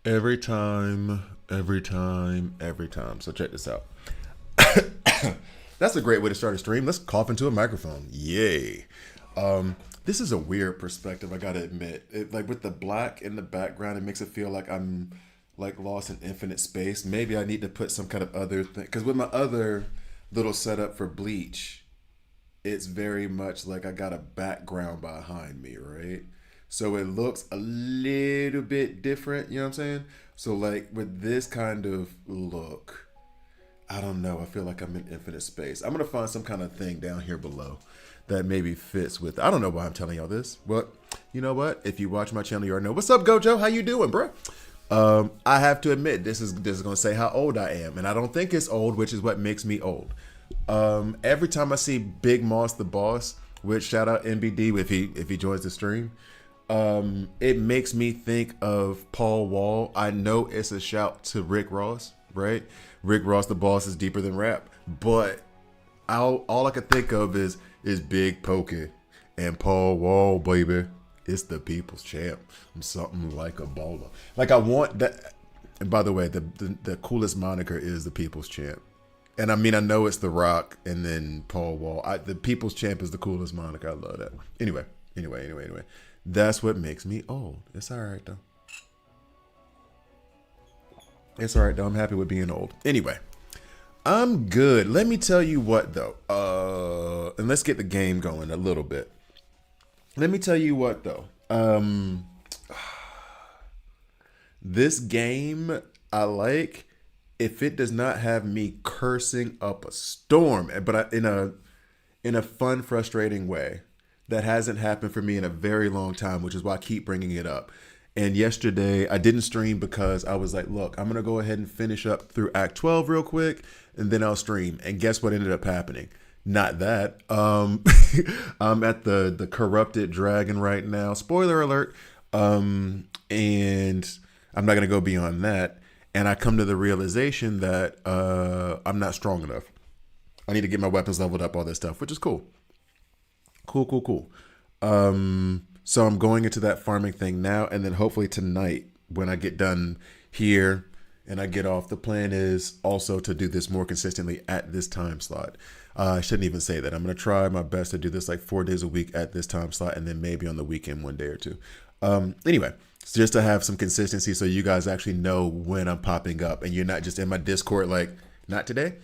Every time, every time, every time. So check this out. That's a great way to start a stream. Let's cough into a microphone. Yay. This is a weird perspective, I gotta admit. Like with the black in the background, it makes it feel like I'm like lost in infinite space. Maybe I need to put some kind of other thing. Because with my other little setup for Bleach, it's very much like I got a background behind me, right? So it looks a little bit different, you know what I'm saying? So like with this kind of look, I don't know. I feel like I'm in infinite space. I'm gonna find some kind of thing down here below that maybe fits with. I don't know why I'm telling y'all this, but you know what? If you watch my channel, you already know. What's up, Gojo? How you doing, bro? I have to admit, this is gonna say how old I am, and I don't think it's old, which is what makes me old. Every time I see Big Moss the Boss, which shout out NBD if he joins the stream, it makes me think of Paul Wall. I know it's a shout to Rick Ross, right? Rick Ross the Boss is deeper than rap, but all I could think of is Big Pokey and Paul Wall, baby. It's the people's champ. I'm something like a bowler. Like I want that. And by the way, the coolest moniker is the people's champ. And I mean, I know it's The Rock and then Paul Wall. The People's Champ is the coolest moniker. I love that. Anyway. That's what makes me old. It's all right, though. It's all right, though. I'm happy with being old. Anyway, I'm good. Let me tell you what, though. And let's get the game going a little bit. Let me tell you what, though. This game I like if it does not have me cursing up a storm, but in a fun, frustrating way. That hasn't happened for me in a very long time, which is why I keep bringing it up. And yesterday I didn't stream because I was like, look, I'm gonna go ahead and finish up through Act 12 real quick, and then I'll stream. And guess what ended up happening? Not that. I'm at the corrupted dragon right now. Spoiler alert. And I'm not gonna go beyond that. And I come to the realization that I'm not strong enough. I need to get my weapons leveled up, all this stuff, which is cool. Cool. So I'm going into that farming thing now, and then hopefully tonight, when I get done here and I get off, the plan is also to do this more consistently at this time slot. I shouldn't even say that. I'm going to try my best to do this like 4 days a week at this time slot, and then maybe on the weekend 1 day or two. Anyway, so just to have some consistency so you guys actually know when I'm popping up, and you're not just in my Discord like, not today.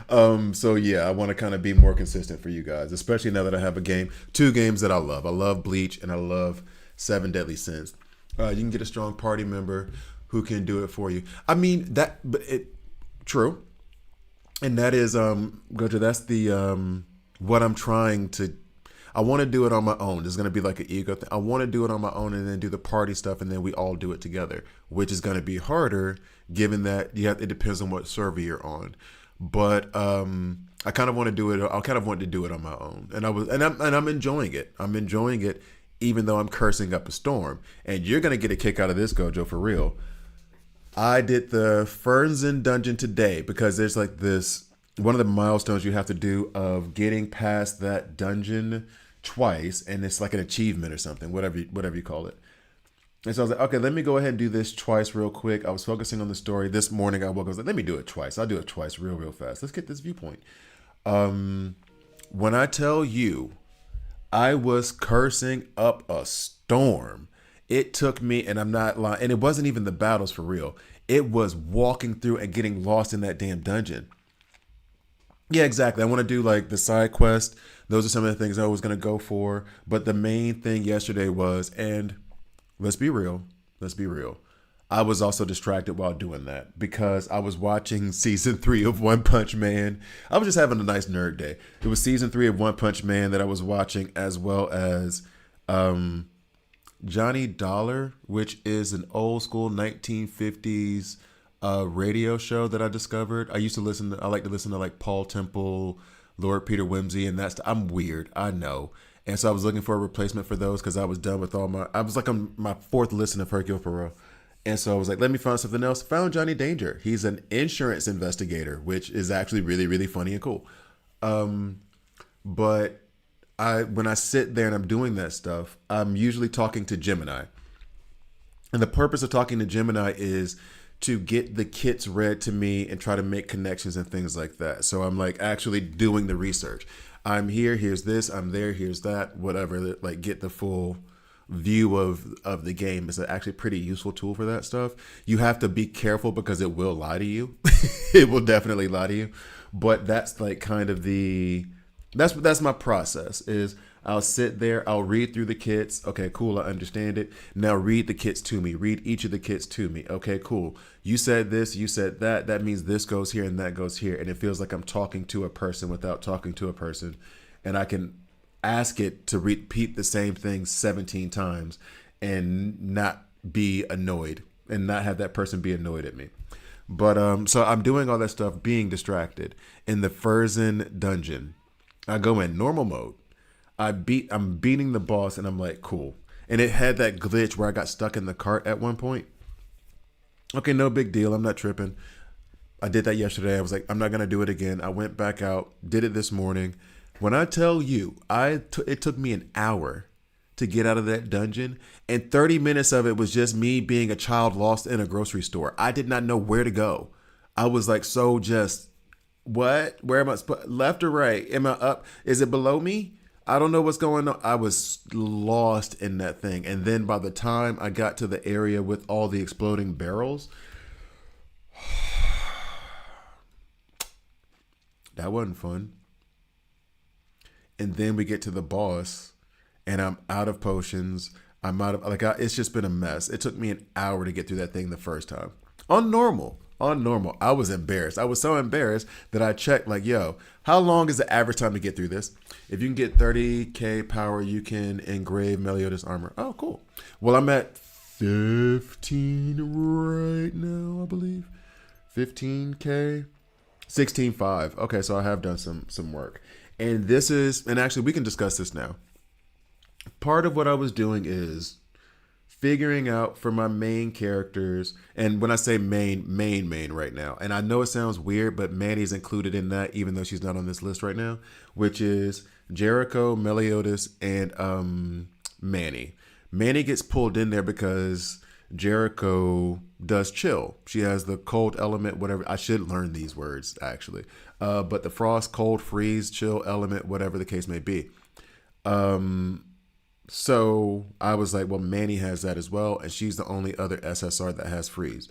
So yeah, I want to kind of be more consistent for you guys, especially now that I have two games that I love. I love Bleach and I love Seven Deadly Sins. You can get a strong party member who can do it for you. I mean that, but it true, and that is Gojo. That's the what I'm trying to. I want to do it on my own. It's going to be like an ego thing. I want to do it on my own and then do the party stuff and then we all do it together, which is going to be harder given that it depends on what server you're on. But I kind of want to do it. I kind of want to do it on my own, and I'm enjoying it. I'm enjoying it, even though I'm cursing up a storm. And you're gonna get a kick out of this, Gojo, for real. I did the Ferzen dungeon today because there's like this one of the milestones you have to do of getting past that dungeon twice, and it's like an achievement or something, whatever you call it. And so I was like, okay, let me go ahead and do this twice real quick. I was focusing on the story. This morning I woke up, I was like, let me do it twice. I'll do it twice real fast. Let's get this viewpoint. When I tell you I was cursing up a storm, it took me, and I'm not lying, and it wasn't even the battles for real. It was walking through and getting lost in that damn dungeon. Yeah, exactly. I want to do like the side quest. Those are some of the things I was going to go for. But the main thing yesterday was, and let's be real. Let's be real. I was also distracted while doing that because I was watching season 3 of One Punch Man. I was just having a nice nerd day. It was season 3 of One Punch Man that I was watching, as well as Johnny Dollar, which is an old school 1950s radio show that I discovered. I like to listen to like Paul Temple, Lord Peter Wimsey, and I'm weird, I know. And so I was looking for a replacement for those because I was done with I was like on my fourth listen of Hercule Poirot. And so I was like, let me find something else. Found Johnny Danger. He's an insurance investigator, which is actually really funny and cool. But when I sit there and I'm doing that stuff, I'm usually talking to Gemini. And the purpose of talking to Gemini is to get the kits read to me and try to make connections and things like that. So I'm like actually doing the research. I'm here, here's this, I'm there, here's that, whatever, like get the full view of the game. Is actually a pretty useful tool for that stuff. You have to be careful because it will lie to you. It will definitely lie to you. But that's like kind of that's my process is I'll sit there, I'll read through the kits. Okay, cool, I understand it. Now read the kits to me. Read each of the kits to me. Okay, cool. You said this, you said that. That means this goes here and that goes here. And it feels like I'm talking to a person without talking to a person. And I can ask it to repeat the same thing 17 times and not be annoyed and not have that person be annoyed at me. But so I'm doing all that stuff, being distracted. In the Ferzen dungeon, I go in normal mode. I'm beating the boss and I'm like, cool. And it had that glitch where I got stuck in the cart at one point. Okay, no big deal. I'm not tripping. I did that yesterday. I was like, I'm not going to do it again. I went back out, did it this morning. When I tell you, it took me an hour to get out of that dungeon, and 30 minutes of it was just me being a child lost in a grocery store. I did not know where to go. I was like, so just, what? Where am I? Left or right? Am I up? Is it below me? I don't know what's going on. I was lost in that thing. And then by the time I got to the area with all the exploding barrels, that wasn't fun. And then we get to the boss and I'm out of potions. I'm out of, it's just been a mess. It took me an hour to get through that thing the first time. On normal. I was embarrassed. I was so embarrassed that I checked like, yo, how long is the average time to get through this? If you can get 30k power, you can engrave Meliodas armor. Oh, cool. Well, I'm at 15 right now, I believe. 15k. 16.5. Okay, so I have done some work. And this is, and actually we can discuss this now. Part of what I was doing is figuring out for my main characters, and when I say main right now, and I know it sounds weird, but Manny's included in that, even though she's not on this list right now, which is Jericho, Meliodas, and Manny. Manny gets pulled in there because Jericho does chill. She has the cold element, whatever. I should learn these words, actually. But the frost, cold, freeze, chill element, whatever the case may be. So I was like, well, Manny has that as well, and she's the only other SSR that has freeze.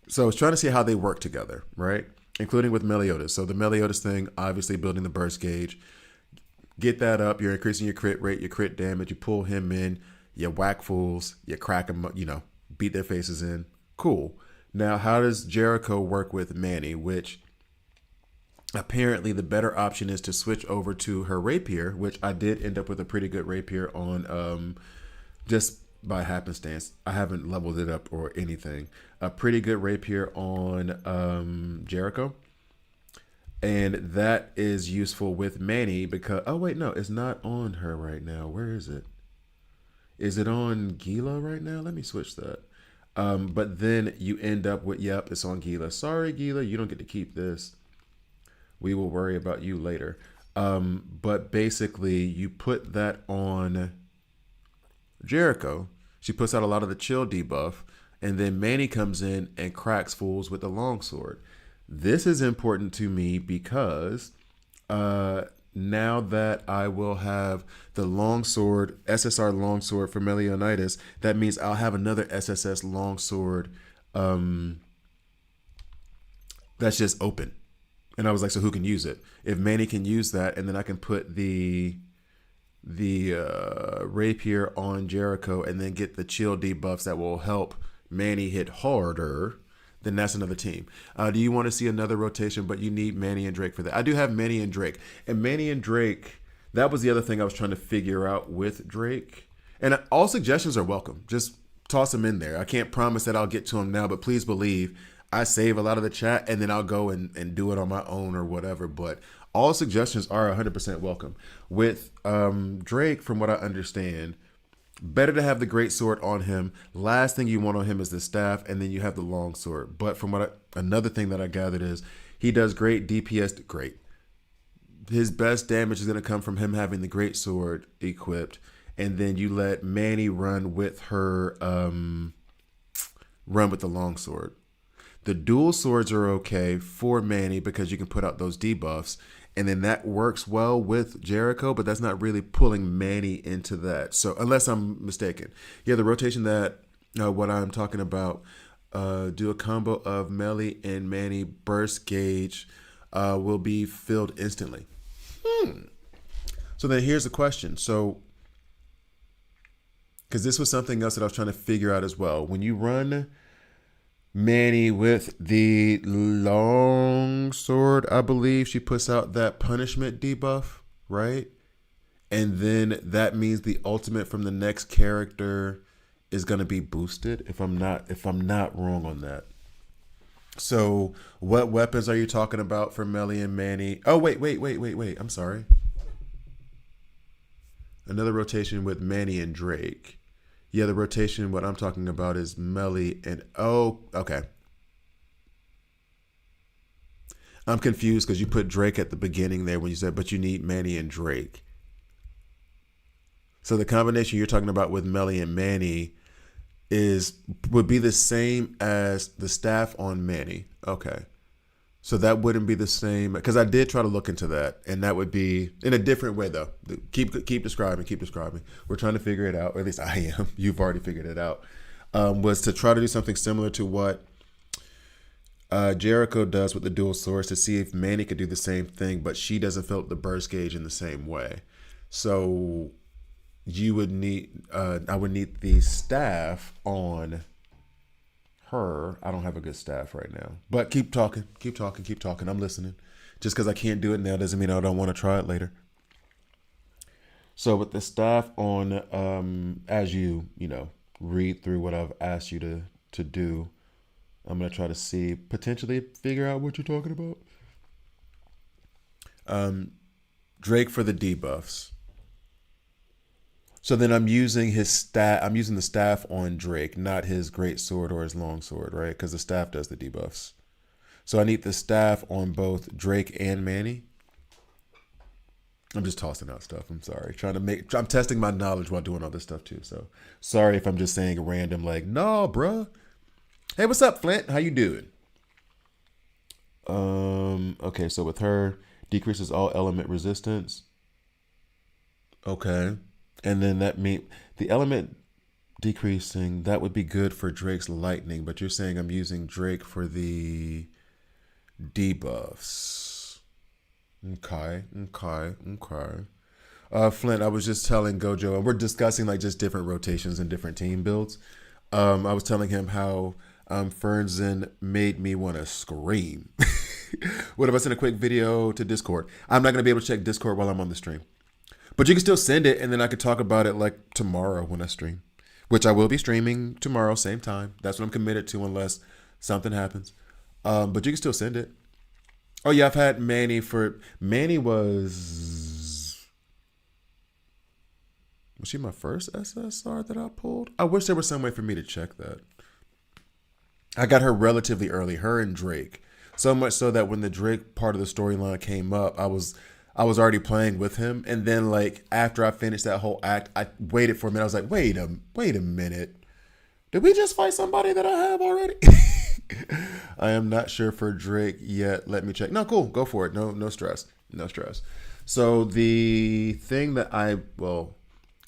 So I was trying to see how they work together, right? Including with Meliodas. So the Meliodas thing, obviously building the burst gauge. Get that up. You're increasing your crit rate, your crit damage. You pull him in. You whack fools. You crack them, beat their faces in. Cool. Now, how does Jericho work with Manny, which apparently the better option is to switch over to her rapier, which I did end up with a pretty good rapier on just by happenstance. I haven't leveled it up or anything. A pretty good rapier on Jericho. And that is useful with Manny because, oh wait, no, it's not on her right now. Where is it? Is it on Gila right now? Let me switch that. But then you end up with, yep, it's on Gila. Sorry, Gila, you don't get to keep this. We will worry about you later. But basically, you put that on Jericho. She puts out a lot of the chill debuff. And then Manny comes in and cracks fools with the longsword. This is important to me because now that I will have the longsword, SSR longsword for Melionidas, that means I'll have another SSS longsword that's just open. And I was like, so who can use it? If Manny can use that, and then I can put the rapier on Jericho and then get the chill debuffs that will help Manny hit harder, then that's another team. Do you want to see another rotation, but you need Manny and Drake for that? I do have Manny and Drake. And Manny and Drake, that was the other thing I was trying to figure out with Drake. And all suggestions are welcome. Just toss them in there. I can't promise that I'll get to them now, but please believe I save a lot of the chat and then I'll go and do it on my own or whatever. But all suggestions are 100% welcome. With Drake, from what I understand, better to have the great sword on him. Last thing you want on him is the staff, and then you have the long sword. But from another thing that I gathered is he does great DPS. Great. His best damage is going to come from him having the great sword equipped, and then you let Manny run with her run with the longsword. The dual swords are okay for Manny because you can put out those debuffs, and then that works well with Jericho, but that's not really pulling Manny into that. So unless I'm mistaken, yeah, the rotation that what I'm talking about, do a combo of Melly and Manny burst gauge, will be filled instantly. So then here's the question. So because this was something else that I was trying to figure out as well. When you run Manny with the long sword, I believe she puts out that punishment debuff, right? And then that means the ultimate from the next character is going to be boosted if I'm not wrong on that. So, what weapons are you talking about for Melly and Manny? Oh, wait. I'm sorry. Another rotation with Manny and Drake. Yeah, the rotation, what I'm talking about is Melly and... Oh, okay. I'm confused because you put Drake at the beginning there when you said, but you need Manny and Drake. So the combination you're talking about with Melly and Manny would be the same as the staff on Manny. Okay. So that wouldn't be the same, because I did try to look into that, and that would be in a different way though. Keep describing. We're trying to figure it out, or at least I am. You've already figured it out. Was to try to do something similar to what Jericho does with the dual swords, to see if Manny could do the same thing, but she doesn't fill up the burst gauge in the same way. So you would need, I would need the staff on her. I don't have a good staff right now, but keep talking. I'm listening. Just because I can't do it now doesn't mean I don't want to try it later. So with the staff on, as you read through what I've asked you to do, I'm gonna try to see, potentially figure out what you're talking about. Drake for the debuffs. So then I'm using his staff. I'm using the staff on Drake, not his great sword or his long sword, right? Because the staff does the debuffs. So I need the staff on both Drake and Manny. I'm just tossing out stuff. I'm sorry. I'm testing my knowledge while doing all this stuff too. So sorry if I'm just saying random, like, no, bruh. Hey, what's up, Flint? How you doing? Okay, so with her, decreases all element resistance. Okay. And then that mean the element decreasing, that would be good for Drake's lightning, but you're saying I'm using Drake for the debuffs. Okay. Flint, I was just telling Gojo, and we're discussing like just different rotations and different team builds. I was telling him how Ferzen made me want to scream. What if I send a quick video to Discord? I'm not going to be able to check Discord while I'm on the stream. But you can still send it, and then I could talk about it like tomorrow when I stream. Which I will be streaming tomorrow, same time. That's what I'm committed to unless something happens. But you can still send it. Oh yeah, I've had Manny was she my first SSR that I pulled? I wish there was some way for me to check that. I got her relatively early, her and Drake. So much so that when the Drake part of the storyline came up, I was already playing with him. And then like after I finished that whole act, I waited for a minute. I was like, wait a minute. Did we just fight somebody that I have already? I am not sure for Drake yet. Let me check. No, cool. Go for it. No stress. So the thing that I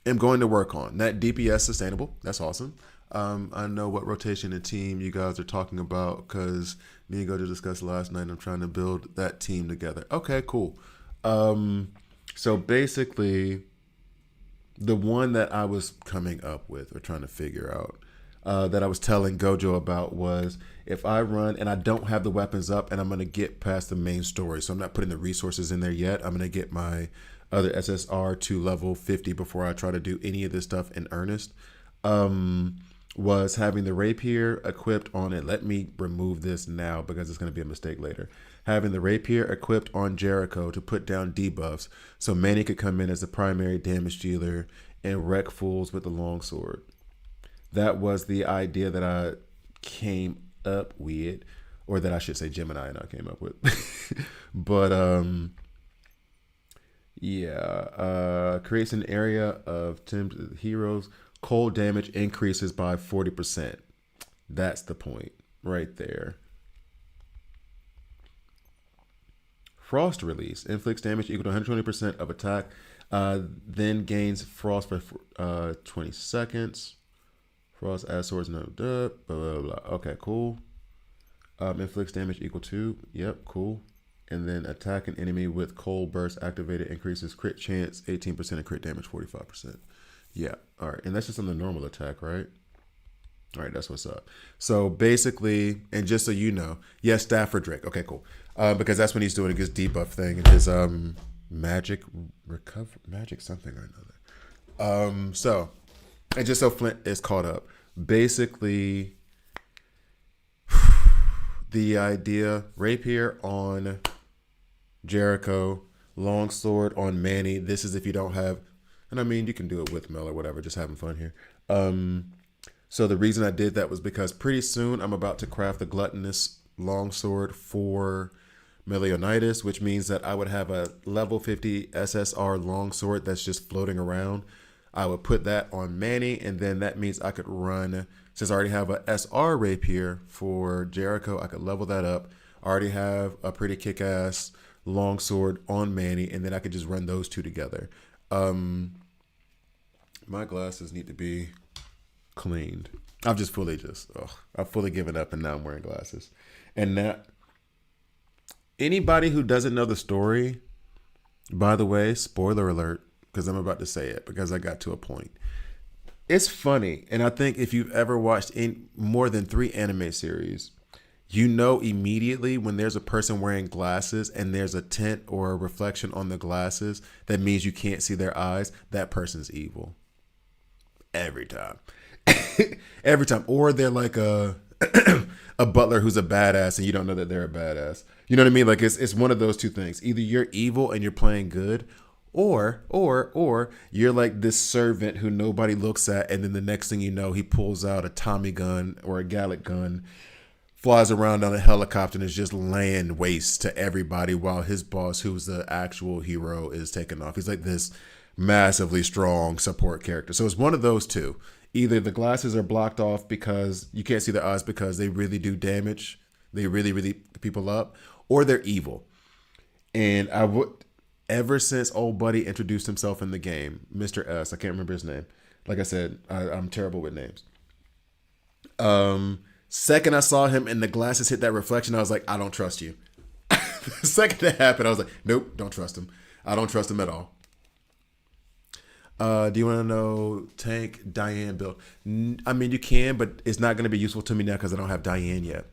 am going to work on, that DPS sustainable. That's awesome. I know what rotation and team you guys are talking about because me and Gojo discussed last night. I'm trying to build that team together. Okay, cool. So basically, the one that I was coming up with or trying to figure out, that I was telling Gojo about was if I run and I don't have the weapons up and I'm going to get past the main story. So I'm not putting the resources in there yet. I'm going to get my other SSR to level 50 before I try to do any of this stuff in earnest. Was having the rapier equipped on it. Let me remove this now because it's going to be a mistake later. Having the rapier equipped on Jericho to put down debuffs so Manny could come in as the primary damage dealer and wreck fools with the longsword. That was the idea that I came up with, or that I should say Gemini and I came up with. But creates an area of 10 heroes. Cold damage increases by 40%. That's the point right there. Frost release inflicts damage equal to 120% of attack, then gains frost for 20 seconds. Frost adds swords, no, blah, blah, blah. Okay, cool. Inflicts damage equal to, yep, cool. And then attack an enemy with cold burst activated increases crit chance 18% and crit damage 45%. Yeah, all right. And that's just on the normal attack, right? All right, that's what's up. So basically, and just so you know, yes, staff for Drake. Okay, cool. Because that's when he's doing his debuff thing and his magic recover, magic something or another. So, and just so Flint is caught up, basically, the idea rapier on Jericho, longsword on Manny. This is if you don't have, and I mean you can do it with Mel or whatever, just having fun here. So the reason I did that was because pretty soon I'm about to craft the gluttonous longsword for Melionitis, which means that I would have a level 50 SSR longsword that's just floating around. I would put that on Manny, and then that means I could run, since I already have a SR rapier for Jericho, I could level that up. I already have a pretty kick-ass longsword on Manny, and then I could just run those two together. My glasses need to be cleaned. I've fully given up, and now I'm wearing glasses. And that, anybody who doesn't know the story, by the way, spoiler alert, because I'm about to say it because I got to a point. It's funny, and I think if you've ever watched more than 3 anime series, you know immediately when there's a person wearing glasses and there's a tint or a reflection on the glasses that means you can't see their eyes, that person's evil. Every time. Every time. Or they're like a butler who's a badass and you don't know that they're a badass. You know what I mean? Like it's one of those two things. Either you're evil and you're playing good, or you're like this servant who nobody looks at, and then the next thing you know, he pulls out a Tommy gun or a Gallic gun, flies around on a helicopter, and is just laying waste to everybody while his boss, who's the actual hero, is taking off. He's like this massively strong support character. So it's one of those two. Either the glasses are blocked off because you can't see their eyes because they really do damage. They really people up, or they're evil. And I would, ever since old buddy introduced himself in the game, Mr. S, I can't remember his name. Like I said, I'm terrible with names. Second I saw him and the glasses hit that reflection, I was like, I don't trust you. The second that happened, I was like, nope, don't trust him. I don't trust him at all. Do you want to know tank Diane build? I mean, you can, but it's not going to be useful to me now because I don't have Diane yet.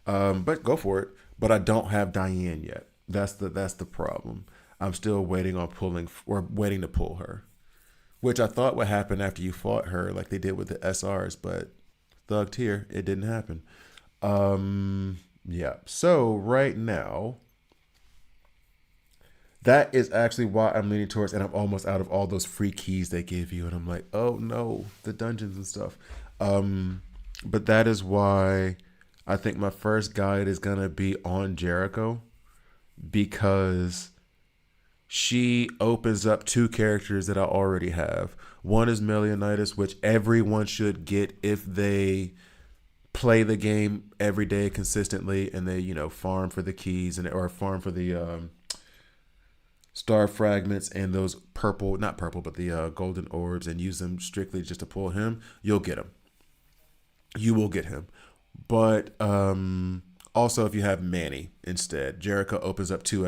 But go for it. But I don't have Diane yet. That's the problem. I'm still waiting to pull her, which I thought would happen after you fought her, like they did with the SRs. But thugged here, it didn't happen. Yeah. So right now, that is actually why I'm leaning towards, and I'm almost out of all those free keys they give you, and I'm like, oh no, the dungeons and stuff. But that is why I think my first guide is gonna be on Jericho, because she opens up 2 characters that I already have. One is Melionitis, which everyone should get if they play the game every day consistently and they, farm for the keys or farm for the star fragments and those the golden orbs, and use them strictly just to pull him. You'll get him. You will get him. But also if you have Manny instead, Jericho opens up 2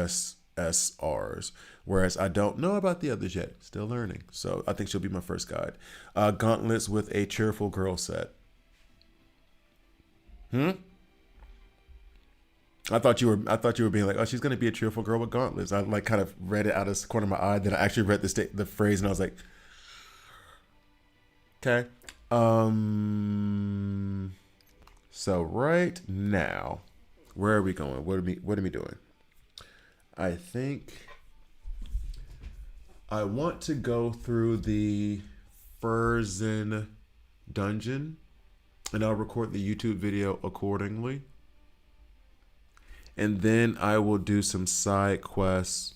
SRs, whereas I don't know about the others yet. Still learning. So I think she'll be my first guide. Gauntlets with a cheerful girl set. I thought you were being like, oh, she's gonna be a cheerful girl with gauntlets. I like kind of read it out of the corner of my eye. Then I actually read the phrase, and I was like, okay. So right now, where are we going? What are we doing? I think I want to go through the Ferzen dungeon, and I'll record the YouTube video accordingly. And then I will do some side quests,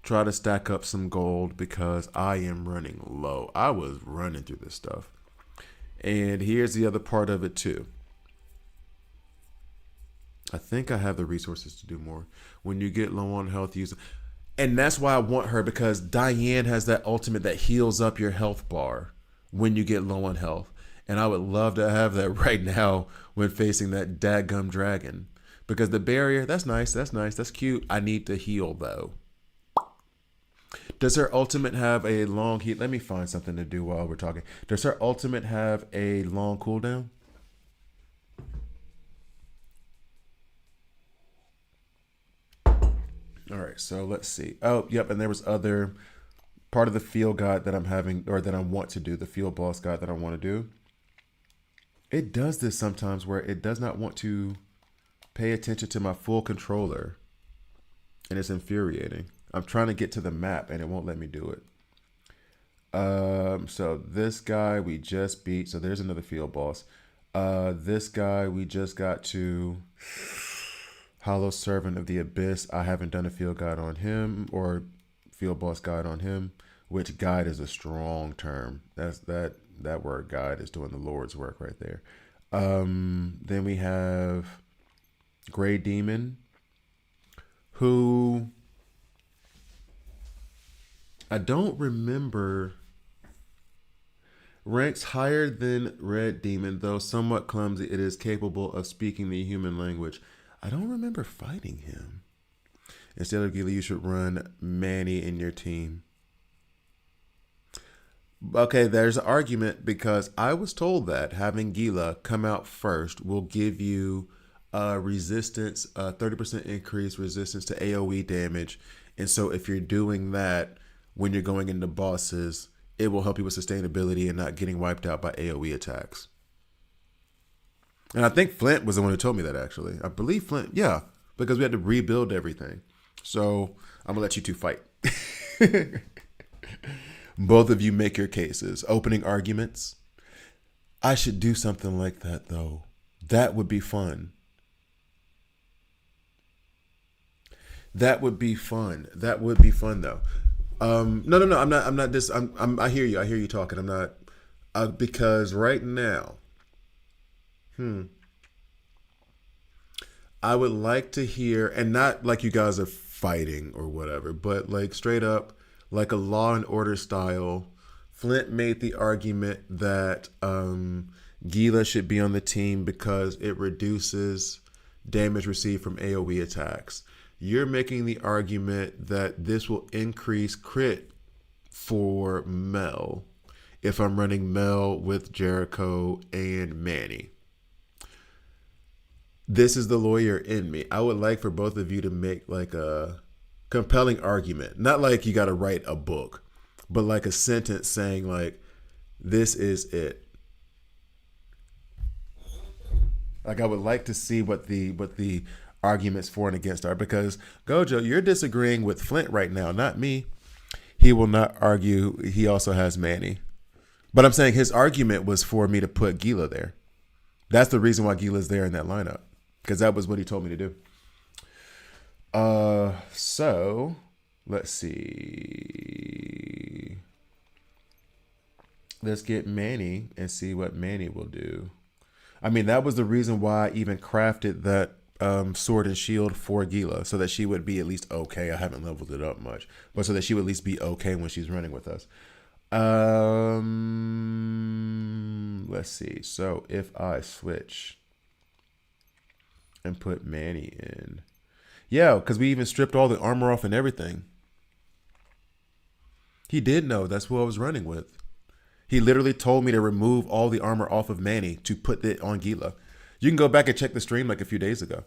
try to stack up some gold because I am running low. I was running through this stuff. And here's the other part of it too. I think I have the resources to do more. When you get low on health, use. And that's why I want her, because Diane has that ultimate that heals up your health bar when you get low on health. And I would love to have that right now when facing that dadgum dragon. Because the barrier, that's nice, that's cute. I need to heal though. Does her ultimate have a long heat? Let me find something to do while we're talking. Does her ultimate have a long cooldown? All right, so let's see. Oh, yep, and there was other part of the field guide that I'm having, or that I want to do, the field boss guide that I want to do. It does this sometimes where it does not want to pay attention to my full controller, and it's infuriating. I'm trying to get to the map and it won't let me do it. So this guy we just beat. So there's another field boss. This guy we just got to. Hollow Servant of the Abyss. I haven't done a field guide on him, or field boss guide on him, which guide is a strong term. That word guide is doing the Lord's work right there. Then we have Gray Demon, who I don't remember. Ranks higher than Red Demon, though somewhat clumsy, it is capable of speaking the human language. I don't remember fighting him. Instead of Gila, you should run Manny in your team. Okay, there's an argument, because I was told that having Gila come out first will give you resistance, 30% increase resistance to AoE damage. And so if you're doing that when you're going into bosses, it will help you with sustainability and not getting wiped out by AoE attacks. And I think Flint was the one who told me that, actually. I believe Flint, yeah, because we had to rebuild everything. So I'm going to let you two fight. Both of you make your cases. Opening arguments. I should do something like that, though. That would be fun. That would be fun. That would be fun, though. No. I'm not this. I hear you. I hear you talking. I'm not, because right now, I would like to hear, and not like you guys are fighting or whatever, but like straight up, like a Law and Order style. Flint made the argument that Gila should be on the team because it reduces damage received from AoE attacks. You're making the argument that this will increase crit for Mel if I'm running Mel with Jericho and Manny. This is the lawyer in me. I would like for both of you to make like a compelling argument. Not like you got to write a book, but like a sentence saying like, this is it. Like I would like to see what the arguments for and against are, because Gojo, you're disagreeing with Flint right now, not me. He will not argue. He also has Manny. But I'm saying his argument was for me to put Gila there. That's the reason why Gila's there in that lineup, because that was what he told me to do. So let's see. Let's get Manny and see what Manny will do. I mean, that was the reason why I even crafted that sword and shield for Gila, so that she would be at least okay. I haven't leveled it up much, but so that she would at least be okay when she's running with us. Let's see. So if I switch and put Manny in, yeah, because we even stripped all the armor off and everything. He did know that's who I was running with. He literally told me to remove all the armor off of Manny to put it on Gila. You can go back and check the stream like a few days ago.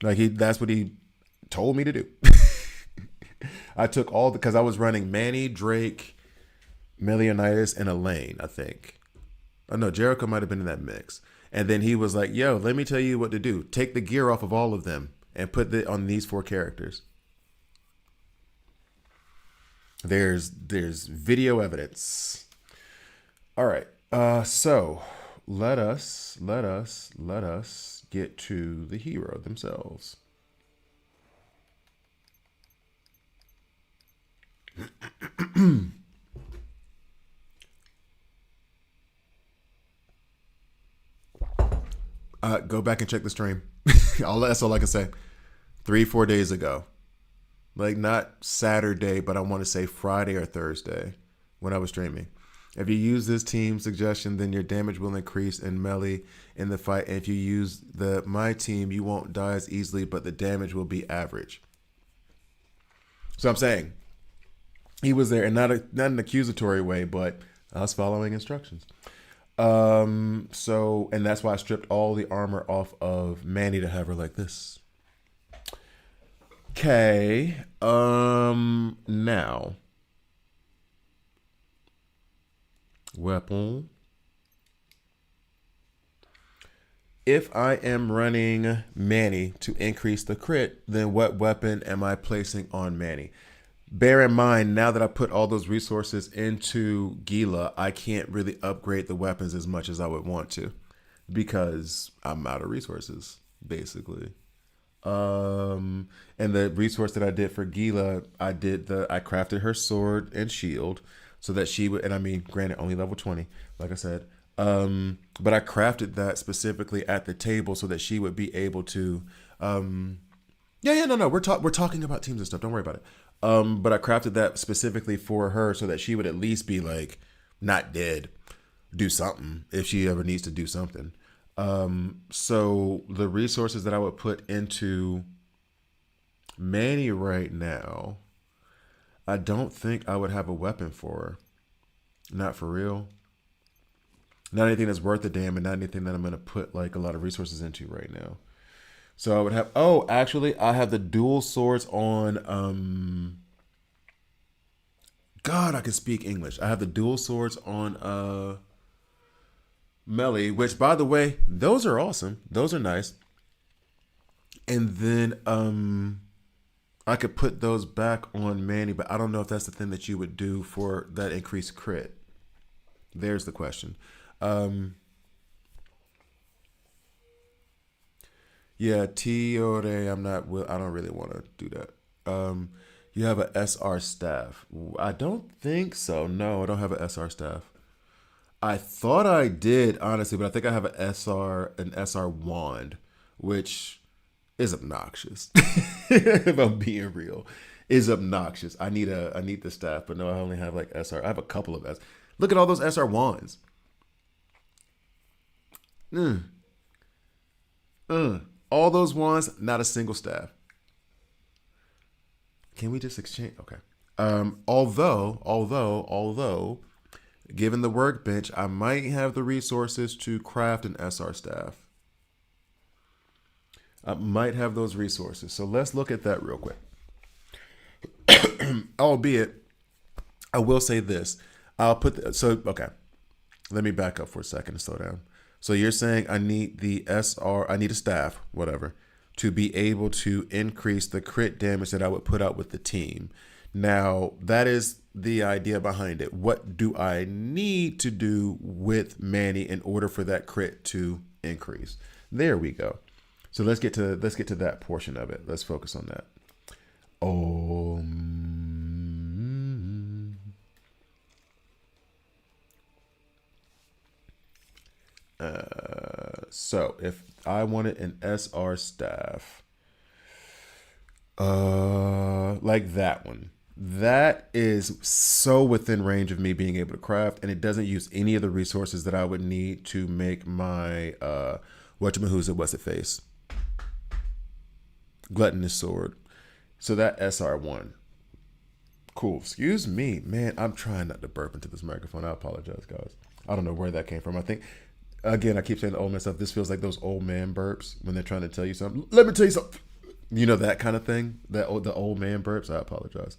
Like that's what he told me to do. I took all because I was running Manny, Drake, Melianitis, and Elaine, I think. Oh no, Jericho might have been in that mix. And then he was like, yo, let me tell you what to do. Take the gear off of all of them and put it on these 4 characters. There's video evidence. All right. So let us get to the hero themselves. Go back and check the stream. That's all I can say. 3-4 days ago, like not Saturday, but I want to say Friday or Thursday when I was streaming. If you use this team suggestion, then your damage will increase in melee in the fight. And if you use my team, you won't die as easily, but the damage will be average. So I'm saying he was there, and not an accusatory way, but us following instructions. So, and that's why I stripped all the armor off of Manny to have her like this. Okay. Now. Weapon. If I am running Manny to increase the crit, then what weapon am I placing on Manny? Bear in mind, now that I put all those resources into Gila, I can't really upgrade the weapons as much as I would want to because I'm out of resources, basically. And the resource that I did for Gila, I crafted her sword and shield so that she would, and I mean, granted, only level 20, like I said. But I crafted that specifically at the table so that she would be able to, no, we're talking about teams and stuff. Don't worry about it. But I crafted that specifically for her so that she would at least be like not dead, do something if she ever needs to do something. So the resources that I would put into Manny right now, I don't think I would have a weapon for her. Not for real. Not anything that's worth a damn, and not anything that I'm going to put like a lot of resources into right now. So I would have, actually I have the dual swords on, God, I can speak English. I have the dual swords on, melee, which by the way, those are awesome. Those are nice. And then, I could put those back on Manny, but I don't know if that's the thing that you would do for that increased crit. There's the question. Yeah, Tiore, I don't really want to do that. You have a SR staff. I don't think so. No, I don't have a SR staff. I thought I did, honestly, but I think I have an SR wand, which is obnoxious. If I'm being real, is obnoxious. I need the staff, but no, I only have like SR. I have a couple of S. Look at all those SR wands. All those wands, not a single staff. Can we just exchange? Okay. Although, given the workbench, I might have the resources to craft an SR staff. I might have those resources. So let's look at that real quick. Albeit, I will say this. Okay. Let me back up for a second and slow down. So you're saying I need I need a staff, whatever, to be able to increase the crit damage that I would put out with the team. Now, that is the idea behind it. What do I need to do with Manny in order for that crit to increase? There we go. So let's get to that portion of it. Let's focus on that. So if I wanted an SR staff, like that one, that is so within range of me being able to craft, and it doesn't use any of the resources that I would need to make my what's it face gluttonous sword. So that SR1, cool. Excuse me, man. I'm trying not to burp into this microphone. I apologize, guys. I don't know where that came from. I think, again, I keep saying the old man stuff. This feels like those old man burps when they're trying to tell you something. Let me tell you something. You know, that kind of thing. The old man burps. I apologize.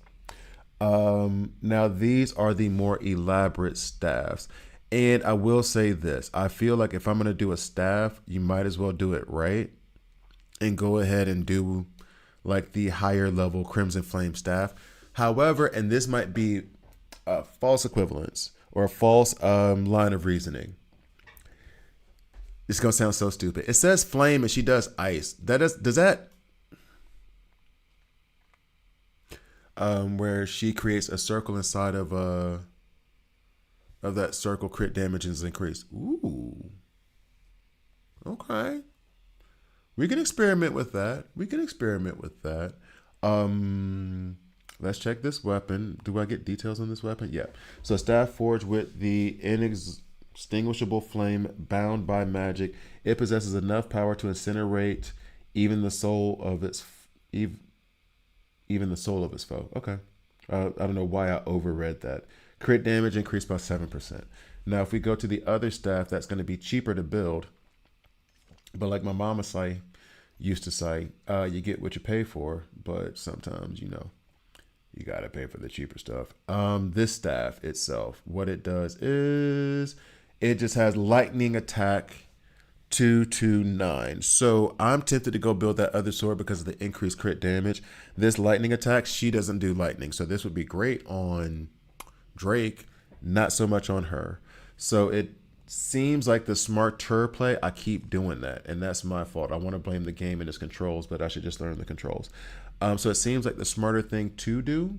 Now these are the more elaborate staffs. And I will say this. I feel like if I'm going to do a staff, you might as well do it right and go ahead and do like the higher level Crimson Flame staff. However, and this might be a false equivalence or a false line of reasoning. It's going to sound so stupid. It says flame and she does ice. Does that where she creates a circle inside of that circle, crit damage is increased. Ooh. Okay. We can experiment with that. We can experiment with that. Let's check this weapon. Do I get details on this weapon? Yeah. So staff forged with the inextinguishable flame, bound by magic. It possesses enough power to incinerate even the soul of its even the soul of its foe. Okay. I don't know why I overread that. Crit damage increased by 7%. Now, if we go to the other staff, that's going to be cheaper to build. But like my mama used to say, you get what you pay for. But sometimes, you got to pay for the cheaper stuff. This staff itself, what it does is it just has lightning attack 229. So I'm tempted to go build that other sword because of the increased crit damage. This lightning attack, she doesn't do lightning. So this would be great on Drake, not so much on her. So it seems like the smarter play. I keep doing that, and that's my fault. I want to blame the game and its controls, but I should just learn the controls. So it seems like the smarter thing to do,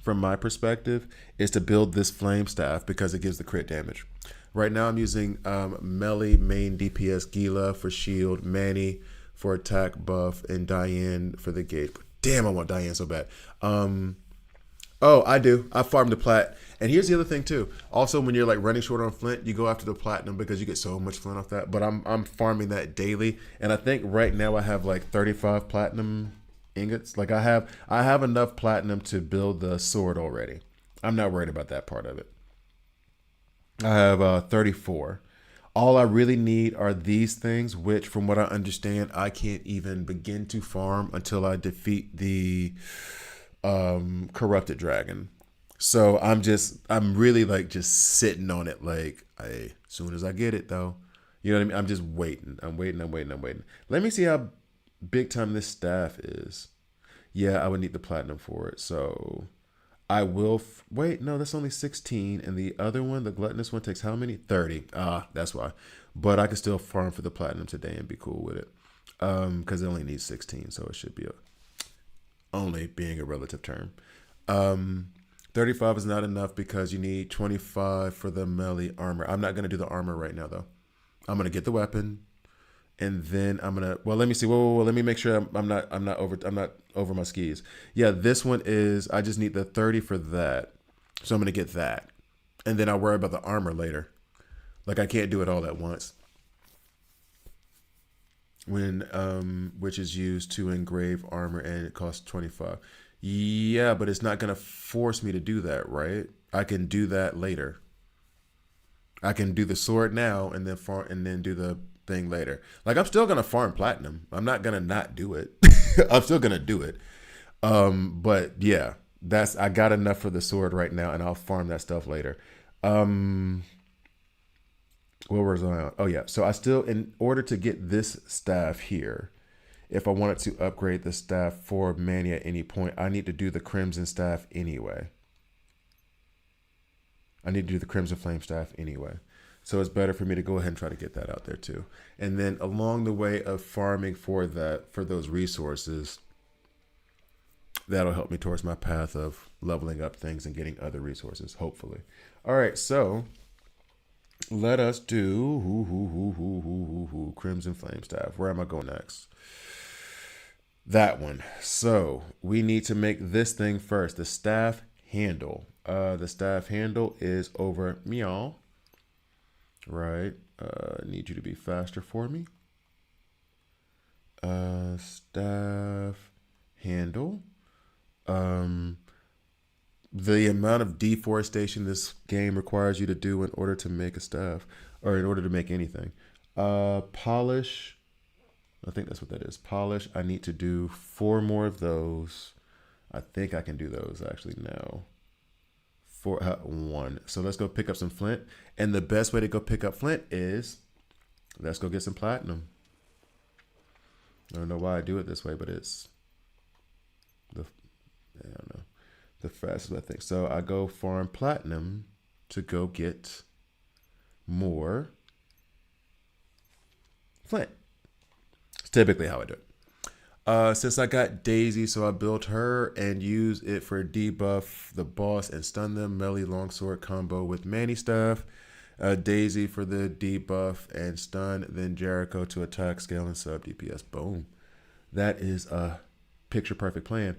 from my perspective, is to build this flame staff because it gives the crit damage. Right now I'm using Melee main DPS Gila for shield, Manny for attack buff, and Diane for the gauge. Damn, I want Diane so bad. Oh, I do. I farmed the plat. And here's the other thing too. Also, when you're like running short on flint, you go after the platinum because you get so much flint off that. But I'm farming that daily, and I think right now I have like 35 platinum ingots. Like I have enough platinum to build the sword already. I'm not worried about that part of it. I have 34. All I really need are these things, which from what I understand, I can't even begin to farm until I defeat the corrupted dragon. So I'm really like just sitting on it. Like, as soon as I get it though, you know what I mean? I'm just waiting. I'm waiting. Let me see how big time this staff is. Yeah, I would need the platinum for it. So I will wait. No, that's only 16. And the other one, the gluttonous one, takes how many? 30. That's why. But I can still farm for the platinum today and be cool with it. Because it only needs 16. So it should be only being a relative term. 35 is not enough because you need 25 for the melee armor. I'm not going to do the armor right now, though. I'm going to get the weapon. And then I'm gonna. Well, let me see. Whoa. Let me make sure I'm not over my skis. Yeah, this one is. I just need the 30 for that, so I'm gonna get that, and then I'll worry about the armor later. Like I can't do it all at once. Which is used to engrave armor and it costs 25. Yeah, but it's not gonna force me to do that, right? I can do that later. I can do the sword now and then do the thing later. Like I'm still gonna farm platinum. I'm not gonna not do it. I'm still gonna do it. But yeah, I got enough for the sword right now, and I'll farm that stuff later. What was I on? Oh yeah. So I still, in order to get this staff here, if I wanted to upgrade the staff for Manny at any point, I need to do the Crimson staff anyway. I need to do the Crimson Flame staff anyway. So it's better for me to go ahead and try to get that out there too. And then along the way of farming for those resources, that'll help me towards my path of leveling up things and getting other resources, hopefully. All right, so let us do Crimson Flame staff. Where am I going next? That one. So we need to make this thing first. The staff handle. The staff handle is over meow. Right. Need you to be faster for me. Staff handle. The amount of deforestation this game requires you to do in order to make a staff, or in order to make anything. Polish. I think that's what that is. Polish. I need to do 4 more of those. I think I can do those actually now. 1. So let's go pick up some flint. And the best way to go pick up flint is let's go get some platinum. I don't know why I do it this way, but it's I don't know, the fastest way I think. So I go farm platinum to go get more flint. It's typically how I do it. Since I got Daisy, so I built her and use it for debuff the boss and stun them. Melee longsword combo with Manny staff. Daisy for the debuff and stun, then Jericho to attack, scale, and sub DPS. Boom. That is a picture perfect plan.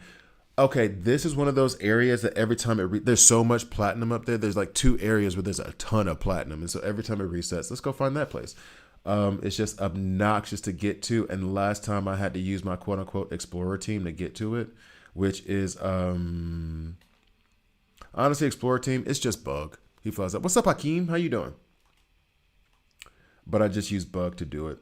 Okay, this is one of those areas that every time there's so much platinum up there. There's like 2 areas where there's a ton of platinum, and so every time it resets, let's go find that place. It's just obnoxious to get to, and last time I had to use my quote unquote explorer team to get to it, which is honestly explorer team. It's just bug. He flies up. What's up, Hakeem? How you doing? But I just use bug to do it.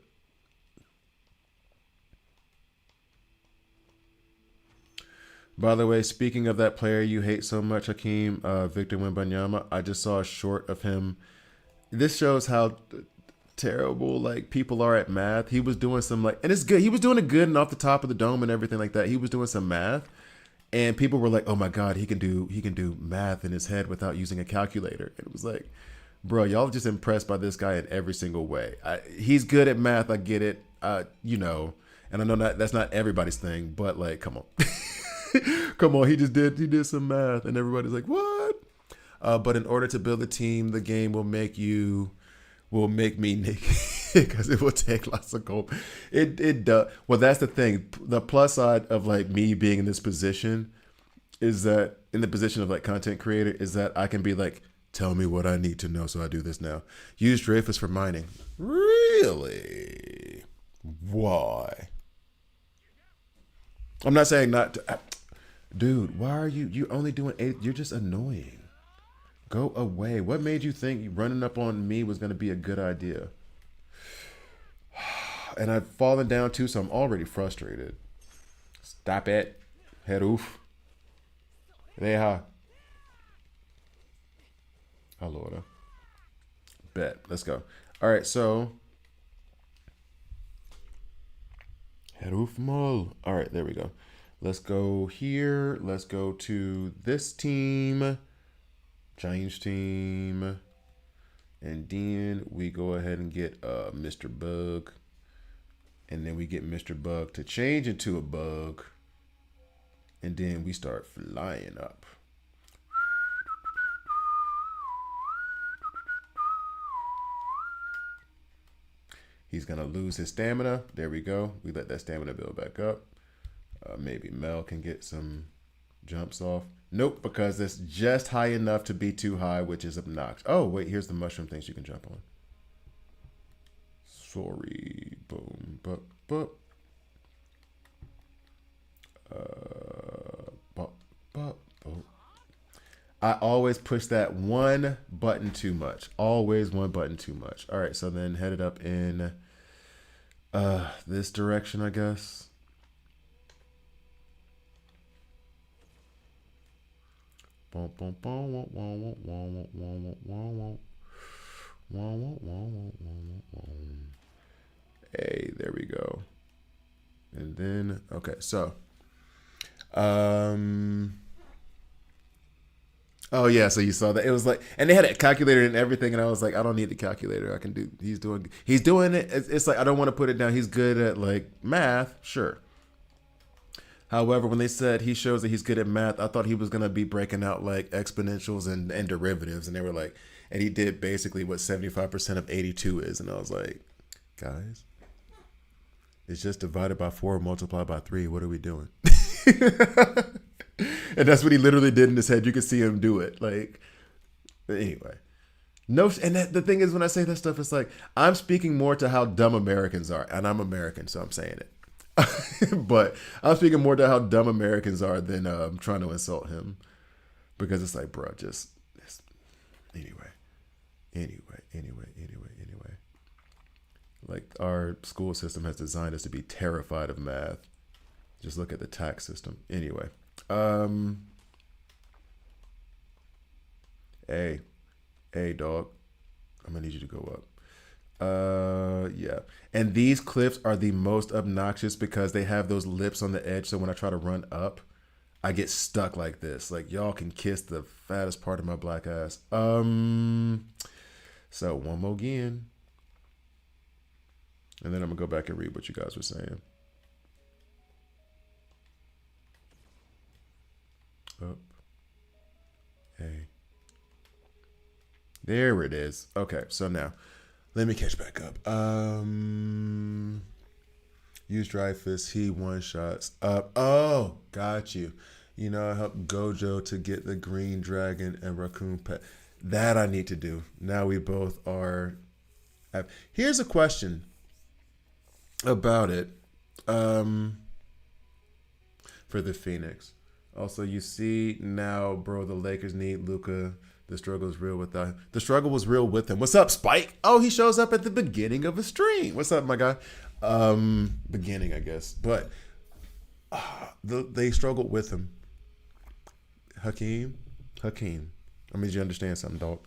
By the way, speaking of that player you hate so much, Hakeem, Victor Wembanyama, I just saw a short of him. This shows how terrible like people are at math. He was doing some like, and it's good. He was doing it good and off the top of the dome and everything like that. He was doing some math, and people were like, "Oh my God, he can do math in his head without using a calculator." And it was like, bro, y'all just impressed by this guy in every single way. He's good at math. I get it. You know, and I know that's not everybody's thing, but like, come on. Come on, he did some math, and everybody's like, what? But in order to build a team, the game will make me naked because it will take lots of gold. It does. Well, that's the thing. The plus side of like me being in this position is that in the position of like content creator is that I can be like, tell me what I need to know, so I do this now. Use Dreyfus for mining. Really? Why? I'm not saying not to. Dude, why are you're only doing 8? You're just annoying. Go away. What made you think running up on me was going to be a good idea? And I've fallen down too, so I'm already frustrated. Stop it. Head oof. Deja. Oh, Lord. Bet. Let's go. All right, so. Head oof mall. All right, there we go. Let's go here. Let's go to this team. Change team. And then we go ahead and get Mr. Bug. And then we get Mr. Bug to change into a bug. And then we start flying up. He's going to lose his stamina. There we go. We let that stamina build back up. Maybe Mel can get some jumps off. Nope, because it's just high enough to be too high, which is obnoxious. Oh, wait, here's the mushroom things you can jump on. Sorry. Boom. Bup, bup. Bup, bup, bup. I always push that one button too much. Always one button too much. All right, so then head it up in this direction, I guess. Hey, there we go. And then, okay, so, oh yeah, so you saw that. It was like, and they had a calculator and everything, and I was like, I don't need the calculator. I can do, he's doing it. It's like, I don't want to put it down. He's good at like math, sure. However, when they said he shows that he's good at math, I thought he was going to be breaking out like exponentials and derivatives. And they were like, and he did basically what 75% of 82 is. And I was like, guys, it's just divided by 4 multiplied by 3. What are we doing? And that's what he literally did in his head. You could see him do it. Like, anyway. No, and the thing is, when I say that stuff, it's like, I'm speaking more to how dumb Americans are. And I'm American, so I'm saying it. But I'm speaking more to how dumb Americans are than trying to insult him, because it's like, bro, just anyway. Like, our school system has designed us to be terrified of math. Just look at the tax system. Anyway, hey, dog, I'm gonna need you to go up. Yeah. And these cliffs are the most obnoxious because they have those lips on the edge. So when I try to run up, I get stuck like this. Like, y'all can kiss the fattest part of my black ass. So one more again. And then I'm gonna go back and read what you guys were saying. Up. Hey. There it is. Okay, so now let me catch back up. Use Dreyfus. He one shots up. Oh, got you. You know, I helped Gojo to get the green dragon and raccoon pet. That I need to do. Now we both are. Here's a question about it. Um, for the Phoenix. Also, you see now, bro, the Lakers need Luca. The struggle is real with that. The struggle was real with him. What's up, Spike? Oh, he shows up at the beginning of a stream. What's up, my guy? Beginning, I guess. But they struggled with him. Hakeem. I mean, you understand something, dog?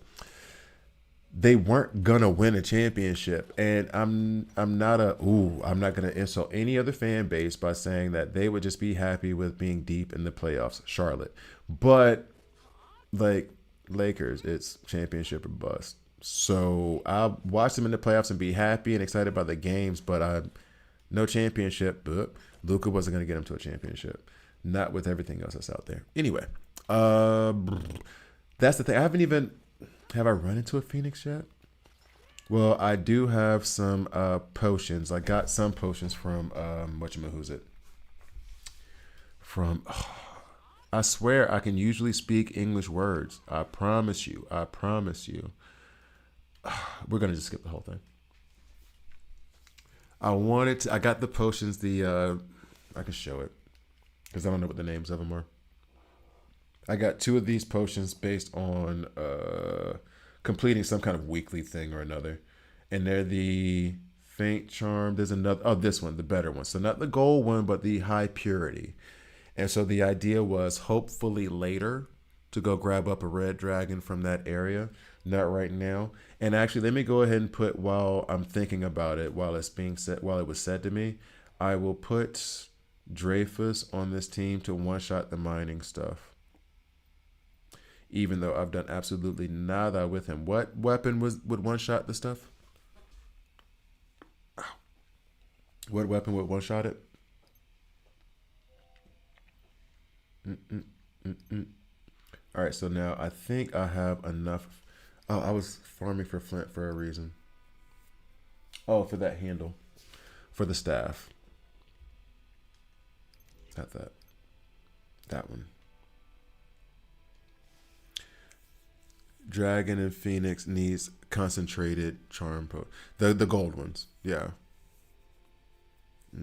They weren't gonna win a championship, and I'm not gonna insult any other fan base by saying that they would just be happy with being deep in the playoffs, Charlotte. But like Lakers, it's championship or bust. So I'll watch them in the playoffs and be happy and excited about the games, but I no championship. But Luka wasn't gonna get him to a championship, not with everything else that's out there. Anyway, that's the thing. Have I run into a Phoenix yet? Well, I do have some potions. I got some potions from who's it? From I swear I can usually speak English words. I promise you. We're gonna just skip the whole thing. I got the potions, I can show it. Because I don't know what the names of them are. I got 2 of these potions based on completing some kind of weekly thing or another. And they're the faint charm. There's another. Oh, this one, the better one. So not the gold one, but the high purity. And so the idea was hopefully later to go grab up a red dragon from that area. Not right now. And actually, let me go ahead and put, while I'm thinking about it, while it was said to me, I will put Dreyfus on this team to one-shot the mining stuff. Even though I've done absolutely nada with him. What weapon would one-shot the stuff? What weapon would one-shot it? All right, so now I think I have enough. Oh, I was farming for flint for a reason. Oh, for that handle. For the staff. Not that. That one. Dragon and Phoenix needs concentrated charm the gold ones. Yeah.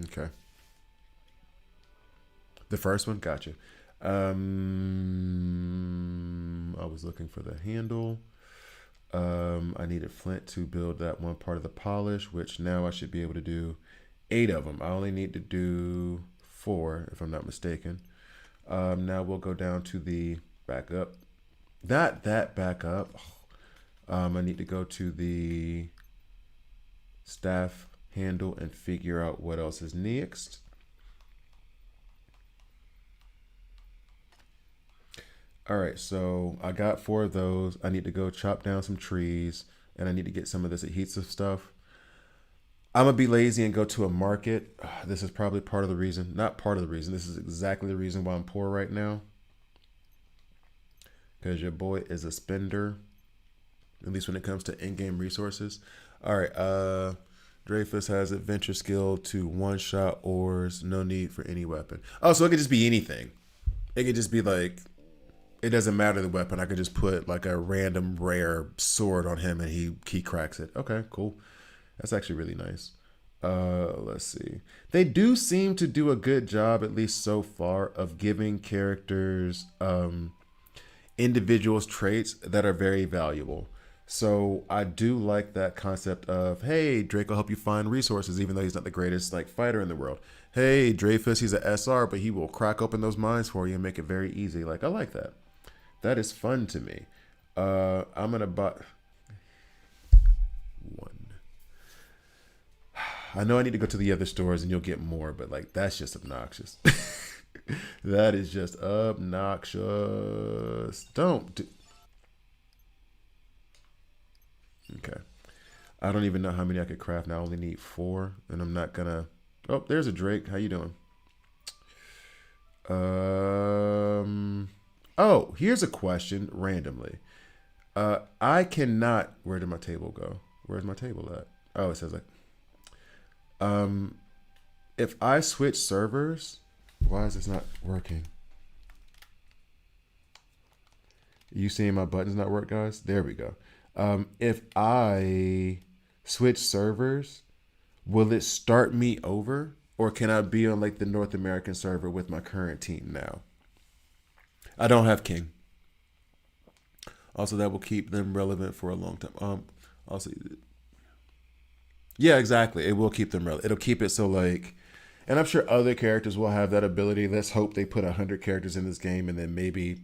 Okay. The first one, gotcha. I was looking for the handle. I needed flint to build that one part of the polish, which now I should be able to do 8 of them. I only need to do 4, if I'm not mistaken. Now we'll go down to the backup. Not that backup. I need to go to the staff handle and figure out what else is next. All right, so I got 4 of those. I need to go chop down some trees, and I need to get some of this adhesive stuff. I'm going to be lazy and go to a market. This is probably part of the reason. Not part of the reason. This is exactly the reason why I'm poor right now. Because your boy is a spender. At least when it comes to in-game resources. All right, Dreyfus has adventure skill to one-shot ores. No need for any weapon. Oh, so it could just be anything. It could just be like, it doesn't matter the weapon. I could just put like a random rare sword on him and he cracks it. Okay, cool. That's actually really nice. Let's see. They do seem to do a good job, at least so far, of giving characters individuals traits that are very valuable. So I do like that concept of, hey, Drake will help you find resources, even though he's not the greatest like fighter in the world. Hey, Dreyfus, he's an SR, but he will crack open those mines for you and make it very easy. Like, I like that. That is fun to me. I'm gonna buy 1. I know I need to go to the other stores and you'll get more, but like that's just obnoxious. That is just obnoxious. Don't do. Okay. I don't even know how many I could craft now. I only need 4, and I'm not gonna. Oh, there's a Drake. How you doing? Oh, here's a question randomly. I cannot. Where did my table go? Where's my table at? Oh, it says like, um, if I switch servers, why is this not working? You seeing my buttons not work, guys? There we go. If I switch servers, will it start me over, or can I be on like the North American server with my current team now? I don't have King. Also, that will keep them relevant for a long time. Also, yeah, exactly. It will keep them relevant. It'll keep it so like, and I'm sure other characters will have that ability. Let's hope they put 100 characters in this game, and then maybe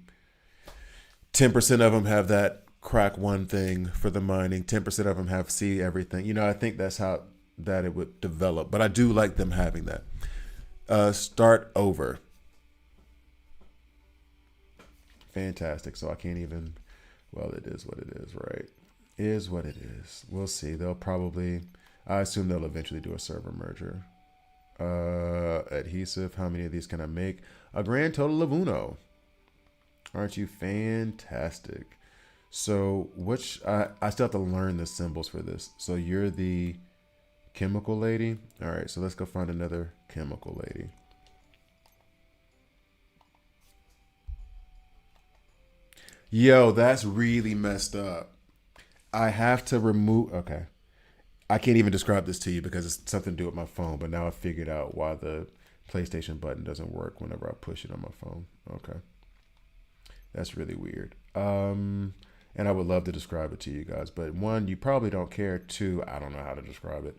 10% of them have that crack one thing for the mining. 10% of them have see everything. I think that's how that it would develop. But I do like them having that. Start over. Fantastic. So I can't even. Well, it is what it is, right? Is what it is. We'll see. They'll probably. I assume they'll eventually do a server merger. Adhesive. How many of these can I make? A grand total of uno. Aren't you fantastic? So, I still have to learn the symbols for this. So, you're the chemical lady. All right, so let's go find another chemical lady. Yo, that's really messed up. I have to remove. Okay. I can't even describe this to you because it's something to do with my phone, but now I figured out why the PlayStation button doesn't work whenever I push it on my phone. Okay. That's really weird. And I would love to describe it to you guys, but one, you probably don't care. Two, I don't know how to describe it.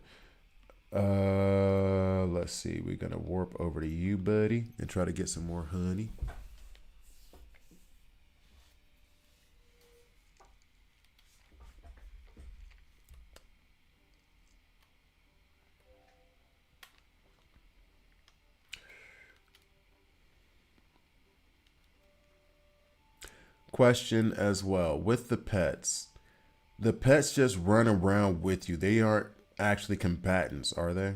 Let's see. We're gonna warp over to you, buddy, and try to get some more honey. Question as well with the pets just run around with you. They aren't actually combatants, are they?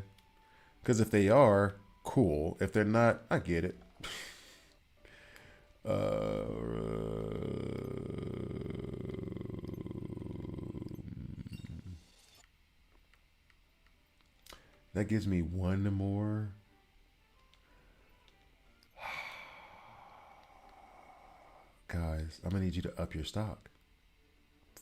Because if they are, cool. If they're not, I get it. Uh, that gives me one more. Guys, I'm gonna need you to up your stock.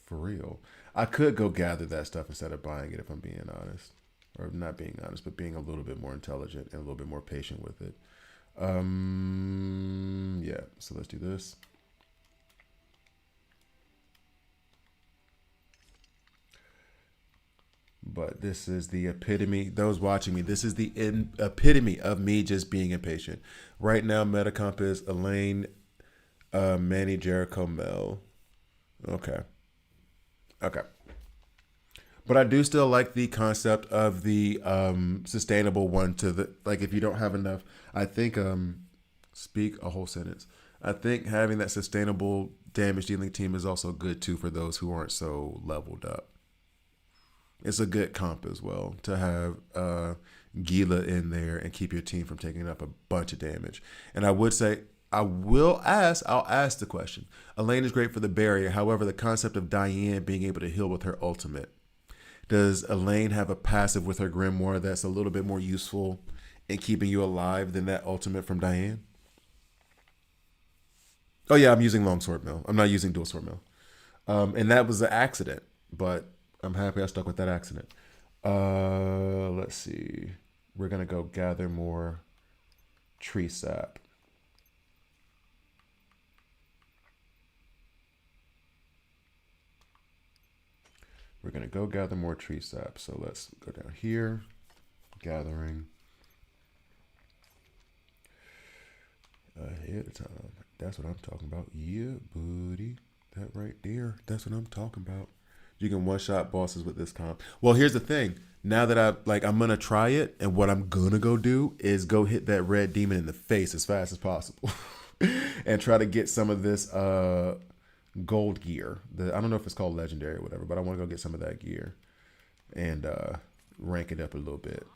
For real. I could go gather that stuff instead of buying it if I'm being honest. Or not being honest, but being a little bit more intelligent and a little bit more patient with it. Yeah, so let's do this. But this is the epitome, those watching me, this is the epitome of me just being impatient. Right now, Metacomp is Elaine, Manny, Jericho, Mel. Okay. Okay. But I do still like the concept of the sustainable one to the, like, if you don't have enough, I think, speak a whole sentence. I think having that sustainable damage dealing team is also good too for those who aren't so leveled up. It's a good comp as well to have Gila in there and keep your team from taking up a bunch of damage. And I would say, I'll ask the question. Elaine is great for the barrier. However, the concept of Diane being able to heal with her ultimate. Does Elaine have a passive with her Grimoire that's a little bit more useful in keeping you alive than that ultimate from Diane? Oh yeah, I'm using Longsword Mill. I'm not using Dual Sword Mill. And that was an accident, but I'm happy I stuck with that accident. Let's see. We're gonna go gather more tree sap. We're gonna go gather more tree sap. So let's go down here, gathering ahead of time. That's what I'm talking about. Yeah, buddy. That right there. That's what I'm talking about. You can one shot bosses with this comp. Well, here's the thing. Now that I'm gonna try it, and what I'm gonna go do is go hit that red demon in the face as fast as possible, and try to get some of this gold gear. I don't know if it's called legendary or whatever, but I want to go get some of that gear and rank it up a little bit.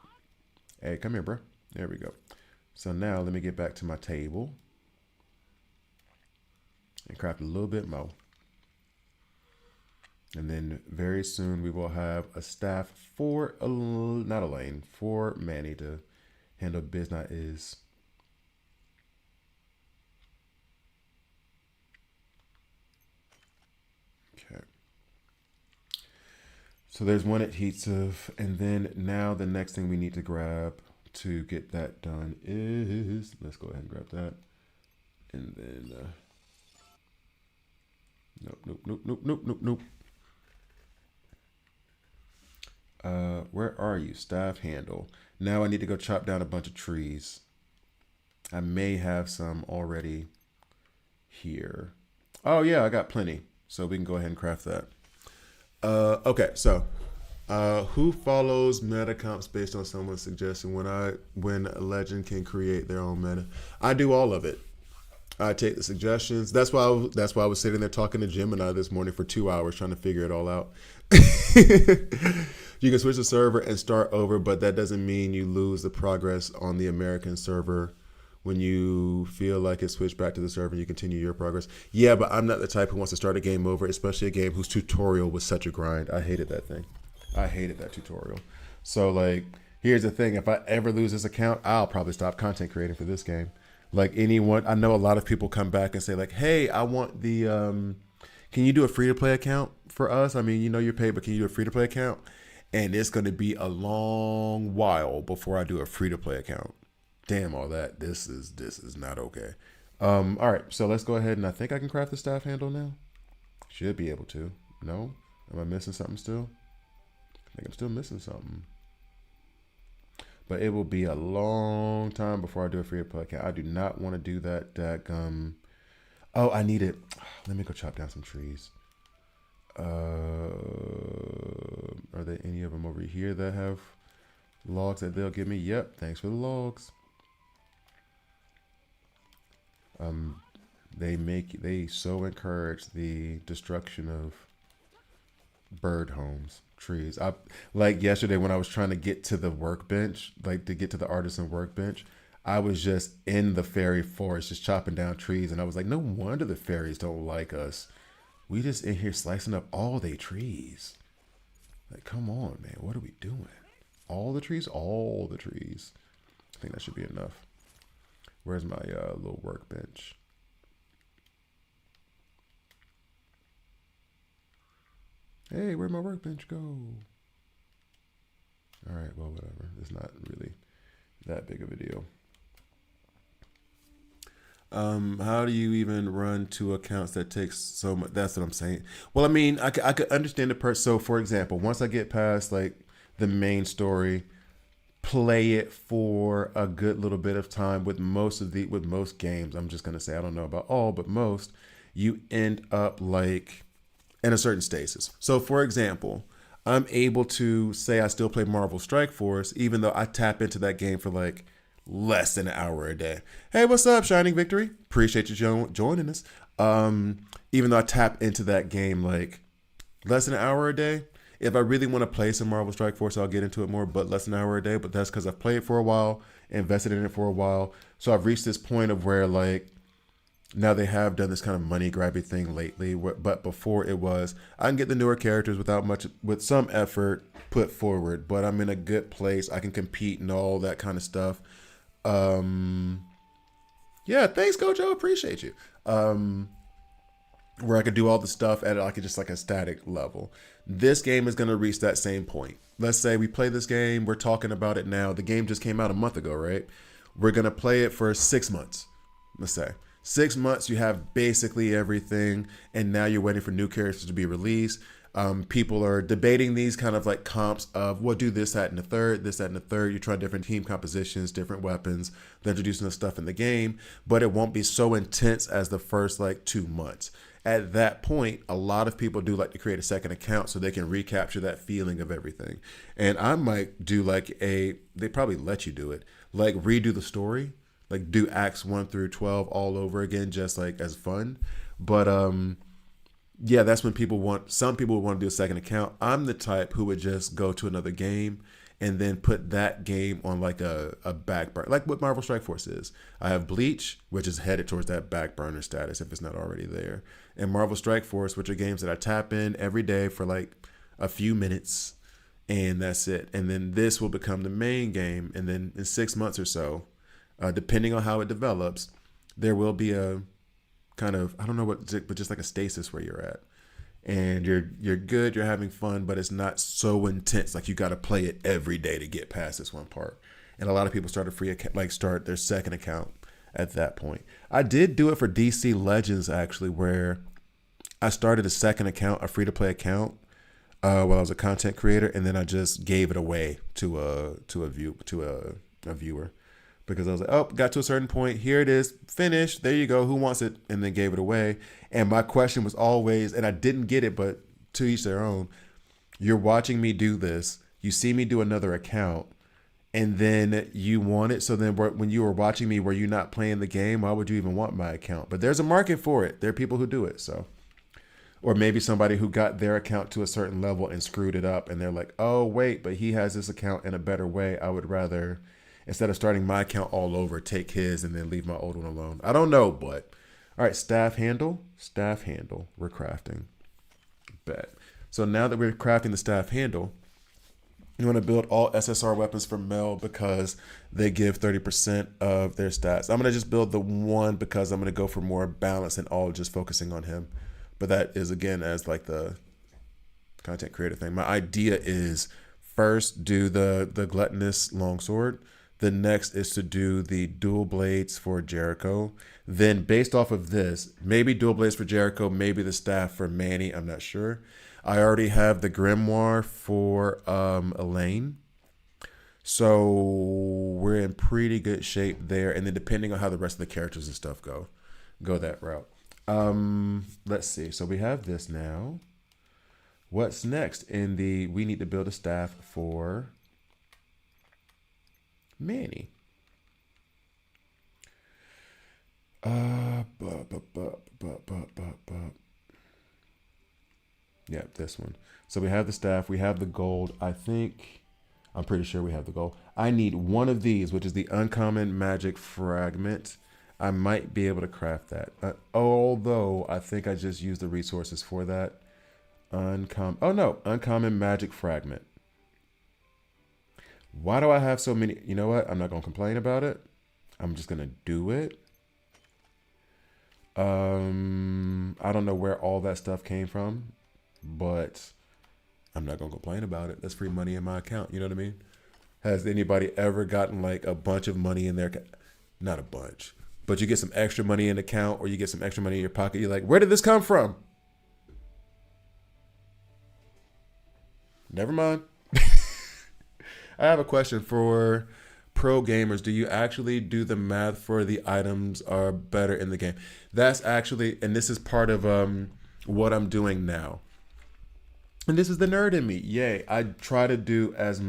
Hey, come here, bro. There we go. So now let me get back to my table and craft a little bit more. And then very soon we will have a staff for, not Elaine, for Manny to handle business is. Okay. So there's one adhesive. And then now the next thing we need to grab to get that done is, let's go ahead and grab that. And then, nope, nope, nope, nope, nope, nope, nope. Where are you? Staff handle. Now I need to go chop down a bunch of trees. I may have some already here. Oh yeah, I got plenty. So we can go ahead and craft that. Okay, so who follows meta comps based on someone's suggestion when a legend can create their own meta? I do all of it. I take the suggestions. That's why I was sitting there talking to Gemini this morning for 2 hours trying to figure it all out. You can switch the server and start over, but that doesn't mean you lose the progress on the American server. When you feel like it switched back to the server, you continue your progress. Yeah, but I'm not the type who wants to start a game over, especially a game whose tutorial was such a grind. I hated that thing. I hated that tutorial. So like, here's the thing: if I ever lose this account, I'll probably stop content creating for this game. Like anyone, I know a lot of people come back and say like, "Hey, I want the. Can you do a free to play account for us? I mean, you know you're paid, but can you do a free to play account?" And it's going to be a long while before I do a free to play account. Damn, all that. This is not okay. All right, so let's go ahead and I think I can craft the staff handle now. Should be able to. No, am I missing something still? I think I'm still missing something. But it will be a long time before I do a free to play account. I do not want to do that. Oh, I need it. Let me go chop down some trees. Are there any of them over here that have logs that they'll give me? Yep, thanks for the logs. They so encourage the destruction of bird homes, trees. I like yesterday when I was trying to get to the workbench, like to get to the artisan workbench, I was just in the fairy forest just chopping down trees, and I was like, no wonder the fairies don't like us. We just in here slicing up all they trees. Like, come on, man. What are we doing? All the trees? All the trees. I think that should be enough. Where's my little workbench? Hey, where'd my workbench go? All right, well, whatever. It's not really that big of a deal. How do you even run two accounts that takes so much? That's what I'm saying. Well, I mean, I could understand the person. So, for example, once I get past like the main story, play it for a good little bit of time with most games. I'm just gonna say I don't know about all, but most you end up like in a certain stasis. So, for example, I'm able to say I still play Marvel Strike Force, even though I tap into that game for like less than an hour a day. Hey, what's up, Shining Victory? Appreciate you joining us. Even though I tap into that game like less than an hour a day, if I really want to play some Marvel Strike Force, I'll get into it more, but less than an hour a day. But that's because I've played for a while, invested in it for a while. So I've reached this point of where like now they have done this kind of money grabby thing lately. But before it was, I can get the newer characters with some effort put forward, but I'm in a good place. I can compete and all that kind of stuff. Yeah, thanks, Gojo. Appreciate you. Where I could do all the stuff at like just like a static level. This game is going to reach that same point. Let's say we play this game. We're talking about it now. The game just came out a month ago, right? We're going to play it for 6 months. Let's say 6 months. You have basically everything. And now you're waiting for new characters to be released. People are debating these kind of like comps of what do this, that, and the third, this, that, and the third. You try different team compositions, different weapons. They're introducing the stuff in the game, but it won't be so intense as the first like 2 months. At that point, a lot of people do like to create a second account so they can recapture that feeling of everything. And I might do like they probably let you do it, like redo the story, like do acts 1 through 12 all over again, just like as fun. But yeah, that's when some people would want to do a second account. I'm the type who would just go to another game and then put that game on like a back burner, like what Marvel Strike Force is. I have Bleach, which is headed towards that back burner status if it's not already there, and Marvel Strike Force, which are games that I tap in every day for like a few minutes, and that's it. And then this will become the main game, and then in 6 months or so, depending on how it develops, there will be a kind of, I don't know what, but just like a stasis where you're at. And you're good, you're having fun, but it's not so intense. Like you got to play it every day to get past this one part. And a lot of people start a free account, like start their second account at that point. I did do it for DC Legends actually, where I started a second account, a free to play account, while I was a content creator, and then I just gave it away to a viewer. Because I was like, oh, got to a certain point. Here it is. Finished. There you go. Who wants it? And then gave it away. And my question was always, and I didn't get it, but to each their own. You're watching me do this. You see me do another account. And then you want it. So then when you were watching me, were you not playing the game? Why would you even want my account? But there's a market for it. There are people who do it. So, or maybe somebody who got their account to a certain level and screwed it up. And they're like, oh, wait, but he has this account in a better way. I would rather, instead of starting my account all over, take his and then leave my old one alone. I don't know, but all right, staff handle, we're crafting. Bet. So now that we're crafting the staff handle, you want to build all SSR weapons for Mel because they give 30% of their stats. I'm going to just build the one because I'm going to go for more balance and all just focusing on him. But that is, again, as like the content creator thing. My idea is first do the gluttonous longsword. The next is to do the dual blades for Jericho. Then based off of this, maybe dual blades for Jericho, maybe the staff for Manny. I'm not sure. I already have the grimoire for Elaine. So we're in pretty good shape there. And then depending on how the rest of the characters and stuff go that route. Let's see. So we have this now. What's next in we need to build a staff for Manny. Yeah, this one. So we have the staff, we have the gold. I'm pretty sure we have the gold. I need one of these, which is the uncommon magic fragment. I might be able to craft that. Although I think I just used the resources for that. Uncommon magic fragment. Why do I have so many? You know what? I'm not going to complain about it. I'm just going to do it. I don't know where all that stuff came from, but I'm not going to complain about it. That's free money in my account. You know what I mean? Has anybody ever gotten like a bunch of money in their account? Not a bunch, but you get some extra money in the account or you get some extra money in your pocket. You're like, where did this come from? Never mind. I have a question for pro gamers. Do you actually do the math for the items are better in the game? That's actually, and this is part of what I'm doing now. And this is the nerd in me. Yay. I try to do this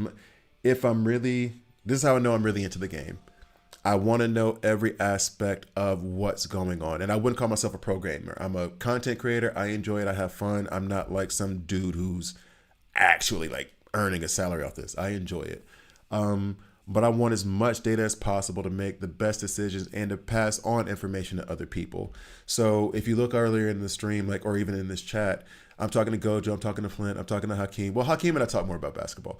is how I know I'm really into the game. I want to know every aspect of what's going on. And I wouldn't call myself a pro gamer. I'm a content creator. I enjoy it. I have fun. I'm not like some dude who's actually like earning a salary off this. I enjoy it. But I want as much data as possible to make the best decisions and to pass on information to other people. So if you look earlier in the stream, like, or even in this chat, I'm talking to Gojo, I'm talking to Flint, I'm talking to Hakeem. Well, Hakeem and I talk more about basketball,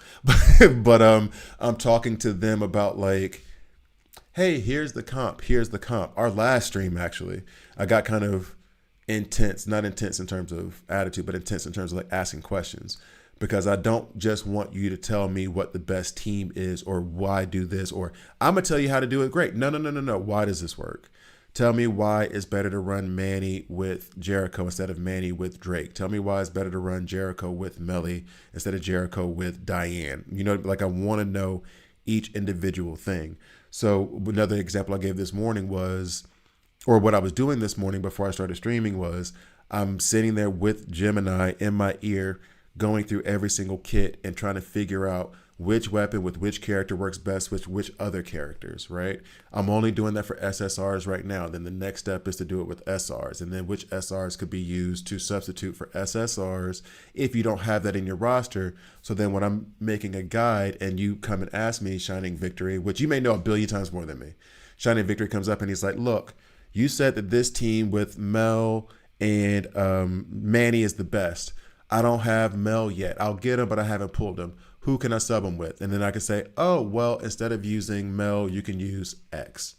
but I'm talking to them about like, hey, here's the comp. Our last stream, actually, I got kind of intense, not intense in terms of attitude, but intense in terms of like asking questions. Because I don't just want you to tell me what the best team is or why do this or I'm going to tell you how to do it. Great. No. Why does this work? Tell me why it's better to run Manny with Jericho instead of Manny with Drake. Tell me why it's better to run Jericho with Melly instead of Jericho with Diane. You know, like I want to know each individual thing. So another example I gave this morning was, or what I was doing this morning before I started streaming was I'm sitting there with Gemini in my ear going through every single kit and trying to figure out which weapon with which character works best with which other characters, right? I'm only doing that for SSRs right now. Then the next step is to do it with SRs, and then which SRs could be used to substitute for SSRs if you don't have that in your roster. So then when I'm making a guide and you come and ask me Shining Victory, which you may know a billion times more than me, Shining Victory comes up and he's like, look, you said that this team with Mel and Manny is the best. I don't have Mel yet. I'll get him, but I haven't pulled him. Who can I sub him with? And then I can say, oh, well, instead of using Mel, you can use X,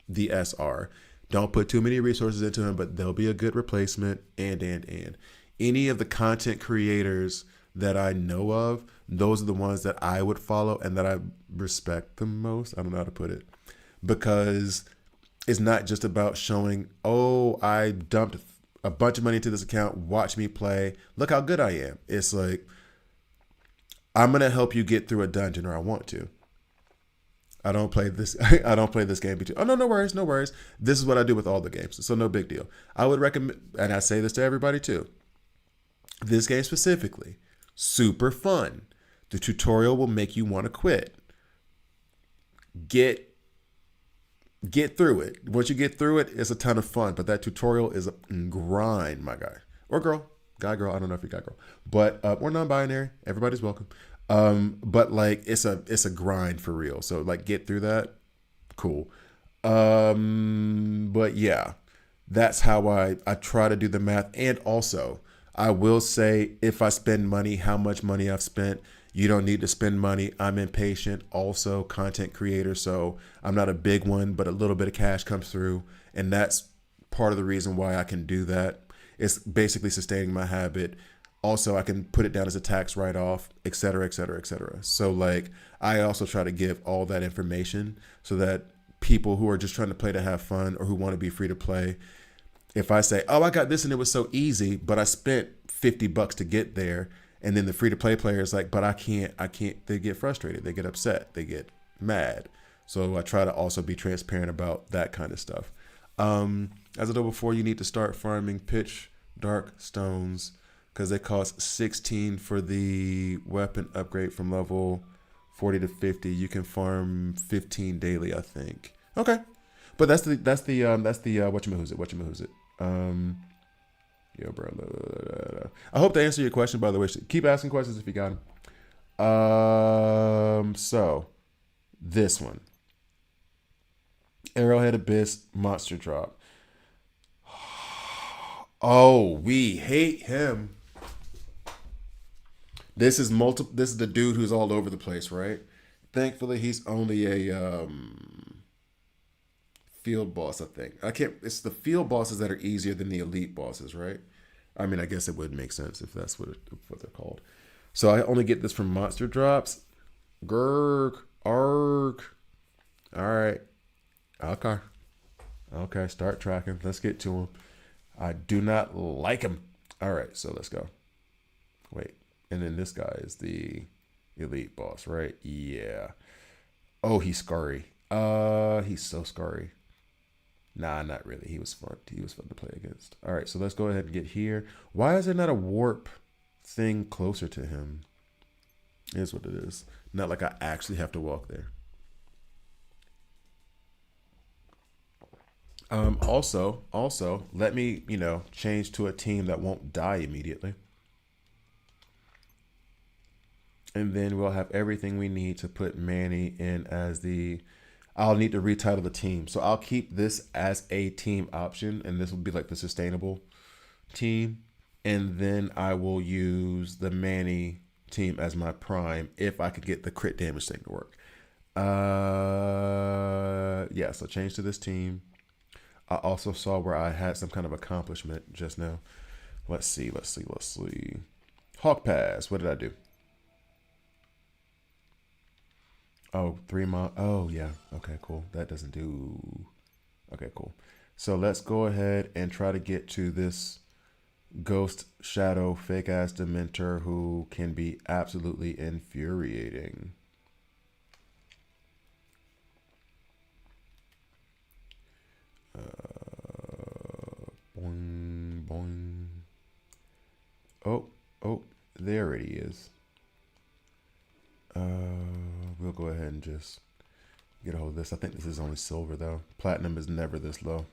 the SR. Don't put too many resources into him, but they'll be a good replacement. And. Any of the content creators that I know of, those are the ones that I would follow and that I respect the most. I don't know how to put it. Because it's not just about showing, oh, I dumped a bunch of money into this account, watch me play, look how good I am. It's like, I'm going to help you get through a dungeon, or I want to. I don't play this. I don't play this game. Oh, no, no worries. No worries. This is what I do with all the games. So no big deal. I would recommend, and I say this to everybody too. This game specifically, super fun. The tutorial will make you want to quit. Get through it. Once you get through it, it's a ton of fun. But that tutorial is a grind, my guy. Or girl. Guy, girl. I don't know if you're guy, girl. But or non-binary. Everybody's welcome. But like it's a grind for real. So like get through that. Cool. But yeah, that's how I try to do the math. And also, I will say if I spend money, how much money I've spent. You don't need to spend money. I'm impatient. Also, content creator, so I'm not a big one, but a little bit of cash comes through, and that's part of the reason why I can do that. It's basically sustaining my habit. Also, I can put it down as a tax write-off, et cetera, et cetera, et cetera. So, like, I also try to give all that information so that people who are just trying to play to have fun or who want to be free to play, if I say, oh, I got this and it was so easy, but I spent $50 to get there, and then the free to play player is like, but I can't, they get frustrated. They get upset. They get mad. So I try to also be transparent about that kind of stuff. As I told before, you need to start farming pitch dark stones because they cost 16 for the weapon upgrade from level 40 to 50. You can farm 15 daily, I think. Okay. But that's the whatchamahoo's it. Yo, bro. I hope to answer your question, by the way. Keep asking questions if you got them. So, this one. Arrowhead Abyss Monster Drop. Oh, we hate him. This is the dude who's all over the place, right? Thankfully, he's only a field boss, I think. It's the field bosses that are easier than the elite bosses, right? I mean, I guess it would make sense if that's what they're called. So I only get this from monster drops. Grg, arg. All right. Okay, start tracking. Let's get to him. I do not like him. All right, so let's go. Wait, and then this guy is the elite boss, right? Yeah. Oh, he's scary. He's so scary. Nah, not really. He was fun. He was fun to play against. All right, so let's go ahead and get here. Why is there not a warp thing closer to him? Here's what it is. Not like I actually have to walk there. Also, let me, change to a team that won't die immediately. And then we'll have everything we need to put Manny in as I'll need to retitle the team. So I'll keep this as a team option, and this will be like the sustainable team. And then I will use the Manny team as my prime if I could get the crit damage thing to work. Yeah, so change to this team. I also saw where I had some kind of accomplishment just now. Let's see. Hawk Pass. What did I do? Oh, 3 months. Oh, yeah. Okay, cool. That doesn't do... Okay, cool. So let's go ahead and try to get to this ghost shadow fake-ass Dementor who can be absolutely infuriating. Boing, boing. Oh, there it is. We'll go ahead and just get a hold of this. I think this is only silver though. Platinum is never this low.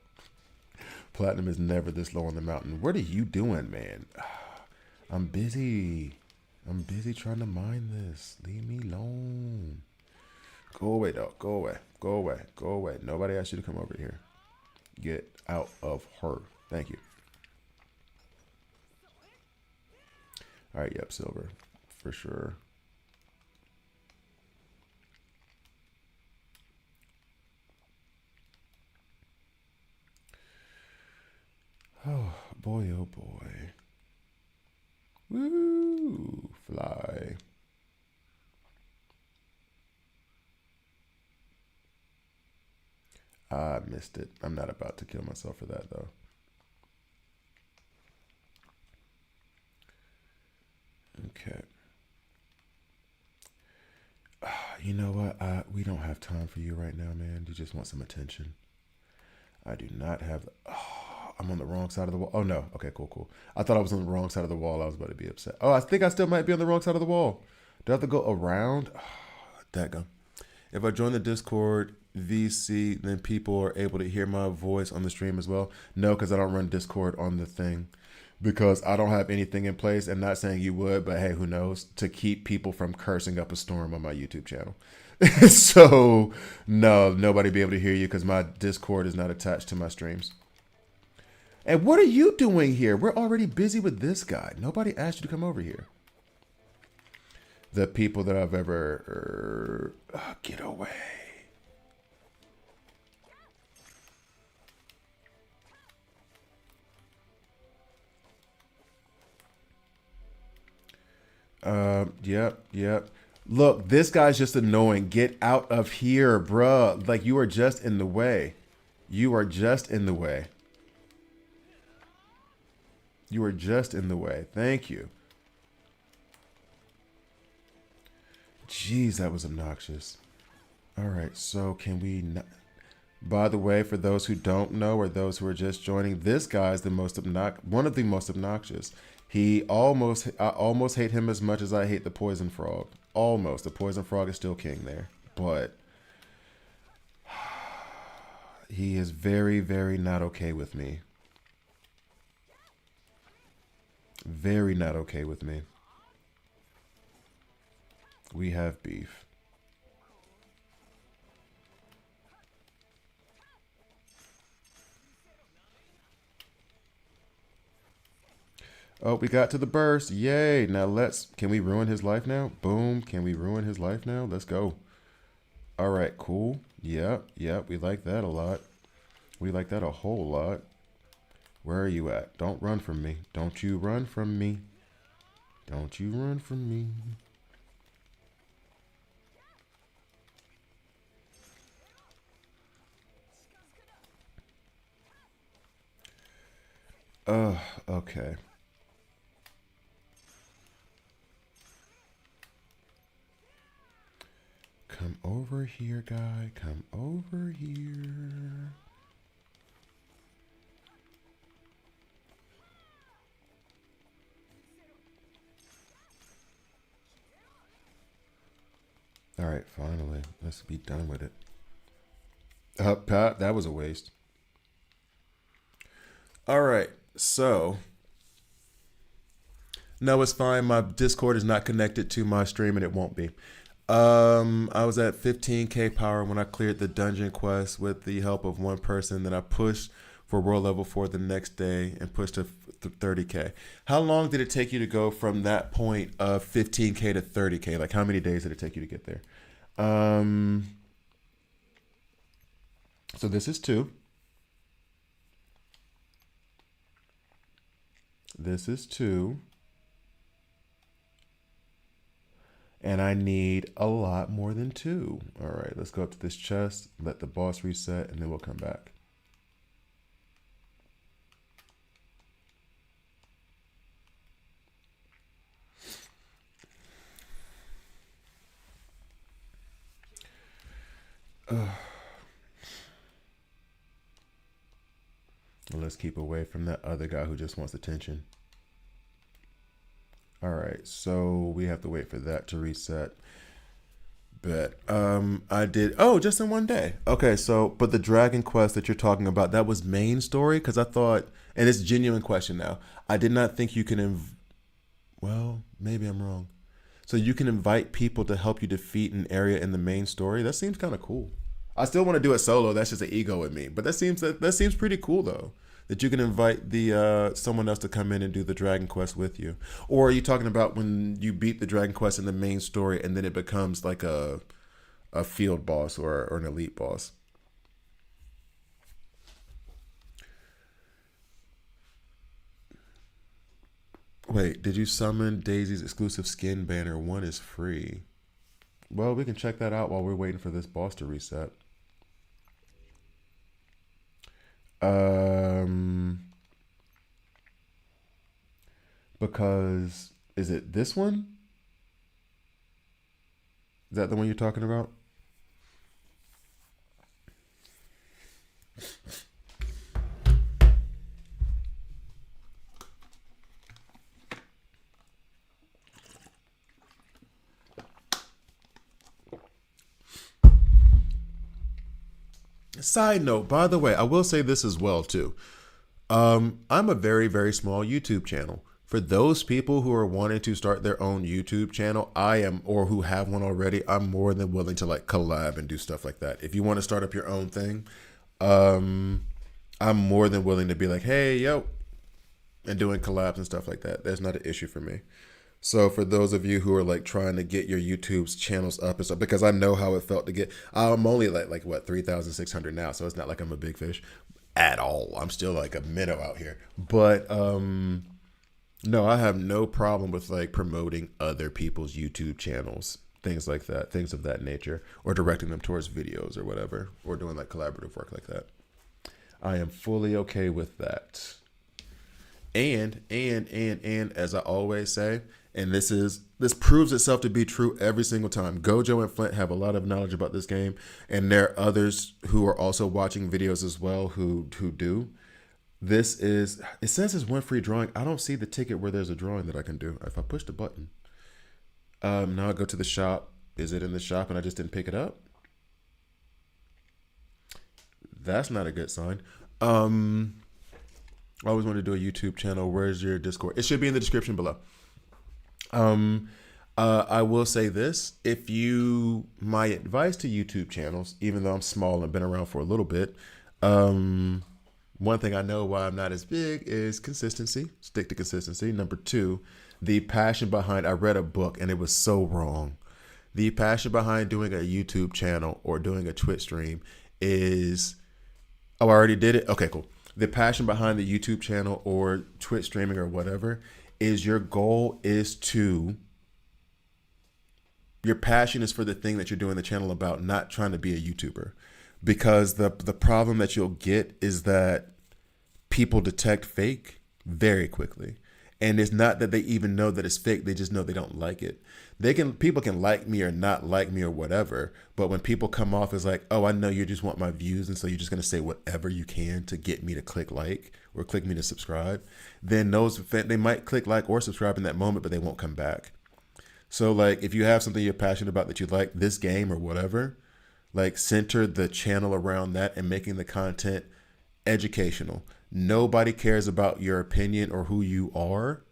Platinum is never this low on the mountain. What are you doing, man? I'm busy. I'm busy trying to mine this. Leave me alone. Go away, dog. Go away. Go away. Go away. Nobody asked you to come over here. Get out of her. Thank you. All right, yep, silver. For sure. Oh, boy, oh, boy. Woo! Fly. I missed it. I'm not about to kill myself for that, though. Okay. You know what? We don't have time for you right now, man. You just want some attention. I do not have. Oh, I'm on the wrong side of the wall. Oh, no. Okay, cool, cool. I thought I was on the wrong side of the wall. I was about to be upset. Oh, I think I still might be on the wrong side of the wall. Do I have to go around? Oh, daggone. If I join the Discord VC, then people are able to hear my voice on the stream as well. No, because I don't run Discord on the thing. Because I don't have anything in place. And not saying you would, but hey, who knows? To keep people from cursing up a storm on my YouTube channel. So, no, nobody be able to hear you because my Discord is not attached to my streams. And what are you doing here? We're already busy with this guy. Nobody asked you to come over here. The people that I've ever... get away. Yep. Look, this guy's just annoying. Get out of here, bruh. Like, you are just in the way. You are just in the way. You are just in the way. Thank you. Jeez, that was obnoxious. All right, so can we not... By the way, for those who don't know or those who are just joining, this guy is the most one of the most obnoxious. I almost hate him as much as I hate the poison frog. Almost. The poison frog is still king there. But he is very, very not okay with me. Very not okay with me. We have beef. Oh, we got to the burst. Yay. Now can we ruin his life now? Boom. Can we ruin his life now? Let's go. All right, cool. Yep. We like that a lot. We like that a whole lot. Where are you at? Don't run from me. Don't you run from me. Don't you run from me. Okay. Come over here, guy. Come over here. All right, finally. Let's be done with it. Pat, that was a waste. All right, so... No, it's fine. My Discord is not connected to my stream, and it won't be. I was at 15k power when I cleared the dungeon quest with the help of one person. Then I pushed for world level 4 the next day and pushed to 30k. How long did it take you to go from that point of 15k to 30k? Like, how many days did it take you to get there? So this is 2. This is 2. And I need a lot more than 2. All right, let's go up to this chest, let the boss reset, and then we'll come back. Let's keep away from that other guy who just wants attention. All right, so we have to wait for that to reset. Bet. I did. Oh, just in one day. Okay, so but the Dragon Quest that you're talking about, that was main story because I thought, and it's a genuine question now. I did not think you can. Well, maybe I'm wrong. So you can invite people to help you defeat an area in the main story. That seems kind of cool. I still want to do it solo. That's just an ego in me. But that seems pretty cool though. That you can invite the someone else to come in and do the Dragon Quest with you. Or are you talking about when you beat the Dragon Quest in the main story and then it becomes like a field boss or an elite boss? Wait, did you summon Daisy's exclusive skin banner? One is free. Well, we can check that out while we're waiting for this boss to reset. Um, because is it this one? Is that the one you're talking about? Side note, by the way, I will say this as well too. I'm a very, very small YouTube channel. For those people who are wanting to start their own YouTube channel, I am, or who have one already, I'm more than willing to like collab and do stuff like that. If you want to start up your own thing, um, I'm more than willing to be like, hey, yo, and doing collabs and stuff like that. That's not an issue for me. So for those of you who are like trying to get your YouTube's channels up and stuff, because I know how it felt to get, I'm only like what 3,600 now, so it's not like I'm a big fish at all. I'm still like a minnow out here. But no, I have no problem with like promoting other people's YouTube channels, things like that, things of that nature, or directing them towards videos or whatever, or doing like collaborative work like that. I am fully okay with that. And as I always say, and this proves itself to be true every single time. Gojo and Flint have a lot of knowledge about this game, and there are others who are also watching videos as well who do. This is, it says it's one free drawing. I don't see the ticket where there's a drawing that I can do. If I push the button, now I go to the shop. Is it in the shop and I just didn't pick it up? That's not a good sign. I always wanted to do a YouTube channel. Where's your Discord? It should be in the description below. Um, I will say this: if you, my advice to YouTube channels, even though I'm small and been around for a little bit, one thing I know why I'm not as big is consistency. Stick to consistency. Number two, the passion behind. I read a book and it was so wrong. The passion behind doing a YouTube channel or doing a Twitch stream is, oh, I already did it. Okay, cool. The passion behind the YouTube channel or Twitch streaming or whatever is your goal is to, your passion is for the thing that you're doing the channel about, not trying to be a YouTuber. Because the problem that you'll get is that people detect fake very quickly. And it's not that they even know that it's fake, they just know they don't like it. People can like me or not like me or whatever, but when people come off as like, oh, I know you just want my views, and so you're just gonna say whatever you can to get me to click like or click me to subscribe, then they might click like or subscribe in that moment, but they won't come back. So like if you have something you're passionate about that you like, this game or whatever, like center the channel around that and making the content educational. Nobody cares about your opinion or who you are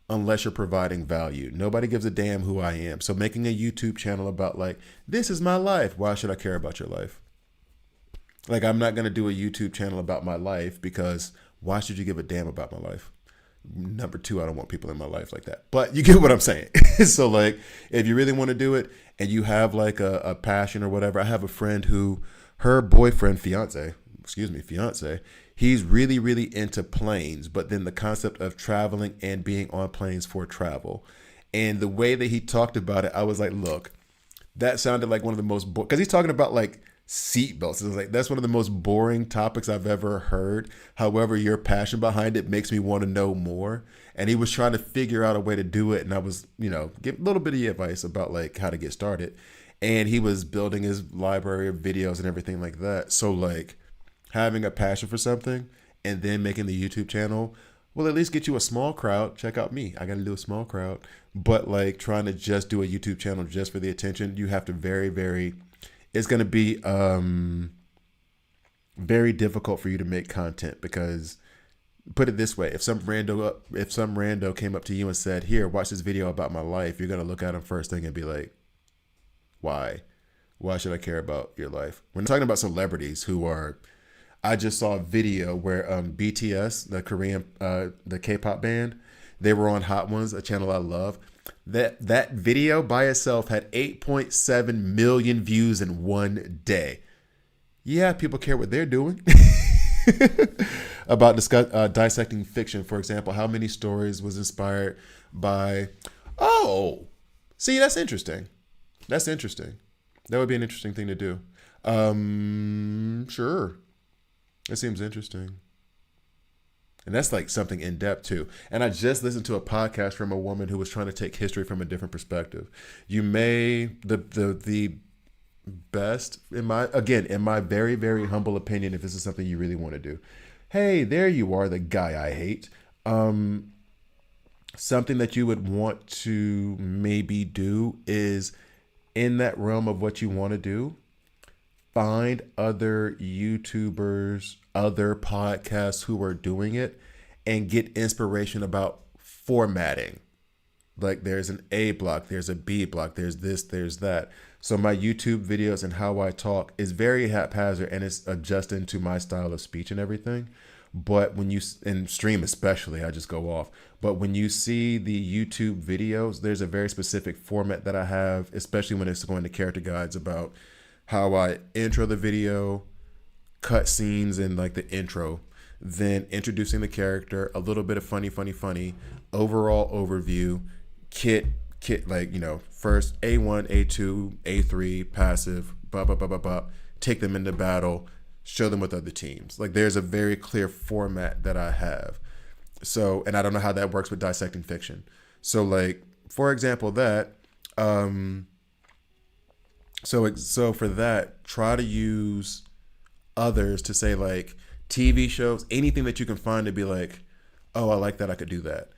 unless you're providing value. Nobody gives a damn who I am. So making a YouTube channel about like, this is my life. Why should I care about your life? Like, I'm not going to do a YouTube channel about my life because why should you give a damn about my life? Number two, I don't want people in my life like that. But you get what I'm saying. So like, if you really want to do it and you have like a passion or whatever, I have a friend who, her boyfriend, fiance, he's really, really into planes, but then the concept of traveling and being on planes for travel. And the way that he talked about it, I was like, look, that sounded like one of the most, because he's talking about like seat belts. It was like, that's one of the most boring topics I've ever heard. However, your passion behind it makes me want to know more. And he was trying to figure out a way to do it. And I was, give a little bit of advice about like how to get started. And he was building his library of videos and everything like that. So like, having a passion for something and then making the YouTube channel will at least get you a small crowd. Check out me. I got to do a small crowd. But like trying to just do a YouTube channel just for the attention, you have to it's going to be very difficult for you to make content because put it this way, if some rando came up to you and said, "Here, watch this video about my life," you're going to look at them first thing and be like, "Why? Why should I care about your life?" We're talking about celebrities who are I just saw a video where BTS, the Korean the K-pop band, they were on Hot Ones, a channel I love. That video by itself had 8.7 million views in one day. Yeah, people care what they're doing. About dissecting fiction, for example, how many stories was inspired by? Oh, see, that's interesting. That's interesting. That would be an interesting thing to do. Sure. It seems interesting. And that's like something in depth too. And I just listened to a podcast from a woman who was trying to take history from a different perspective. You may the best in my very, very humble opinion, if this is something you really want to do. Hey, there you are, the guy I hate. Something that you would want to maybe do is in that realm of what you want to do, find other YouTubers, other podcasts who are doing it and get inspiration about formatting. Like there's an A block, there's a B block, there's this, there's that. So my YouTube videos and how I talk is very haphazard and it's adjusting to my style of speech and everything. But when you, in stream especially, I just go off. But when you see the YouTube videos, there's a very specific format that I have, especially when it's going to character guides about how I intro the video, cut scenes in like the intro, then introducing the character, a little bit of funny, overall overview, kit, like, first A1, A2, A3, passive, blah, blah, blah, blah, blah, take them into battle, show them with other teams. Like there's a very clear format that I have. So, and I don't know how that works with dissecting fiction. So like, for example, so for that, try to use others to say like TV shows, anything that you can find to be like, oh, I like that, I could do that.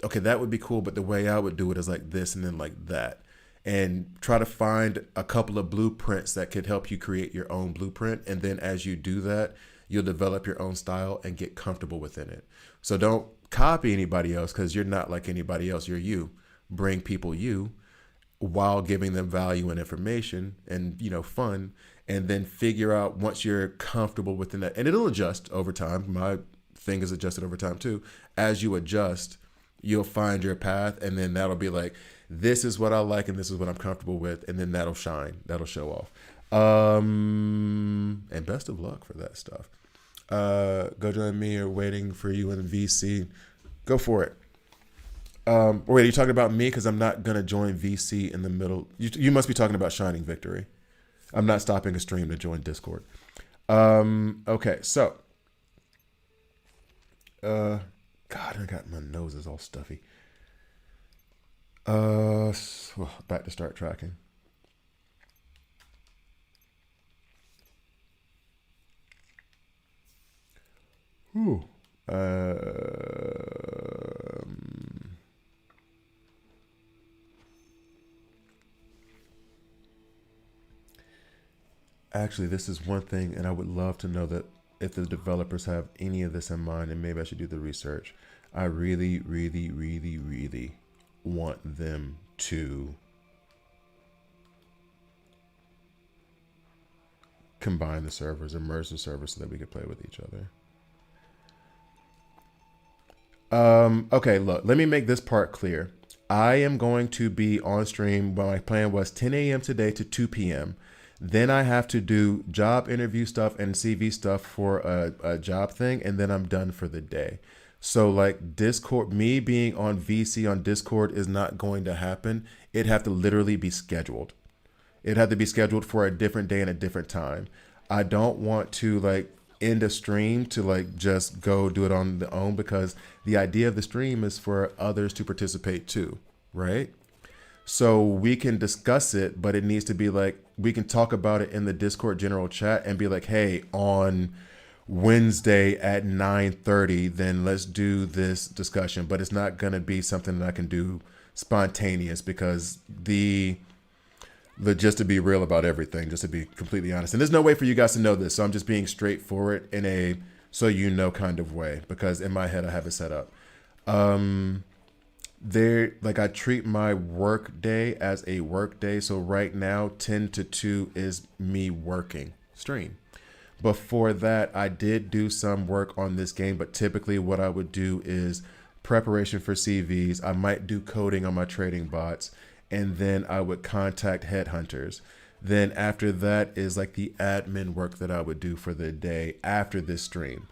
Okay, that would be cool, but the way I would do it is like this and then like that. And try to find a couple of blueprints that could help you create your own blueprint. And then as you do that, you'll develop your own style and get comfortable within it. So don't copy anybody else because you're not like anybody else. You're you. Bring people you while giving them value and information and, fun. And then figure out once you're comfortable within that. And it'll adjust over time. My thing is adjusted over time too. As you adjust, you'll find your path. And then that'll be like, this is what I like and this is what I'm comfortable with. And then that'll shine. That'll show off. And best of luck for that stuff. Go join me or waiting for you in VC. Go for it. Wait, are you talking about me? Because I'm not going to join VC in the middle. You must be talking about Shining Victory. I'm not stopping a stream to join Discord. Okay, so. God, I got my nose is all stuffy. Back to start tracking. Ooh. Actually, this is one thing, and I would love to know that if the developers have any of this in mind, and maybe I should do the research. I really, really, really, really want them to combine the servers, merge the servers so that we could play with each other. Okay, look, let me make this part clear. I am going to be on stream. My plan was 10 a.m. today to 2 p.m. Then I have to do job interview stuff and CV stuff for a job thing, and then I'm done for the day. So like Discord, me being on VC on Discord is not going to happen. It'd have to literally be scheduled. It'd have to be scheduled for a different day and a different time. I don't want to like end a stream to like just go do it on their own because the idea of the stream is for others to participate too, right? So we can discuss it, but it needs to be like, we can talk about it in the Discord general chat and be like, hey, on Wednesday at 9:30, then let's do this discussion. But it's not going to be something that I can do spontaneous because just to be real about everything, just to be completely honest. And there's no way for you guys to know this. So I'm just being straightforward in a so you know kind of way because in my head I have it set up. I treat my work day as a work day. So right now 10 to 2 is me working stream. Before that, I did do some work on this game, but typically what I would do is preparation for CVs. I might do coding on my trading bots, and then I would contact headhunters. Then after that is like the admin work that I would do for the day after this stream.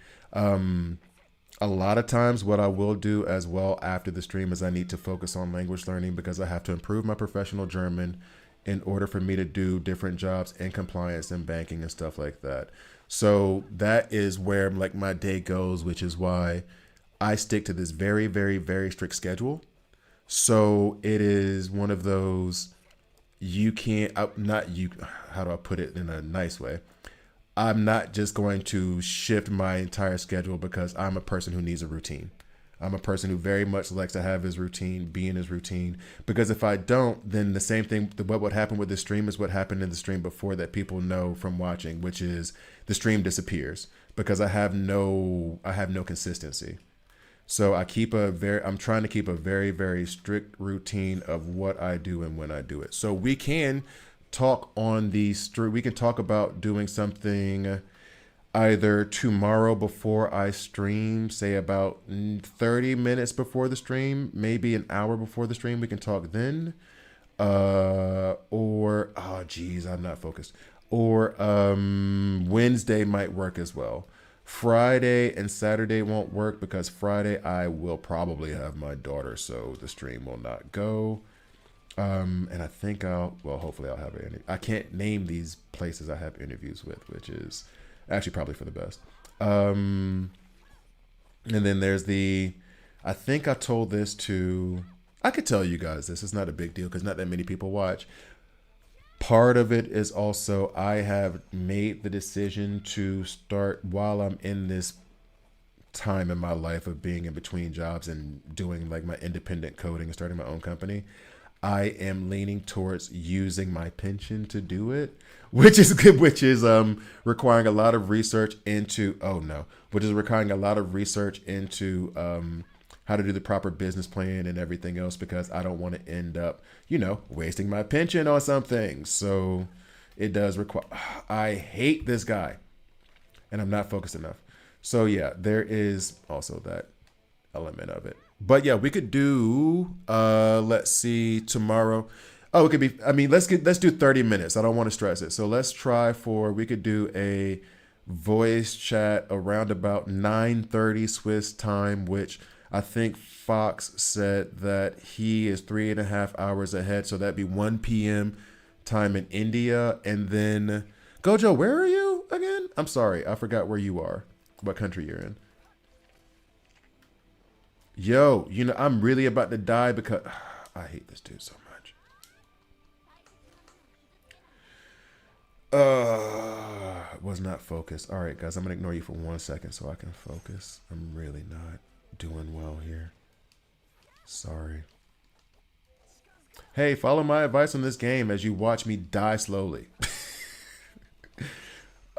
A lot of times what I will do as well after the stream is I need to focus on language learning because I have to improve my professional German in order for me to do different jobs in compliance and banking and stuff like that. So that is where like my day goes, which is why I stick to this very, very, very strict schedule. So it is one of those you can't, not you, how do I put it in a nice way? I'm not just going to shift my entire schedule because I'm a person who needs a routine. I'm a person who very much likes to have his routine, be in his routine. Because if I don't, then the same thing, what would happen with the stream is what happened in the stream before that people know from watching, which is the stream disappears because I have no consistency. So I'm trying to keep a very, very strict routine of what I do and when I do it. So we can talk on we can talk about doing something either tomorrow before I stream, say about 30 minutes before the stream, maybe an hour before the stream. We can talk then. I'm not focused. Or Wednesday might work as well. Friday and Saturday won't work because Friday I will probably have my daughter, so the stream will not go. And I think hopefully I'll have it. I can't name these places I have interviews with, which is actually probably for the best. And then there's I think I told this I could tell you guys this. It's not a big deal because not that many people watch. Part of it is also I have made the decision to start while I'm in this time in my life of being in between jobs and doing like my independent coding and starting my own company. I am leaning towards using my pension to do it, which is requiring a lot of research into how to do the proper business plan and everything else because I don't want to end up, wasting my pension on something. So it does require. I hate this guy, and I'm not focused enough. So yeah, there is also that element of it. But yeah, we could do let's see, tomorrow. Oh, it could be, let's do 30 minutes. I don't want to stress it. So let's we could do a voice chat around about 9:30 Swiss time, which I think Fox said that he is 3.5 hours ahead. So that'd be 1 p.m. time in India. And then Gojo, where are you again? I'm sorry. I forgot where you are, what country you're in. Yo, I'm really about to die because I hate this dude so much. Was not focused. All right, guys, I'm going to ignore you for 1 second so I can focus. I'm really not doing well here. Sorry. Hey, follow my advice on this game as you watch me die slowly.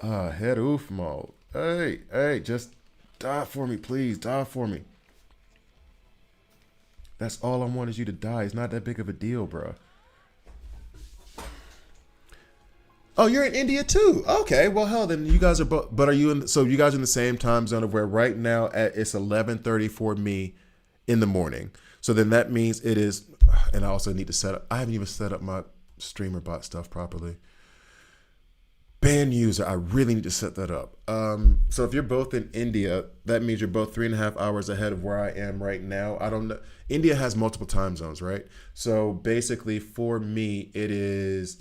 Head oof mode. Hey, just die for me, please. Die for me. That's all I want is you to die. It's not that big of a deal, bro. Oh, you're in India too. Okay, well, hell, then you guys are both. But are you in? So you guys are in the same time zone of where right now it's 11:30 for me in the morning. So then that means it is. And I also need to set up. I haven't even set up my streamer bot stuff properly. Band user, I really need to set that up. So if you're both in India, that means you're both 3.5 hours ahead of where I am right now. I don't know. India has multiple time zones, right? So basically for me, it is,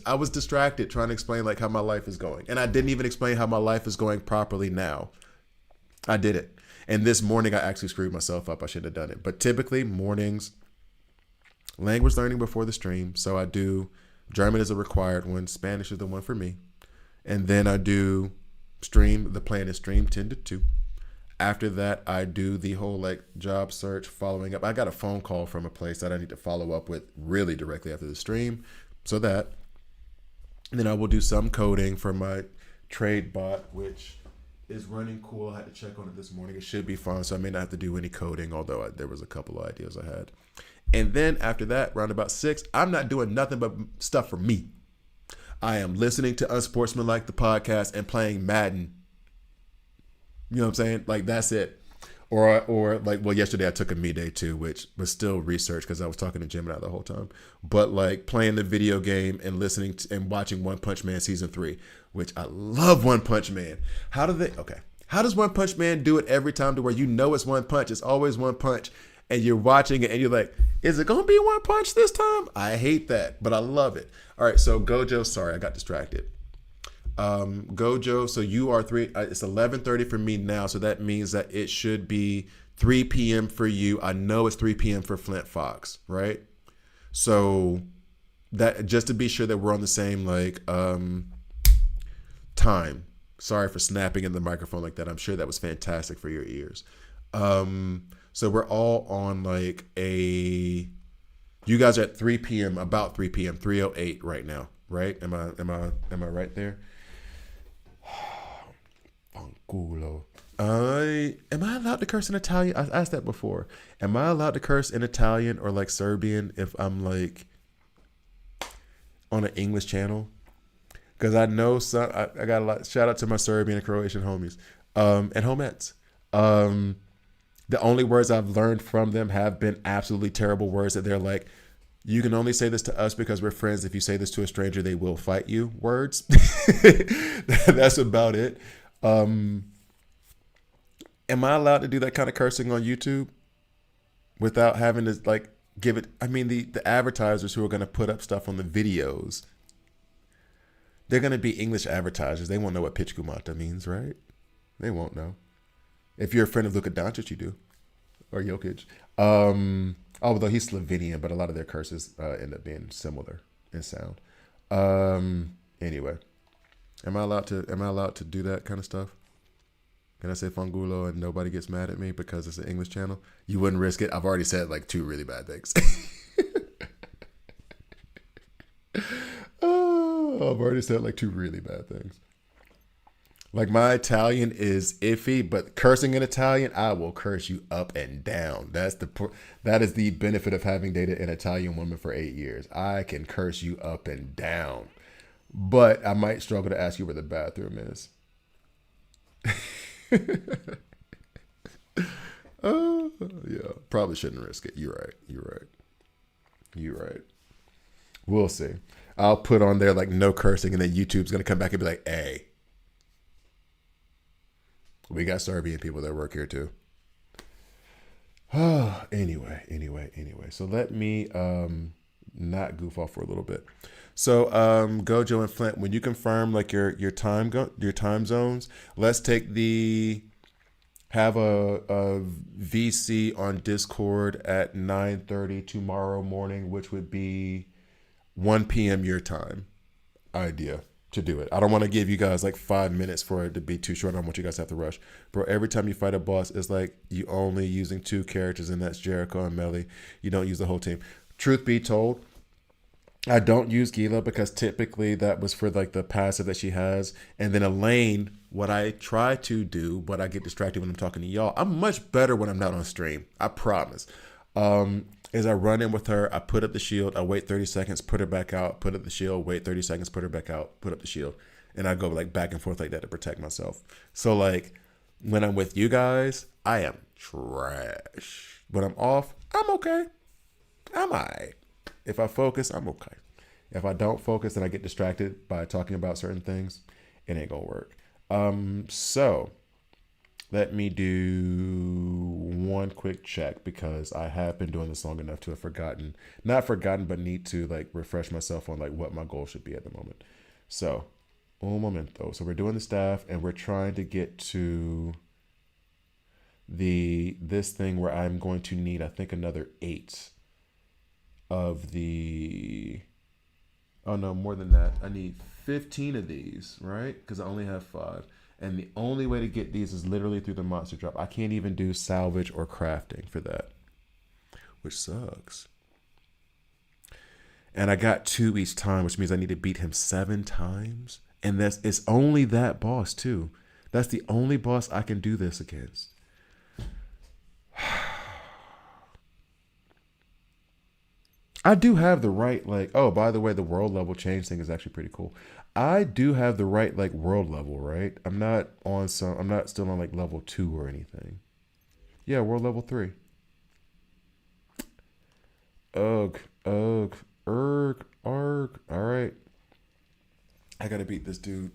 I was distracted trying to explain like how my life is going. And I didn't even explain how my life is going properly now. I did it. And this morning I actually screwed myself up. I shouldn't have done it. But typically mornings, language learning before the stream. So I do German is a required one. Spanish is the one for me. And then I do stream. The plan is stream 10 to 2. After that, I do the whole like job search, following up. I got a phone call from a place that I need to follow up with really directly after the stream. So that, and then I will do some coding for my trade bot, which is running cool. I had to check on it this morning. It should be fine, so I may not have to do any coding, although there was a couple of ideas I had. And then after that, around about 6, I'm not doing nothing but stuff for me. I am listening to Unsportsmanlike the podcast and playing Madden. You know what I'm saying? Like, that's it. Or like, well, yesterday I took a me day too, which was still research because I was talking to Gemini the whole time. But like playing the video game and listening to, and watching One Punch Man season 3, which I love One Punch Man. How does One Punch Man do it every time to where you know it's one punch? It's always one punch. And you're watching it and you're like, is it going to be one punch this time? I hate that, but I love it. All right, so Gojo, sorry, I got distracted. Gojo, so you are 3, it's 11:30 for me now, so that means that it should be 3 p.m. for you. I know it's 3 p.m. for Flint Fox, right? So that, just to be sure that we're on the same like time. Sorry for snapping in the microphone like that. I'm sure that was fantastic for your ears. So we're all on like you guys are at 3 p.m., about 3 p.m., 3:08 right now, right? Am I right there? Fanculo. Am I allowed to curse in Italian? I asked that before. Am I allowed to curse in Italian or like Serbian if I'm like on an English channel? Because I know some. I got a lot. Shout out to my Serbian and Croatian homies and homettes. The only words I've learned from them have been absolutely terrible words that they're like, you can only say this to us because we're friends. If you say this to a stranger, they will fight you. Words. That's about it. Am I allowed to do that kind of cursing on YouTube without having to like give it? I mean, the advertisers who are going to put up stuff on the videos, they're going to be English advertisers. They won't know what pitch gumata means, right? They won't know. If you're a friend of Luka Doncic, you do. Or Jokic. Although he's Slovenian, but a lot of their curses end up being similar in sound. Anyway. Am I allowed to do that kind of stuff? Can I say Fangulo and nobody gets mad at me because it's an English channel? You wouldn't risk it? I've already said like 2 really bad things. I've already said like 2 really bad things. Like my Italian is iffy, but cursing in Italian, I will curse you up and down. That is the benefit of having dated an Italian woman for 8 years. I can curse you up and down, but I might struggle to ask you where the bathroom is. Yeah, probably shouldn't risk it. You're right. We'll see. I'll put on there like no cursing, and then YouTube's gonna come back and be like, "Hey, we got Serbian people that work here too." Anyway. So let me not goof off for a little bit. So Gojo and Flint, when you confirm like your time zones, let's take have a VC on Discord at 9:30 tomorrow morning, which would be 1 p.m. your time. Idea to do it. I don't want to give you guys like 5 minutes for it to be too short. I don't want you guys to have to rush. Bro, every time you fight a boss, it's like you only using 2 characters, and that's Jericho and Melly. You don't use the whole team. Truth be told, I don't use Gila because typically that was for like the passive that she has. And then Elaine, what I try to do, but I get distracted when I'm talking to y'all. I'm much better when I'm not on stream. I promise. Is I run in with her, I put up the shield, I wait 30 seconds, put her back out, put up the shield, wait 30 seconds, put her back out, put up the shield. And I go like back and forth like that to protect myself. So like when I'm with you guys, I am trash. When I'm off, I'm okay. I'm all right. If I focus, I'm okay. If I don't focus and I get distracted by talking about certain things, it ain't gonna work. So let me do one quick check because I have been doing this long enough to have not forgotten, but need to like refresh myself on like what my goal should be at the moment. So, un momento. So we're doing the staff and we're trying to get to this thing where I'm going to need, I think, another 8 of the, oh no, more than that. I need 15 of these, right? Because I only have 5. And the only way to get these is literally through the monster drop. I can't even do salvage or crafting for that, which sucks. And I got 2 each time, which means I need to beat him 7 times. And it's only that boss too. That's the only boss I can do this against. I do have the right, like, oh, by the way, the world level change thing is actually pretty cool. I do have the right, like, world level, right? I'm not still on, like, level 2 or anything. Yeah, world level 3. Ugh, ugh, arg. All right. I gotta beat this dude.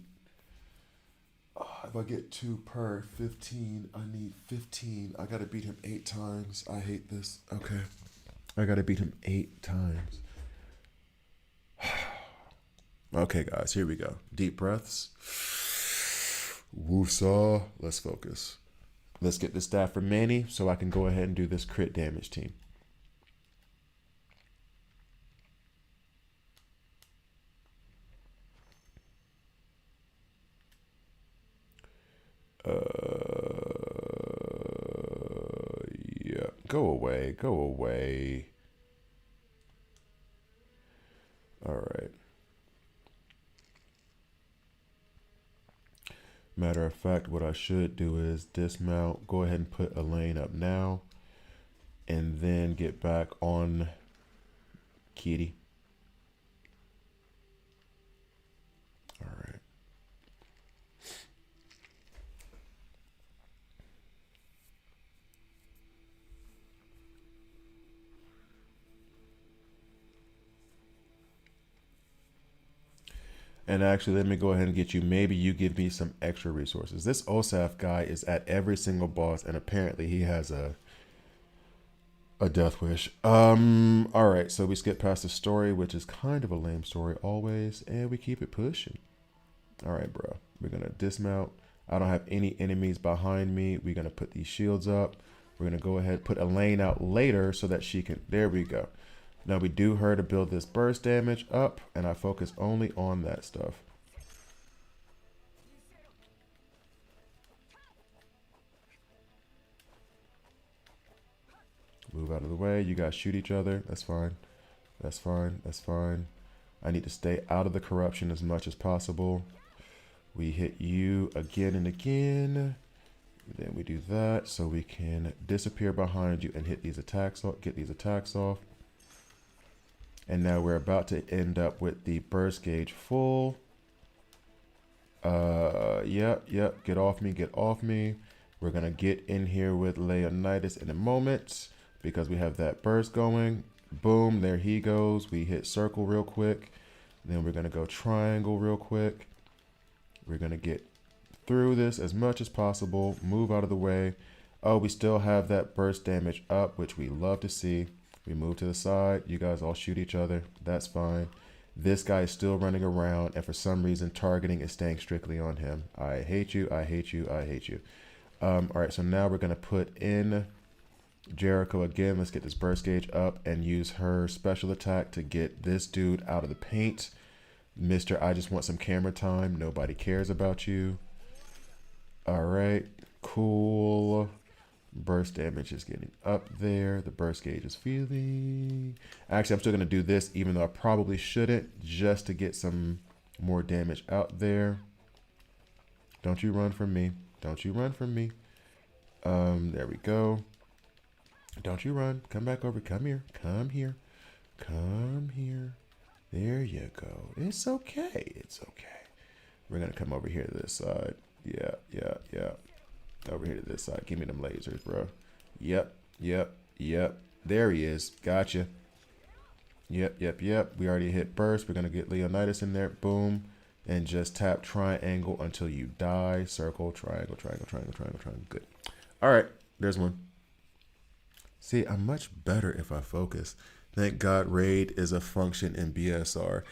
If I get 2 per 15, I need 15. I gotta beat him 8 times. I hate this. Okay. I gotta beat him 8 times. Okay, guys, here we go. Deep breaths. Woosah. Let's focus. Let's get the staff for Manny so I can go ahead and do this crit damage team. Yeah. Go away. Go away. All right. Matter of fact, what I should do is dismount, go ahead and put Elaine up now, and then get back on Kitty. All right. And actually, let me go ahead and get you. Maybe you give me some extra resources. This Osaf guy is at every single boss, and apparently he has a death wish. All right, so we skip past the story, which is kind of a lame story always, and we keep it pushing. All right, bro. We're gonna dismount. I don't have any enemies behind me. We're gonna put these shields up. We're gonna go ahead and put Elaine out later so that she can. There we go. Now we do her to build this burst damage up, and I focus only on that stuff. Move out of the way. You guys shoot each other. That's fine. That's fine. That's fine. I need to stay out of the corruption as much as possible. We hit you again and again. Then we do that so we can disappear behind you and hit these attacks off, get these attacks off. And now we're about to end up with the burst gauge full. Yep. Get off me, get off me. We're gonna get in here with Leonidas in a moment because we have that burst going. Boom, there he goes. We hit circle real quick. Then we're gonna go triangle real quick. We're gonna get through this as much as possible. Move out of the way. Oh, we still have that burst damage up, which we love to see. We move to the side. You guys all shoot each other. That's fine. This guy is still running around, and for some reason, targeting is staying strictly on him. I hate you. I hate you. I hate you. All right, so now we're going to put in Jericho again. Let's get this burst gauge up and use her special attack to get this dude out of the paint. Mister, I just want some camera time. Nobody cares about you. All right, cool. Burst damage is getting up there. The burst gauge is feeling. Actually, I'm still going to do this, even though I probably shouldn't, just to get some more damage out there. Don't you run from me. Don't you run from me. There we go. Don't you run. Come back over. Come here. Come here. Come here. There you go. It's okay. It's okay. We're going to come over here to this side. Yeah. Over here to this side. Give me them lasers, bro. Yep. There he is. Gotcha. Yep. We already hit burst. We're going to get Leonidas in there. Boom. And just tap triangle until you die. Circle, triangle. Good. All right. There's one. See, I'm much better if I focus. Thank God raid is a function in BSR.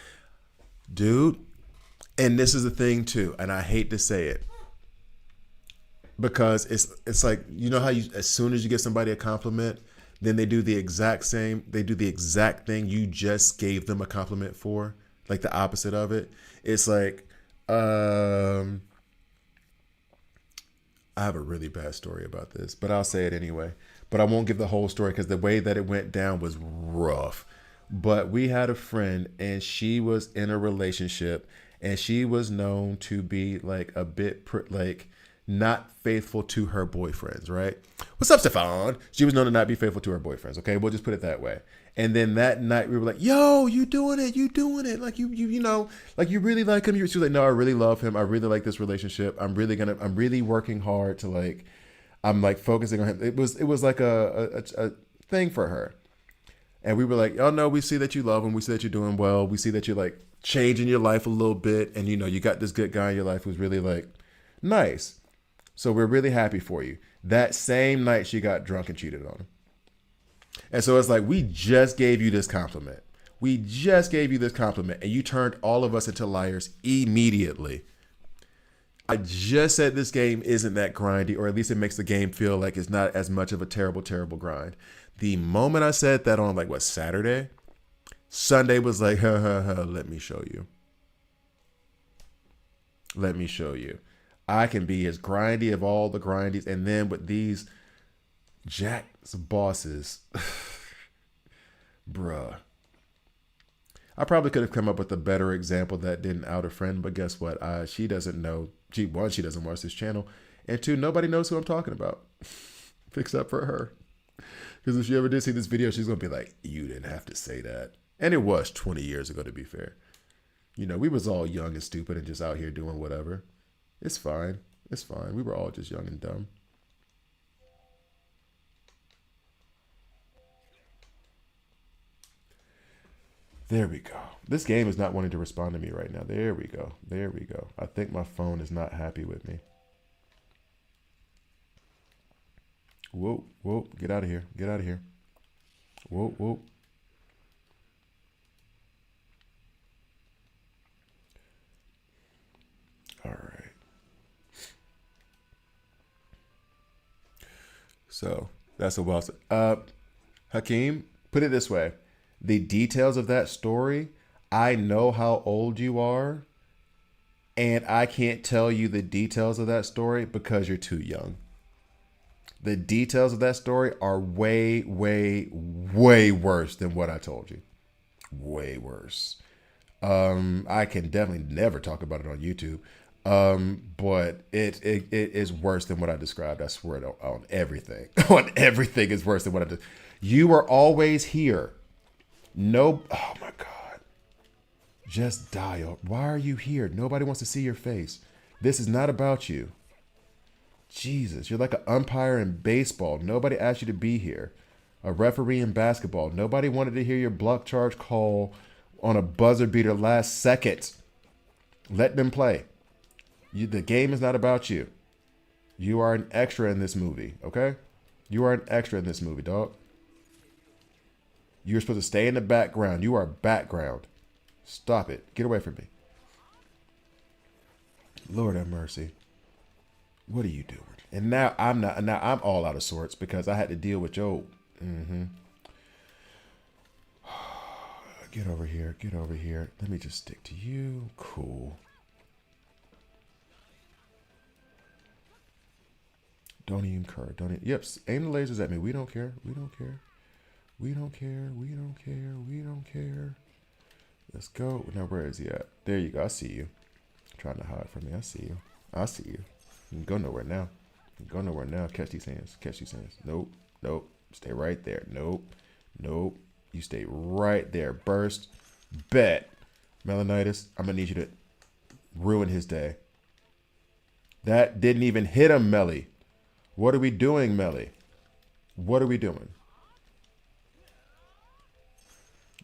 Dude, and this is the thing too, and I hate to say it, because it's like, you know how you, as soon as you give somebody a compliment, then they do the exact same, they do the exact thing you just gave them a compliment for, like the opposite of it. It's like, I have a really bad story about this, but I'll say it anyway. But I won't give the whole story because the way that it went down was rough. But we had a friend and she was in a relationship and she was known to be like a bit like not faithful to her boyfriends, right? What's up, Stefan? She was known to not be faithful to her boyfriends. Okay, we'll just put it that way. And then that night we were like, "Yo, you doing it? You doing it? Like you know, like you really like him." She was like, "No, I really love him. I really like this relationship. I'm really working hard to like, I'm like focusing on him." It was like a thing for her. And we were like, "Oh no, we see that you love him. We see that you're doing well. We see that you're like changing your life a little bit, and you know you got this good guy in your life who's really like nice. So we're really happy for you." That same night, she got drunk and cheated on him. And so it's like, we just gave you this compliment. We just gave you this compliment, and you turned all of us into liars immediately. I just said this game isn't that grindy, or at least it makes the game feel like it's not as much of a terrible, terrible grind. The moment I said that on like what, Saturday, Sunday was like, ha ha ha, let me show you. Let me show you. I can be as grindy of all the grindies. And then with these Jack's bosses, bruh. I probably could have come up with a better example that didn't out a friend, but guess what? She doesn't know. One, she doesn't watch this channel. And two, nobody knows who I'm talking about. Except for her. Because if she ever did see this video, she's going to be like, you didn't have to say that. And it was 20 years ago, to be fair. You know, we was all young and stupid and just out here doing whatever. It's fine. It's fine. We were all just young and dumb. There we go. This game is not wanting to respond to me right now. There we go. There we go. I think my phone is not happy with me. Whoa, whoa. Get out of here. Get out of here. Whoa, whoa. All right. So that's a well said. Hakeem, put it this way. The details of that story, I know how old you are, and I can't tell you the details of that story because you're too young. The details of that story are way, way, way worse than what I told you. Way worse. I can definitely never talk about it on YouTube. But it is worse than what I described. I swear on everything. On everything is worse than what I did. You were always here. No, oh my God. Just dial. Why are you here? Nobody wants to see your face. This is not about you. Jesus, you're like an umpire in baseball. Nobody asked you to be here. A referee in basketball. Nobody wanted to hear your block charge call on a buzzer beater last second. Let them play. The game is not about you. You are an extra in this movie, okay? You are an extra in this movie, dog. You're supposed to stay in the background. You are background. Stop it. Get away from me. Lord have mercy. What are you doing? And now I'm all out of sorts because I had to deal with Joe. Get over here. Get over here. Let me just stick to you. Cool. Don't even curve. Don't even. Yep. Aim the lasers at me. We don't care. We don't care. We don't care. We don't care. We don't care. Let's go. Now, where is he at? There you go. I see you. Trying to hide from me. I see you. I see you. You can go nowhere now. You can go nowhere now. Catch these hands. Catch these hands. Nope. Nope. Stay right there. Nope. Nope. You stay right there. Burst. Bet. Melanitis, I'm going to need you to ruin his day. That didn't even hit him, Melly. What are we doing, Melly? What are we doing?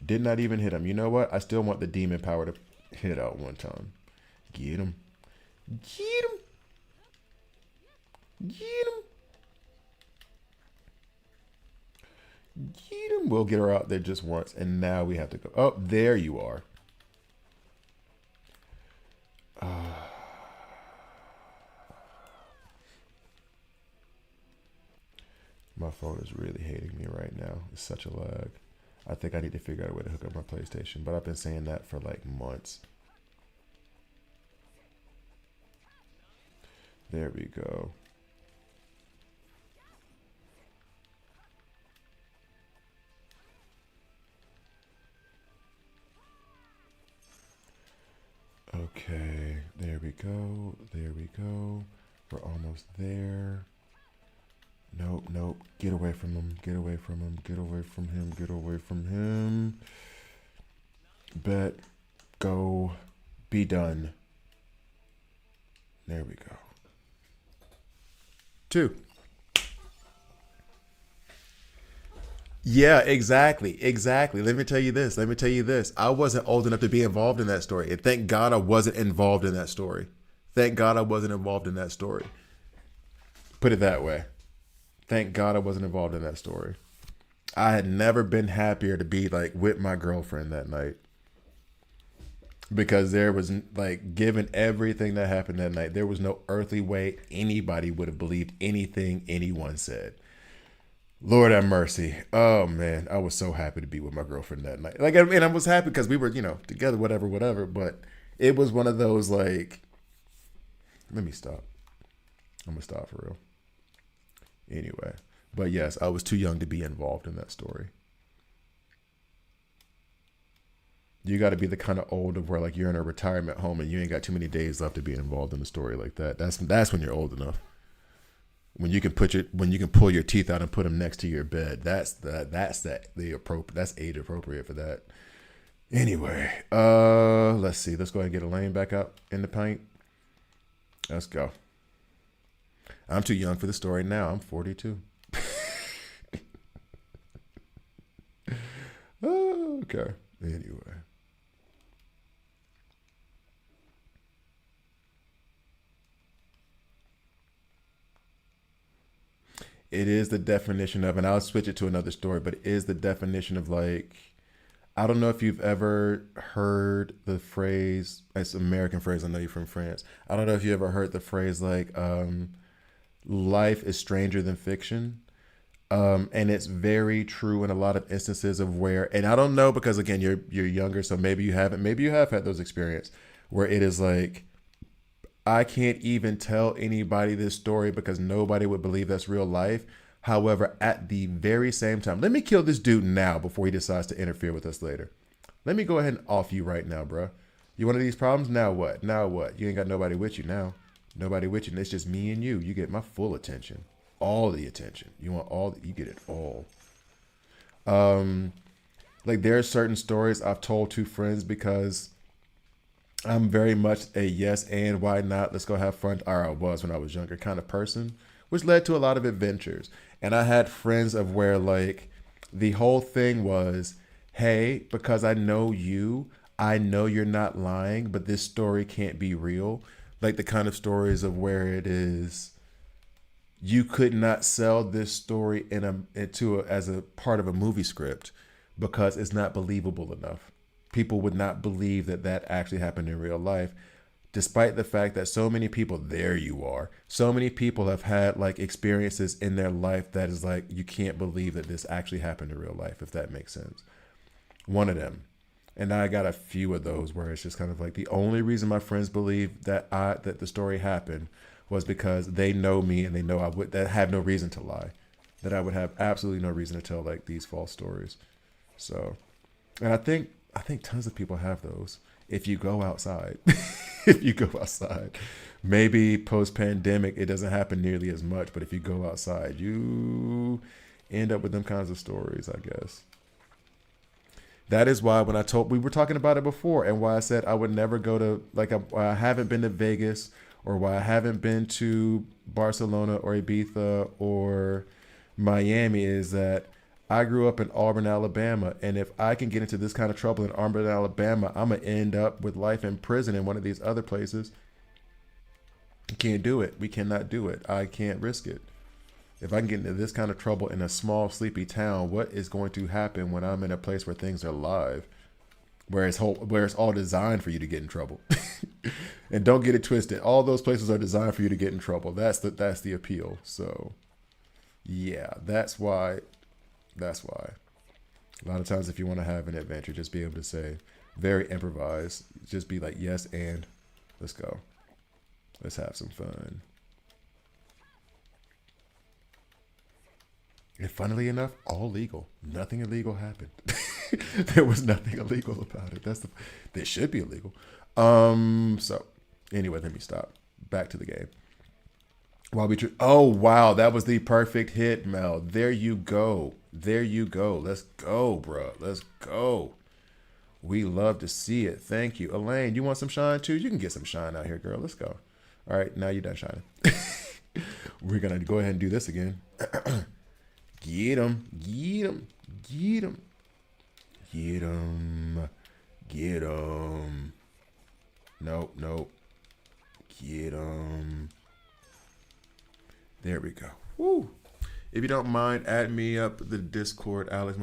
Did not even hit him. You know what? I still want the demon power to hit out one time. Get him. Get him. Get him. Get him. We'll get her out there just once. And now we have to go. Oh, there you are. My phone is really hating me right now. It's such a lag. I think I need to figure out a way to hook up my PlayStation, but I've been saying that for like months. There we go. Okay, there we go. There we go. We're almost there. Nope, nope. Get away from him. Get away from him. Get away from him. Get away from him. Bet. Go. Be done. There we go. 2. Yeah, exactly. Exactly. Let me tell you this. Let me tell you this. I wasn't old enough to be involved in that story. And thank God I wasn't involved in that story. Thank God I wasn't involved in that story. Put it that way. Thank God I wasn't involved in that story. I had never been happier to be like with my girlfriend that night. Because there was like, given everything that happened that night, there was no earthly way anybody would have believed anything anyone said. Lord have mercy. Oh man, I was so happy to be with my girlfriend that night. Like, I mean, I was happy because we were, together, whatever, whatever. But it was one of those like, let me stop. I'm gonna stop for real. Anyway, but yes, I was too young to be involved in that story. You got to be the kind of old of where like you're in a retirement home and you ain't got too many days left to be involved in a story like that. That's when you're old enough. When you can pull your teeth out and put them next to your bed. That's age appropriate for that. Anyway, let's see. Let's go ahead and get a lane back up in the paint. Let's go. I'm too young for the story now. I'm 42. Okay. Anyway. It is the definition of, and I'll switch it to another story, but it is the definition of like, I don't know if you've ever heard the phrase, it's an American phrase, I know you're from France. I don't know if you ever heard the phrase like, life is stranger than fiction. And it's very true in a lot of instances of where, and I don't know because again, you're younger, so maybe you haven't, maybe you have had those experiences where it is like, I can't even tell anybody this story because nobody would believe that's real life. However, at the very same time, let me kill this dude now before he decides to interfere with us later. Let me go ahead and off you right now, bro. You one of these problems? Now what? Now what? You ain't got nobody with you now. Nobody with you. And it's just me and you. You get my full attention. All the attention. You want all, you get it all. Like there are certain stories I've told to friends because I'm very much a yes and why not, let's go have fun, or I was when I was younger kind of person, which led to a lot of adventures. And I had friends of where like the whole thing was, hey, because I know you're not lying, but this story can't be real. Like the kind of stories of where it is, you could not sell this story as a part of a movie script because it's not believable enough. People would not believe that actually happened in real life, despite the fact that so many people, there you are, so many people have had like experiences in their life that is like, you can't believe that this actually happened in real life, if that makes sense. One of them. And I got a few of those where it's just kind of like the only reason my friends believe that the story happened was because they know me and they know that have no reason to lie, that I would have absolutely no reason to tell like these false stories. So, and I think tons of people have those. If you go outside, maybe post pandemic, it doesn't happen nearly as much, but if you go outside, you end up with them kinds of stories, I guess. That is why when we were talking about it before and why I said I would never go to, like, why I haven't been to Vegas or why I haven't been to Barcelona or Ibiza or Miami is that I grew up in Auburn, Alabama, and if I can get into this kind of trouble in Auburn, Alabama, I'm going to end up with life in prison in one of these other places. You can't do it. We cannot do it. I can't risk it. If I can get into this kind of trouble in a small, sleepy town, what is going to happen when I'm in a place where things are live, where it's all designed for you to get in trouble? And don't get it twisted. All those places are designed for you to get in trouble. That's the appeal. So, yeah, that's why. A lot of times if you want to have an adventure, just be able to say, very improvised, just be like, yes, and let's go. Let's have some fun. And funnily enough, all legal. Nothing illegal happened. There was nothing illegal about it. They should be illegal. So anyway, let me stop. Back to the game. Oh wow, that was the perfect hit, Mel. There you go. There you go. Let's go, bro. Let's go. We love to see it. Thank you. Elaine, you want some shine too? You can get some shine out here, girl. Let's go. All right, now you're done shining. We're going to go ahead and do this again. Get him. Get him. Get him. Get him. Get him. Nope, nope. Get him. There we go. Woo. If you don't mind, add me up the Discord, Alex.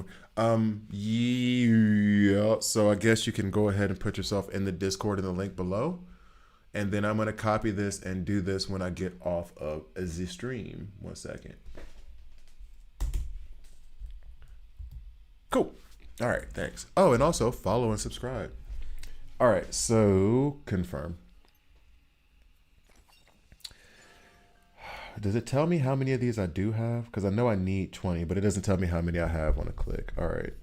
Yeah. So I guess you can go ahead and put yourself in the Discord in the link below. And then I'm going to copy this and do this when I get off of the stream. 1 second. Cool. All right. Thanks. Oh, and also follow and subscribe. All right. So confirm. Does it tell me how many of these I do have? Because I know I need 20, but it doesn't tell me how many I have on a click. All right.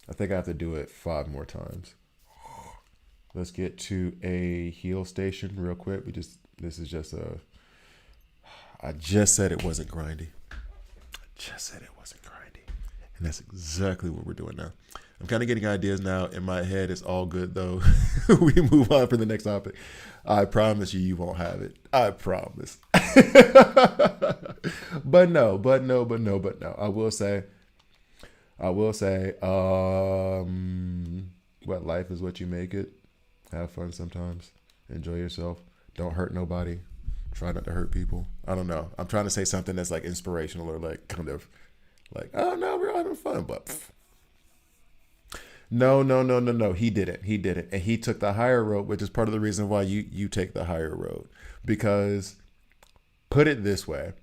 I think I have to do it 5 more times. Let's get to a heal station real quick. This is just I just said it wasn't grindy. And that's exactly what we're doing now. I'm kind of getting ideas now. In my head, it's all good though. We move on for the next topic. I promise you won't have it. I promise. But no. I will say, what life is what you make it. Have fun sometimes. Enjoy yourself. Don't hurt nobody. Try not to hurt people. I don't know. I'm trying to say something that's like inspirational or like kind of like, oh no, we're having fun, but no. He didn't. And he took the higher road, which is part of the reason why you take the higher road. Because put it this way,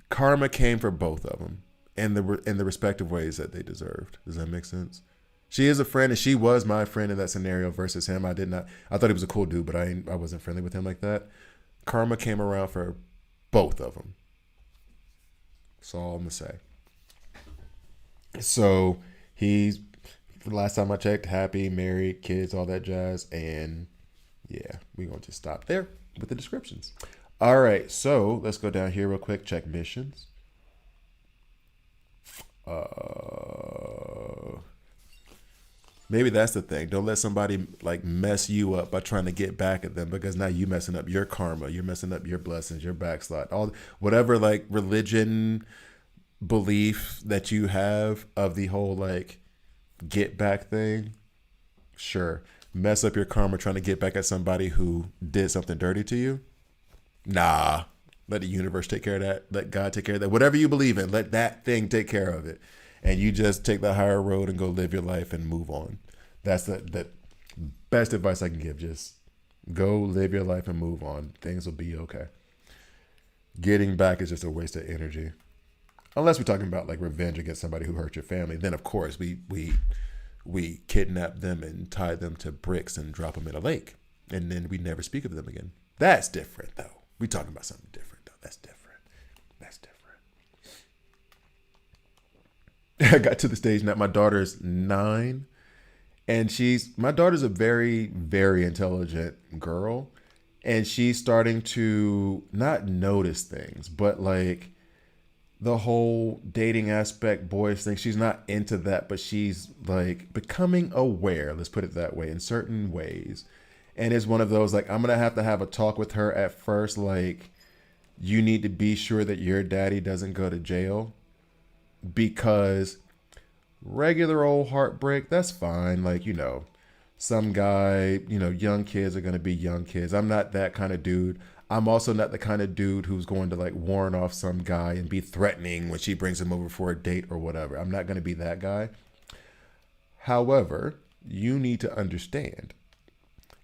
karma came for both of them in the respective ways that they deserved. Does that make sense? She is a friend, and she was my friend in that scenario versus him. I thought he was a cool dude, but I wasn't friendly with him like that. Karma came around for both of them. That's all I'm going to say. So he's, last time I checked, happy, married, kids, all that jazz. And yeah, we're going to just stop there with the descriptions. All right, so let's go down here real quick. Check missions. Maybe that's the thing. Don't let somebody like mess you up by trying to get back at them, because now you messing up your karma. You're messing up your blessings, your backslide, all whatever like religion belief that you have of the whole like get back thing. Sure. Mess up your karma trying to get back at somebody who did something dirty to you. Nah. Let the universe take care of that. Let God take care of that. Whatever you believe in, let that thing take care of it. And you just take the higher road and go live your life and move on. That's the best advice I can give. Just go live your life and move on. Things will be okay. Getting back is just a waste of energy. Unless we're talking about like revenge against somebody who hurt your family. Then, of course, we kidnap them and tie them to bricks and drop them in a lake. And then we never speak of them again. That's different, though. We're talking about something different, though. That's different. I got to the stage now. My daughter's 9, and my daughter's a very, very intelligent girl, and she's starting to not notice things, but like the whole dating aspect, boys thing. She's not into that, but she's like becoming aware. Let's put it that way, in certain ways. And it's one of those like I'm gonna have a talk with her at first. Like, you need to be sure that your daddy doesn't go to jail. Because regular old heartbreak, that's fine. Like, some guy, young kids are going to be young kids. I'm not that kind of dude. I'm also not the kind of dude who's going to like warn off some guy and be threatening when she brings him over for a date or whatever. I'm not going to be that guy. However, you need to understand,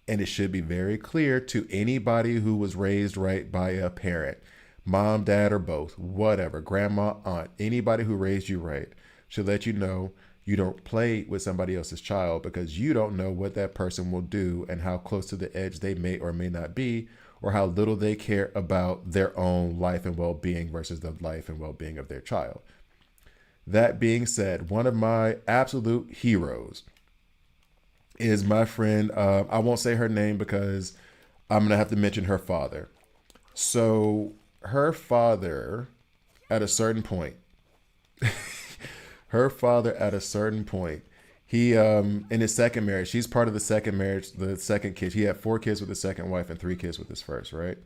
and it should be very clear to anybody who was raised right by a parent, mom, dad, or both, whatever, grandma, aunt, anybody who raised you right should let you know you don't play with somebody else's child, because you don't know what that person will do and how close to the edge they may or may not be, or how little they care about their own life and well-being versus the life and well-being of their child. That being said, one of my absolute heroes is my friend. I won't say her name because I'm gonna have to mention her father. So her father, at a certain point, her father at a certain point, he in his second marriage, she's part of the second marriage, the second kid. He had four kids with his second wife and three kids with his first, right?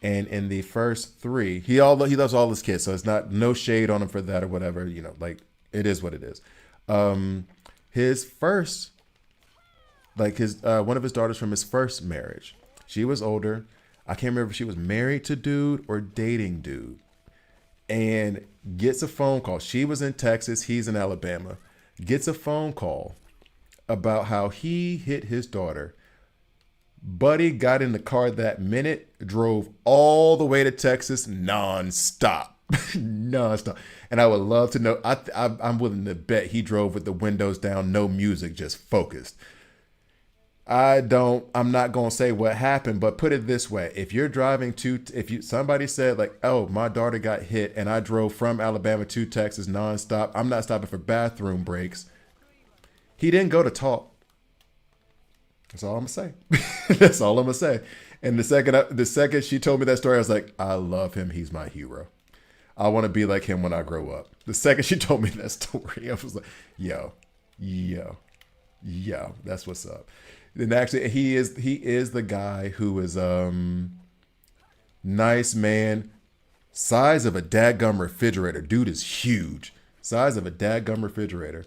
And in the first three, he loves all his kids, so it's not no shade on him for that or whatever. Like it is what it is. His first, like his one of his daughters from his first marriage, she was older. I can't remember if she was married to dude or dating dude, and gets a phone call. She was in Texas, he's in Alabama. Gets a phone call about how he hit his daughter. Buddy got in the car that minute, drove all the way to Texas nonstop. Nonstop. And I would love to know, I'm willing to bet he drove with the windows down, no music, just focused. I'm not going to say what happened, but put it this way. If you're driving somebody said like, oh, my daughter got hit and I drove from Alabama to Texas nonstop, I'm not stopping for bathroom breaks. He didn't go to talk. That's all I'm gonna say. That's all I'm gonna say. And the second she told me that story, I was like, I love him. He's my hero. I want to be like him when I grow up. The second she told me that story, I was like, yo, that's what's up. And actually, he is the guy who is nice man, size of a dadgum refrigerator. Dude is huge, size of a dadgum refrigerator.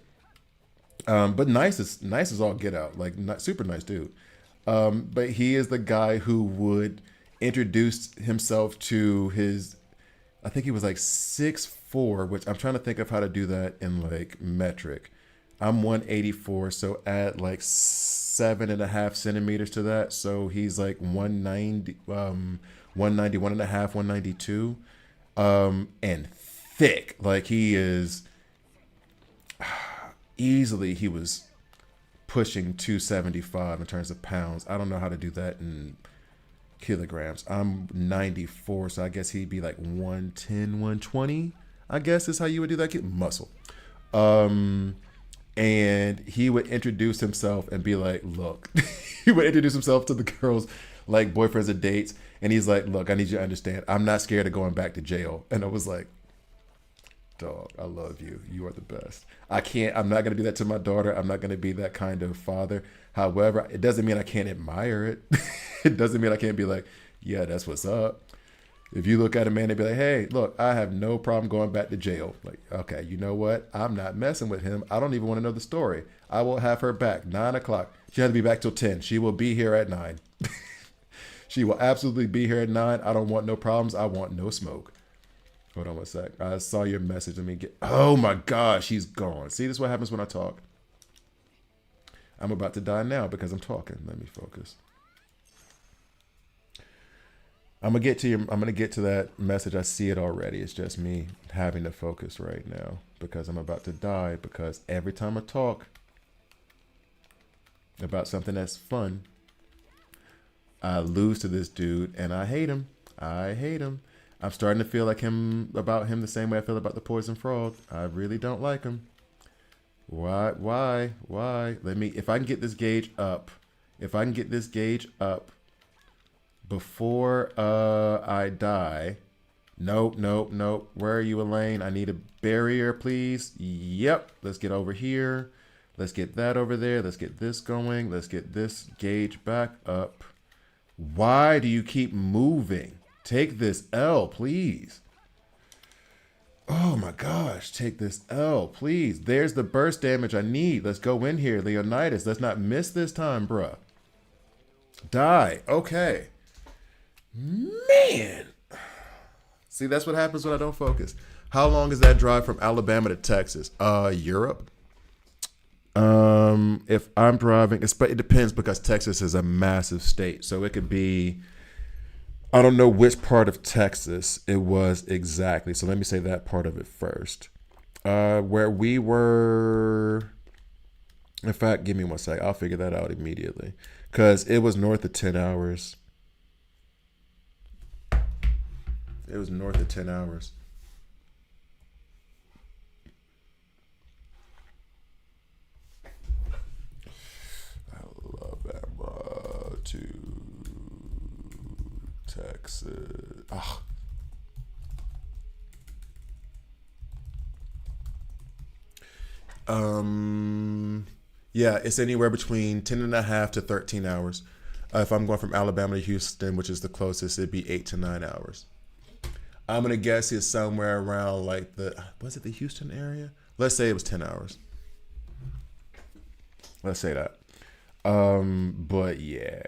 But nice as all get out, like not super nice dude. But he is the guy who would introduce himself to his, I think he was like 6'4", which I'm trying to think of how to do that in like metric. I'm 184, so add like 7.5 centimeters to that. So he's like 190, 191 and a half, 192, and thick. Like he is easily, he was pushing 275 in terms of pounds. I don't know how to do that in kilograms. I'm 94, so I guess he'd be like 110, 120, I guess is how you would do that. Muscle. And he would introduce himself and be like, look, he would introduce himself to the girls, like boyfriends and dates. And he's like, look, I need you to understand, I'm not scared of going back to jail. And I was like, dog, I love you. You are the best. I'm not going to do that to my daughter. I'm not going to be that kind of father. However, it doesn't mean I can't admire it. It doesn't mean I can't be like, yeah, that's what's up. If you look at a man and be like, hey, look, I have no problem going back to jail. Like, okay, you know what? I'm not messing with him. I don't even want to know the story. I will have her back 9:00. She has to be back till 10. She will be here at 9. She will absolutely be here at 9. I don't want no problems. I want no smoke. Hold on one sec. I saw your message. Let me get. Oh my gosh, he's gone. See, this is what happens when I talk. I'm about to die now because I'm talking. Let me focus. I'm gonna get to that message. I see it already. It's just me having to focus right now because I'm about to die. Because every time I talk about something that's fun, I lose to this dude, and I hate him. I hate him. I'm starting to feel like about him the same way I feel about the poison frog. I really don't like him. Why? If I can get this gauge up, before I die. Nope. Where are you, Elaine? I need a barrier, please. Yep. Let's get over here. Let's get that over there. Let's get this going. Let's get this gauge back up. Why do you keep moving? Take this L, please. Oh my gosh, take this L, please. There's the burst damage I need. Let's go in here, Leonidas. Let's not miss this time, bruh. Die. Okay. Man. See, that's what happens when I don't focus. How long is that drive from Alabama to Texas? Europe. If I'm driving, it depends because Texas is a massive state. So it could be, I don't know which part of Texas it was exactly. So let me say that part of it first. Where we were, in fact, give me one sec. I'll figure that out immediately. Because it was north of 10 hours. It was north of 10 hours. to Texas. Ugh. Yeah, it's anywhere between 10 and a half to 13 hours. If I'm going from Alabama to Houston, which is the closest, it'd be 8 to 9 hours. I'm gonna guess it's somewhere around like was it the Houston area? Let's say it was 10 hours. Let's say that. But yeah.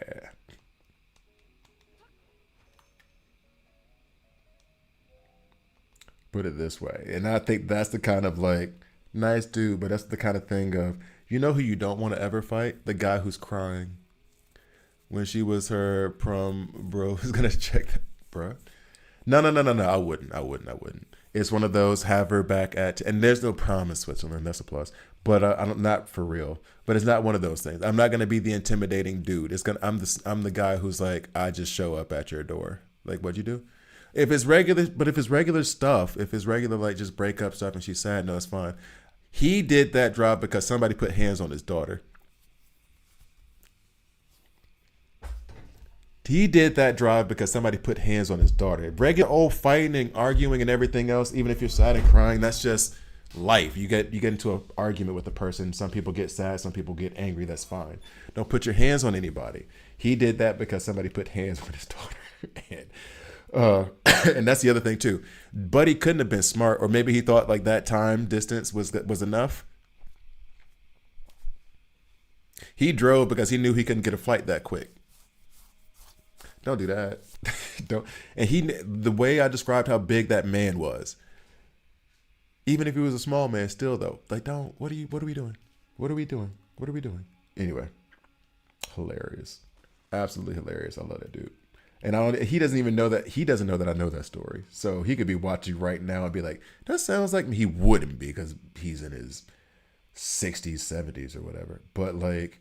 Put it this way. And I think that's the kind of like nice dude, but that's the kind of thing of you know who you don't want to ever fight? The guy who's crying. When she was her prom, bro is gonna check that, bro. No. I wouldn't. It's one of those have her back at, and there's no prom in Switzerland. That's a plus. But I don't, not for real. But it's not one of those things. I'm not gonna be the intimidating dude. It's gonna. I'm the guy who's like, I just show up at your door. Like, what'd you do? If it's regular, but if it's regular stuff, if it's regular like just breakup stuff, and she's sad, no, it's fine. He did that drive because somebody put hands on his daughter. He did that drive because somebody put hands on his daughter. Regular old fighting and arguing and everything else, even if you're sad and crying, that's just life. You get into an argument with a person. Some people get sad, some people get angry. That's fine. Don't put your hands on anybody. He did that because somebody put hands on his daughter. And that's the other thing too. Buddy couldn't have been smart, or maybe he thought like that time distance was enough. He drove because he knew he couldn't get a flight that quick. Don't do that. Don't. And the way I described how big that man was, even if he was a small man, still though, like, don't. What are we doing? What are we doing? What are we doing? Anyway, hilarious, absolutely hilarious. I love that dude. And he doesn't even know that he doesn't know that I know that story. So he could be watching right now and be like, that sounds like me. He wouldn't be because he's in his 60s, 70s or whatever. But like,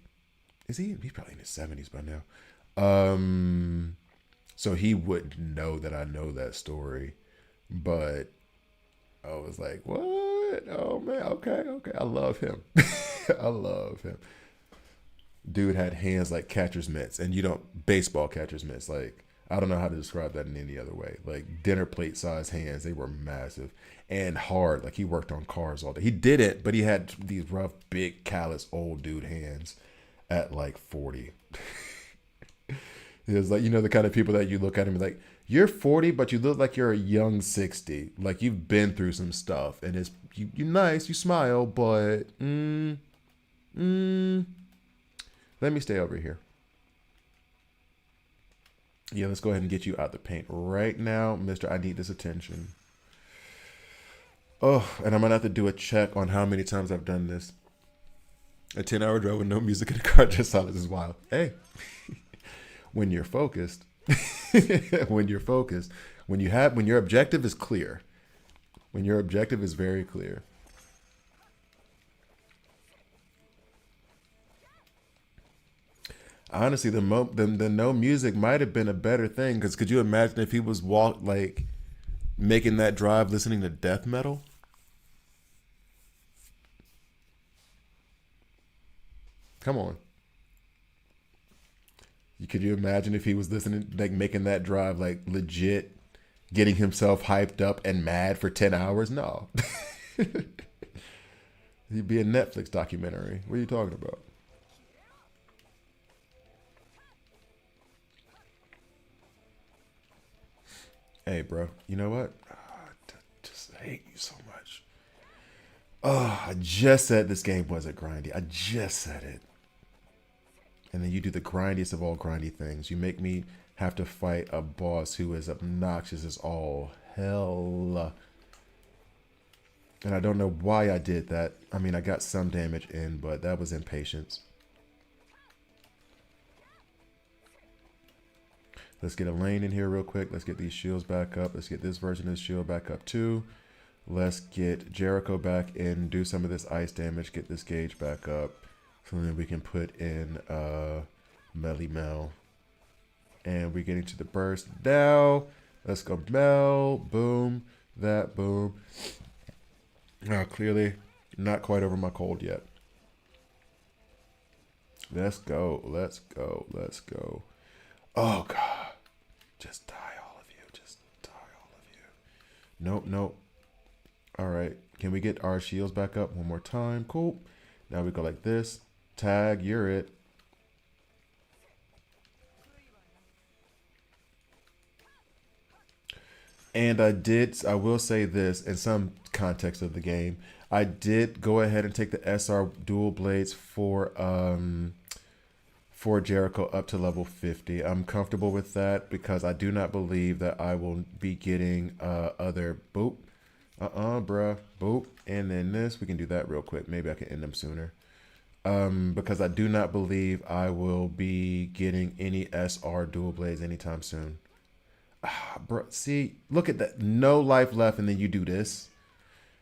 is he? He's probably in his 70s by now. So he wouldn't know that I know that story, but I was like, what? Oh man, okay. I love him. I love him. Dude had hands like catcher's mitts, and you don't baseball catcher's mitts. Like, I don't know how to describe that in any other way. Like dinner plate size hands. They were massive and hard. Like he worked on cars all day. He did it, but he had these rough, big, callous, old dude hands at like 40. It was like, the kind of people that you look at and be like, you're 40, but you look like you're a young 60. Like you've been through some stuff, and it's you nice, you smile, but let me stay over here. Yeah, let's go ahead and get you out the paint right now, Mister. I need this attention. Oh, and I'm gonna have to do a check on how many times I've done this. A 10-hour drive with no music in the car, just silence is wild. Hey. When you're focused, when your objective is clear, when your objective is very clear. Honestly, the no music might have been a better thing, because could you imagine if he was making that drive listening to death metal? Come on. Could you imagine if he was listening, like making that drive, like legit, getting himself hyped up and mad for 10 hours? No. He'd be a Netflix documentary. What are you talking about? Hey, bro, you know what? I just hate you so much. Oh, I just said this game wasn't grindy. I just said it. And then you do the grindiest of all grindy things. You make me have to fight a boss who is obnoxious as all hell. And I don't know why I did that. I mean, I got some damage in, but that was impatience. Let's get a lane in here real quick. Let's get these shields back up. Let's get this version of the shield back up too. Let's get Jericho back in, do some of this ice damage, get this gauge back up. So then we can put in Melly Mel. And we're getting to the burst now. Let's go Mel. Boom. That. Boom. Clearly not quite over my cold yet. Let's go. Let's go. Let's go. Oh God. Just die, all of you. Just die, all of you. Nope, nope. All right. Can we get our shields back up one more time? Cool. Now we go like this. Tag, you're it. And I will say this in some context of the game, I did go ahead and take the SR dual blades for Jericho up to level 50. I'm comfortable with that because I do not believe that I will be getting other boop. Bruh. Boop. And then this, we can do that real quick. Maybe I can end them sooner. Because I do not believe I will be getting any SR dual blades anytime soon. Bro, see, look at that. No life left, and then you do this.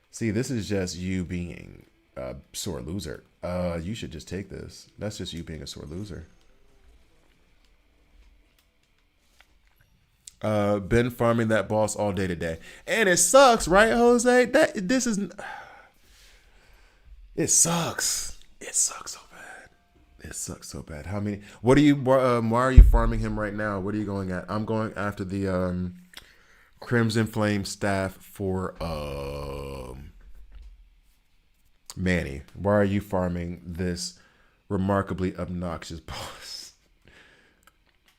See, this is just you being a sore loser. You should just take this. That's just you being a sore loser. Been farming that boss all day today, and it sucks, right, Jose? That this is it sucks. It sucks so bad. It sucks so bad. How many? What are you? Why are you farming him right now? What are you going at? I'm going after the Crimson Flame staff for Manny. Why are you farming this remarkably obnoxious boss?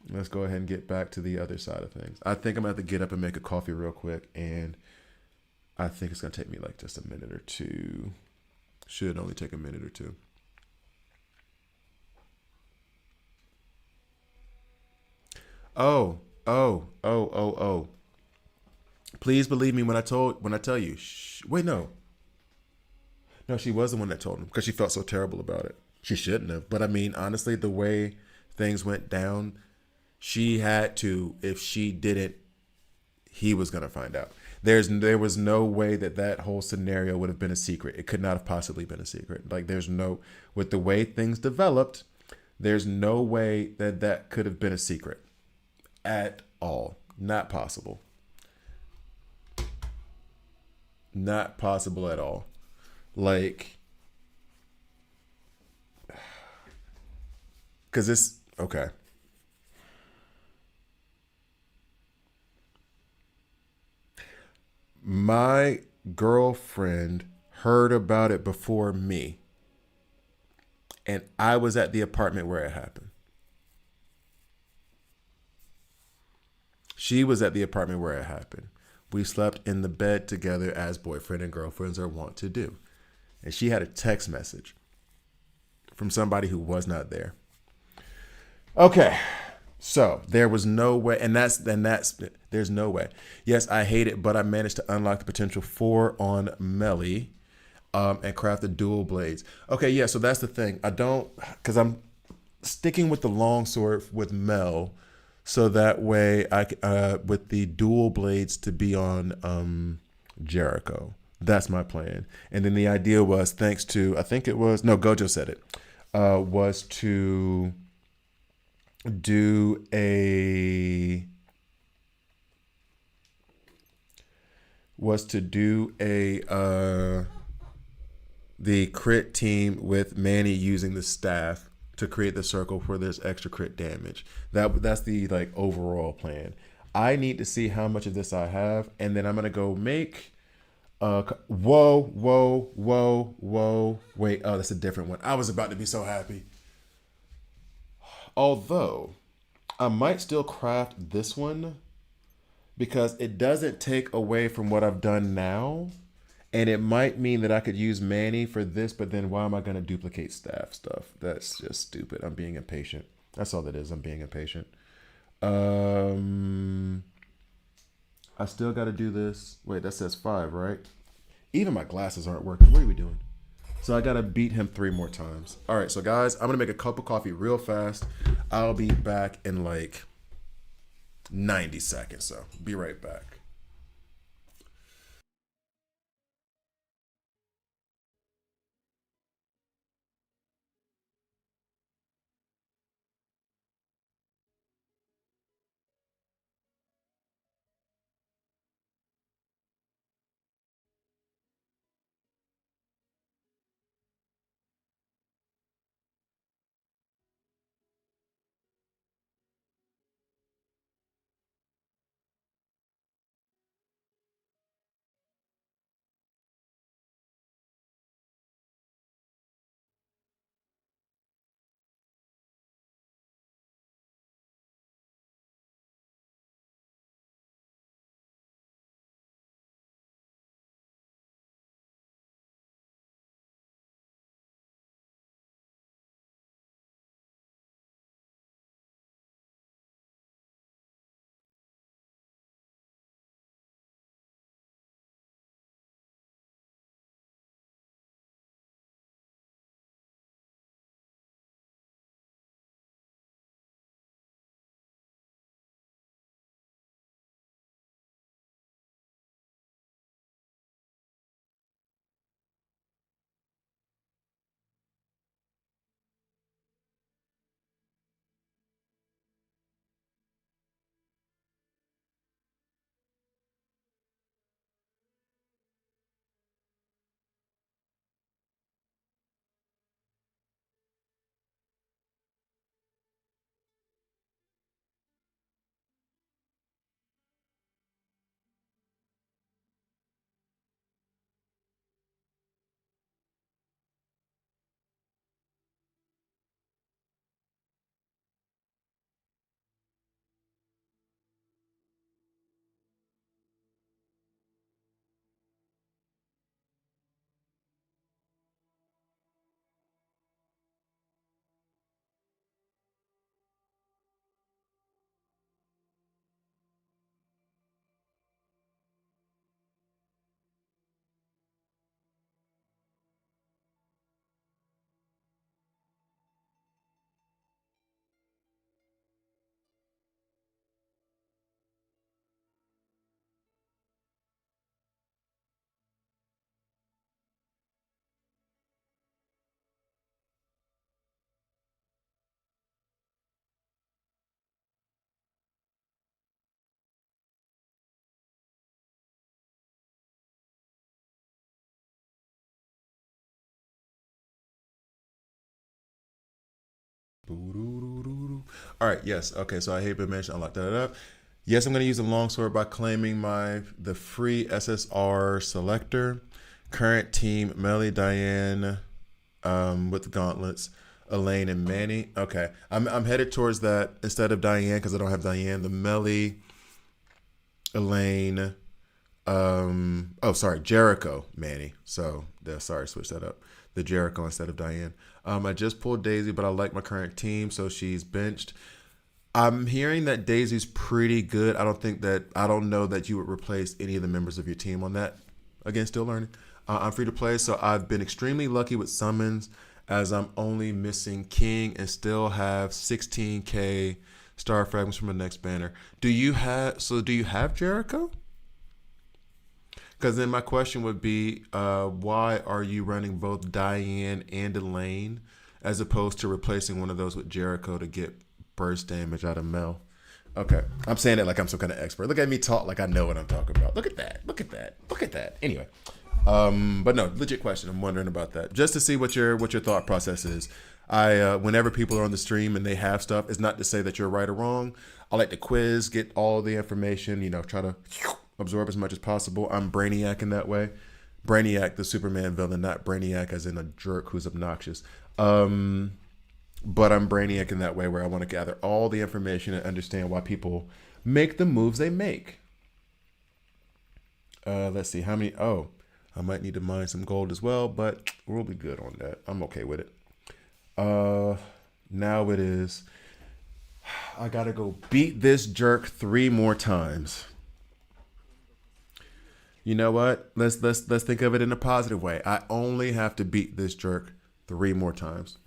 Let's go ahead and get back to the other side of things. I think I'm gonna have to get up and make a coffee real quick, and I think it's gonna take me like just a minute or two. Should only take a minute or two. Oh, oh. Please believe me when I tell you. Shh. Wait, no. No, she was the one that told him because she felt so terrible about it. She shouldn't have. But I mean, honestly, the way things went down, she had to. If she didn't, he was gonna find out. There was no way that that whole scenario would have been a secret. It could not have possibly been a secret. Like there's no with the way things developed, there's no way that that could have been a secret at all. Not possible. Not possible at all. Like, cause it's okay. My girlfriend heard about it before me, and I was at the apartment where it happened. She was at the apartment where it happened. We slept in the bed together as boyfriend and girlfriends are wont to do. And she had a text message from somebody who was not there. Okay. So there was no way, and that's there's no way. Yes, I hate it, but I managed to unlock the potential four on Melly, and craft the dual blades. Okay, yeah. So that's the thing. I don't because I'm sticking with the long sword with Mel, so that way with the dual blades to be on Jericho. That's my plan. And then the idea was, thanks to I think it was no Gojo said it, was to do a the crit team with Manny using the staff to create the circle where there's extra crit damage. That's the like overall plan. I need to see how much of this I have, and then I'm gonna go make. Whoa. Wait, oh, that's a different one. I was about to be so happy. Although I might still craft this one because it doesn't take away from what I've done now. And it might mean that I could use Manny for this, but then why am I going to duplicate staff stuff? That's just stupid. I'm being impatient. That's all that is. I'm being impatient. Um, I still got to do this. Wait, that says 5, right? Even my glasses aren't working. What are we doing? So I got to beat him 3 more times. All right, so guys, I'm going to make a cup of coffee real fast. I'll be back in like 90 seconds. So be right back. All right, yes. Okay, so I hate been mentioned. Unlock that up. Yes, I'm going to use a longsword by claiming the free SSR selector. Current team: Melly, Diane, with the gauntlets, Elaine, and Manny. Okay, I'm headed towards that instead of Diane because I don't have Diane. The Melly, Elaine, oh sorry, Jericho, Manny. So sorry, switch that up. The Jericho instead of Diane. I just pulled Daisy, but I like my current team, so she's benched. I'm hearing that Daisy's pretty good. I don't know that you would replace any of the members of your team on that. Again, still learning. I'm free to play, so I've been extremely lucky with summons as I'm only missing King and still have 16k star fragments from the next banner. Do you have Jericho? Because then my question would be, why are you running both Diane and Elaine as opposed to replacing one of those with Jericho to get burst damage out of Mel? Okay, I'm saying it like I'm some kind of expert. Look at me talk like I know what I'm talking about. Look at that. Look at that. Look at that. Anyway, but no, legit question. I'm wondering about that just to see what your thought process is. Whenever people are on the stream and they have stuff, it's not to say that you're right or wrong. I like to quiz, get all the information. Try to absorb as much as possible. I'm Brainiac in that way. Brainiac, the Superman villain, not Brainiac as in a jerk who's obnoxious. But I'm Brainiac in that way where I want to gather all the information and understand why people make the moves they make. Let's see how many. Oh, I might need to mine some gold as well, but we'll be good on that. I'm okay with it. Now it is. I gotta go beat this jerk 3 more times. You know what? Let's think of it in a positive way. I only have to beat this jerk 3 more times.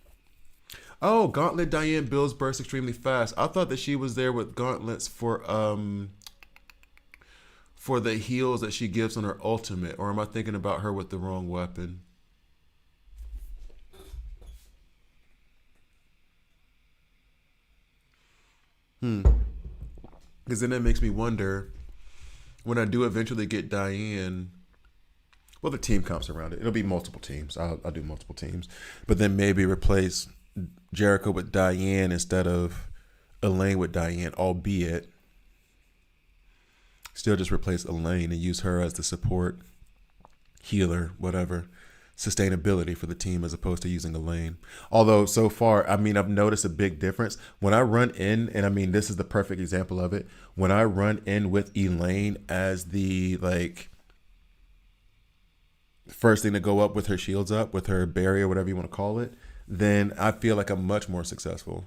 Oh, Gauntlet Diane builds burst extremely fast. I thought that she was there with gauntlets for the heals that she gives on her ultimate, or am I thinking about her with the wrong weapon? Because then that makes me wonder, when I do eventually get Diane, well, the team comes around it. It'll be multiple teams. I'll do multiple teams. But then maybe replace Jericho with Diane instead of Elaine with Diane, albeit still just replace Elaine and use her as the support, healer, whatever, sustainability for the team as opposed to using Elaine. Although so far, I've noticed a big difference. When I run in, and this is the perfect example of it, when I run in with Elaine as the first thing to go up with her shields up, with her barrier, whatever you want to call it, then I feel like I'm much more successful.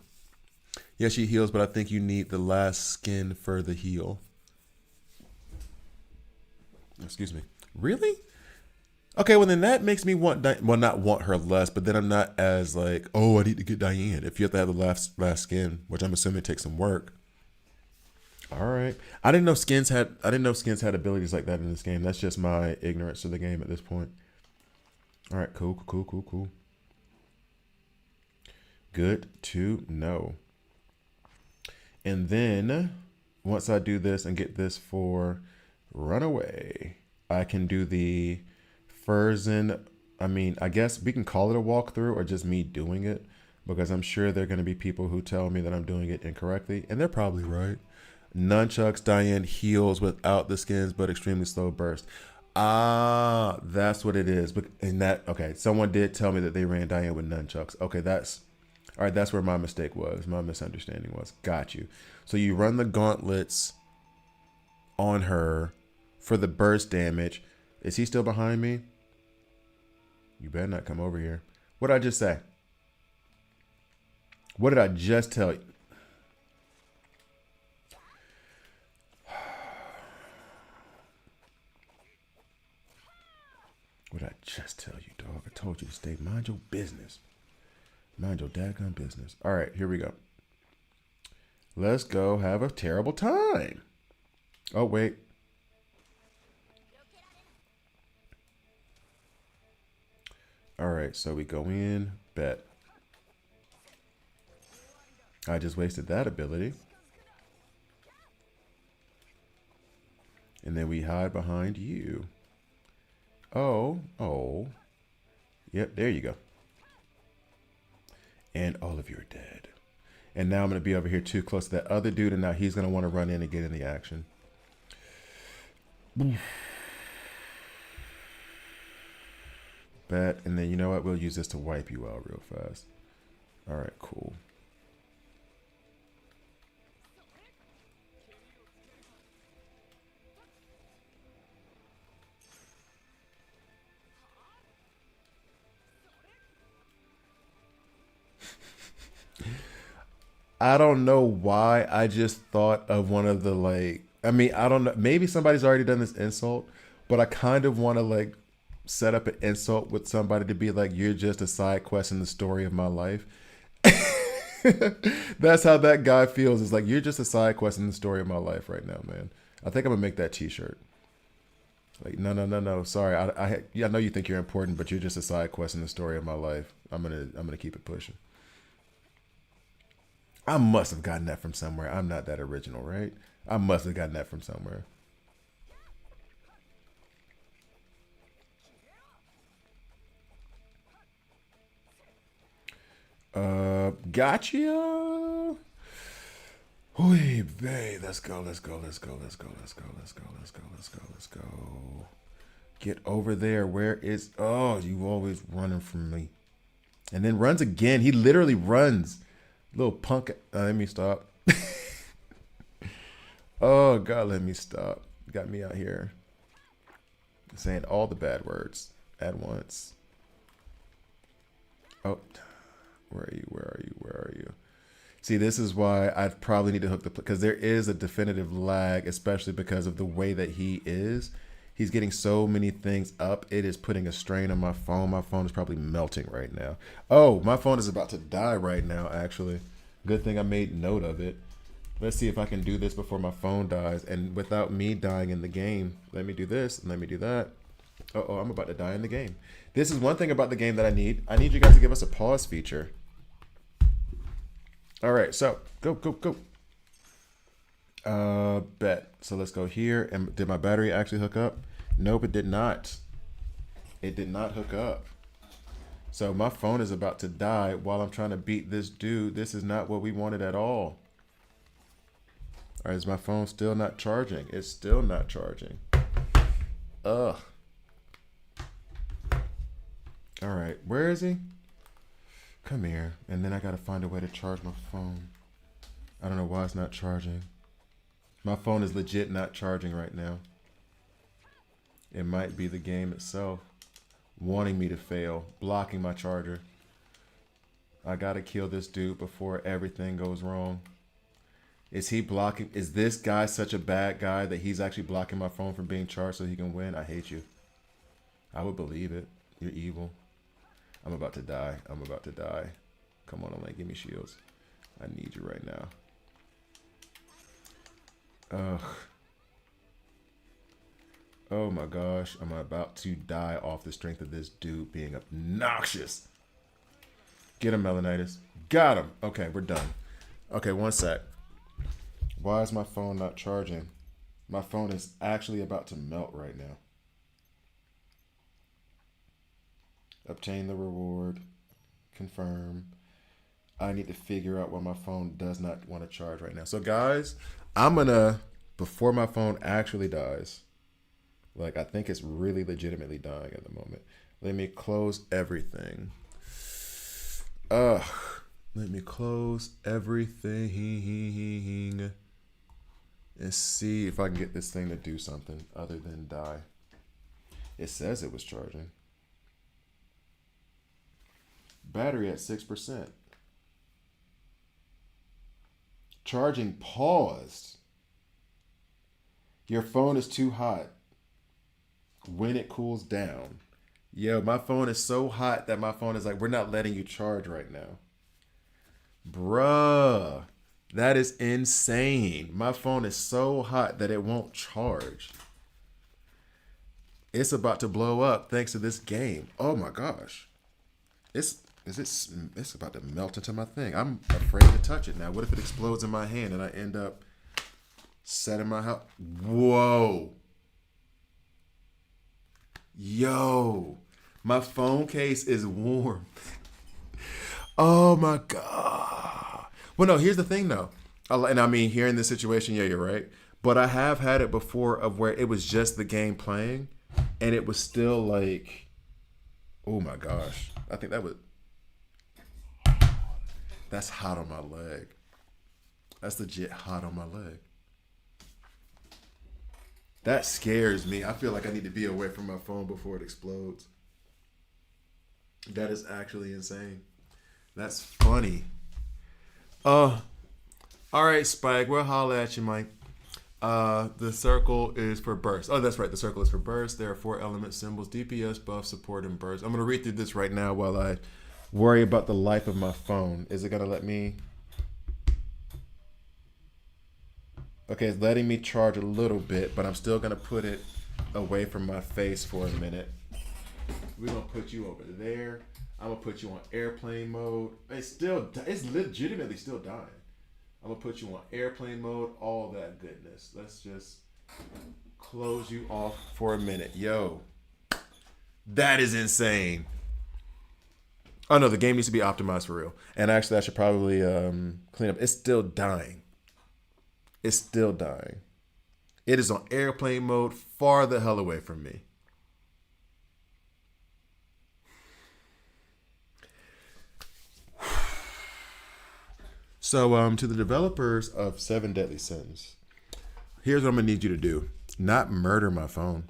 Yeah, she heals, but I think you need the last skin for the heal. Excuse me. Really? Okay, well then that makes me not want her less, but then I'm not as like, oh, I need to get Diane. If you have to have the last skin, which I'm assuming takes some work. All right. I didn't know skins had abilities like that in this game. That's just my ignorance of the game at this point. All right, cool. Good to know. And then once I do this and get this for Runaway, I can do the Ferzen. I guess we can call it a walkthrough or just me doing it, because I'm sure there are going to be people who tell me that I'm doing it incorrectly, and they're probably right. Nunchucks, Diane heals without the skins, but extremely slow burst. Ah, that's what it is. Okay, someone did tell me that they ran Diane with nunchucks. Okay, all right. That's where my mistake was. My misunderstanding was. Got you. So you run the gauntlets on her for the burst damage. Is he still behind me? You better not come over here. What did I just say? What did I just tell you? What did I just tell you, dog? I told you to stay. Mind your business. Mind your daggone business. All right, here we go. Let's go have a terrible time. Oh, wait. All right, so we go in, bet. I just wasted that ability. And then we hide behind you. Oh. Yep, there you go. And all of you are dead. And now I'm going to be over here too close to that other dude, and now he's going to want to run in and get in the action. Bet, and then you know what? We'll use this to wipe you out real fast. All right, cool. I don't know why. I just thought of one of the like. I mean, I don't know. Maybe somebody's already done this insult, but I kind of want to like set up an insult with somebody to be like, "You're just a side quest in the story of my life." That's how that guy feels. It's like you're just a side quest in the story of my life right now, man. I think I'm gonna make that T-shirt. Like, no, no, no, no. Sorry, yeah, I know you think you're important, but you're just a side quest in the story of my life. I'm gonna keep it pushing. I must have gotten that from somewhere. I'm not that original, right? I must have gotten that from somewhere. Gotcha. Oy vey. Let's go. Let's go. Let's go. Let's go. Let's go. Let's go. Let's go. Let's go. Let's go. Get over there. Where is? Oh, you always running from me. And then runs again. He literally runs. Little punk. Let me stop. Oh God, let me stop. Got me out here saying all the bad words at once. Oh, where are you? Where are you? Where are you? See, this is why I probably need to hook the because there is a definitive lag, especially because of the way that he is. He's getting so many things up. It is putting a strain on my phone. My phone is probably melting right now. Oh, my phone is about to die right now, actually. Good thing I made note of it. Let's see if I can do this before my phone dies. And without me dying in the game, let me do this and let me do that. Uh-oh, I'm about to die in the game. This is one thing about the game that I need. I need you guys to give us a pause feature. All right, so go, go, go. Bet. So let's go here. And did my battery actually hook up? Nope, it did not. It did not hook up. So my phone is about to die while I'm trying to beat this dude. This is not what we wanted at all. All right, is my phone still not charging? It's still not charging. Ugh. All right, where is he? Come here. And then I got to find a way to charge my phone. I don't know why it's not charging. My phone is legit not charging right now. It might be the game itself wanting me to fail, blocking my charger. I gotta kill this dude before everything goes wrong. Is he blocking? Is this guy such a bad guy that he's actually blocking my phone from being charged so he can win? I hate you. I would believe it. You're evil. I'm about to die. I'm about to die. Come on, Elaine, give me shields. I need you right now. Ugh. Oh my gosh, I'm about to die off the strength of this dude being obnoxious. Get him, Melanitis. Got him. Okay, we're done. Okay, one sec. Why is my phone not charging? My phone is actually about to melt right now. Obtain the reward. Confirm. I need to figure out why my phone does not want to charge right now. So guys, I'm gonna, before my phone actually dies, like I think it's really legitimately dying at the moment. Let me close everything. Let me close everything and see if I can get this thing to do something other than die. It says it was charging. Battery at 6%. Charging paused. Your phone is too hot. When it cools down. Yo, my phone is so hot that my phone is like, we're not letting you charge right now. Bruh. That is insane. My phone is so hot that it won't charge. It's about to blow up thanks to this game. Oh my gosh. It's about to melt into my thing. I'm afraid to touch it now. What if it explodes in my hand and I end up setting my house? Whoa. Yo. My phone case is warm. Oh my God. Well, no, here's the thing though. And I mean, here in this situation, yeah, you're right. But I have had it before of where it was just the game playing and it was still like, oh my gosh. I think that's hot on my leg. That's legit hot on my leg. That scares me. I feel like I need to be away from my phone before it explodes. That is actually insane. That's funny. Uh, all right, Spike. We'll holla at you, Mike. The circle is for burst. Oh, that's right. The circle is for burst. There are four element symbols: DPS, buff, support, and burst. I'm gonna read through this right now while I worry about the life of my phone. Is it gonna let me? Okay, it's letting me charge a little bit, but I'm still gonna put it away from my face for a minute. We're gonna put you over there. I'm gonna put you on airplane mode. It's legitimately still dying. I'm gonna put you on airplane mode, all that goodness. Let's just close you off for a minute. Yo, that is insane. Oh no, the game needs to be optimized for real. And actually, I should probably clean up. It's still dying. It's still dying. It is on airplane mode, far the hell away from me. So, to the developers of Seven Deadly Sins, here's what I'm gonna need you to do: not murder my phone.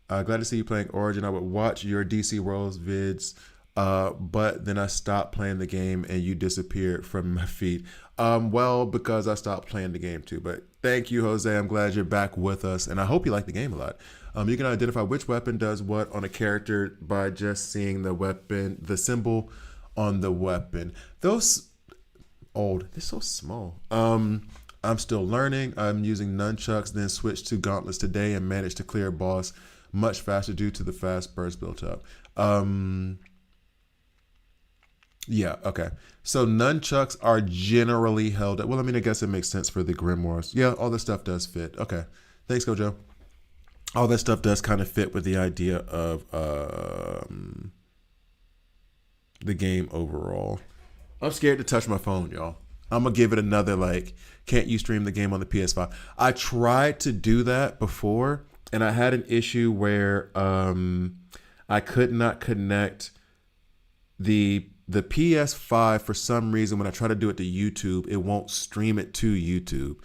Glad to see you playing Origin. I would watch your DC Worlds vids, but then I stopped playing the game and you disappeared from my feed. Well, because I stopped playing the game too. But thank you, Jose. I'm glad you're back with us, and I hope you like the game a lot. You can identify which weapon does what on a character by just seeing the weapon, the symbol on the weapon. Those old, they're so small. I'm still learning. I'm using nunchucks, then switched to gauntlets today and managed to clear a boss much faster due to the fast burst built up. Yeah, okay. So nunchucks are generally held up. Well, I mean, I guess it makes sense for the grimoires. Yeah, all this stuff does fit. Okay. Thanks, Gojo. All that stuff does kind of fit with the idea of the game overall. I'm scared to touch my phone, y'all. I'm going to give it another, like, can't you stream the game on the PS5? I tried to do that before, and I had an issue where I could not connect the PS5 for some reason. When I try to do it to YouTube, it won't stream it to YouTube.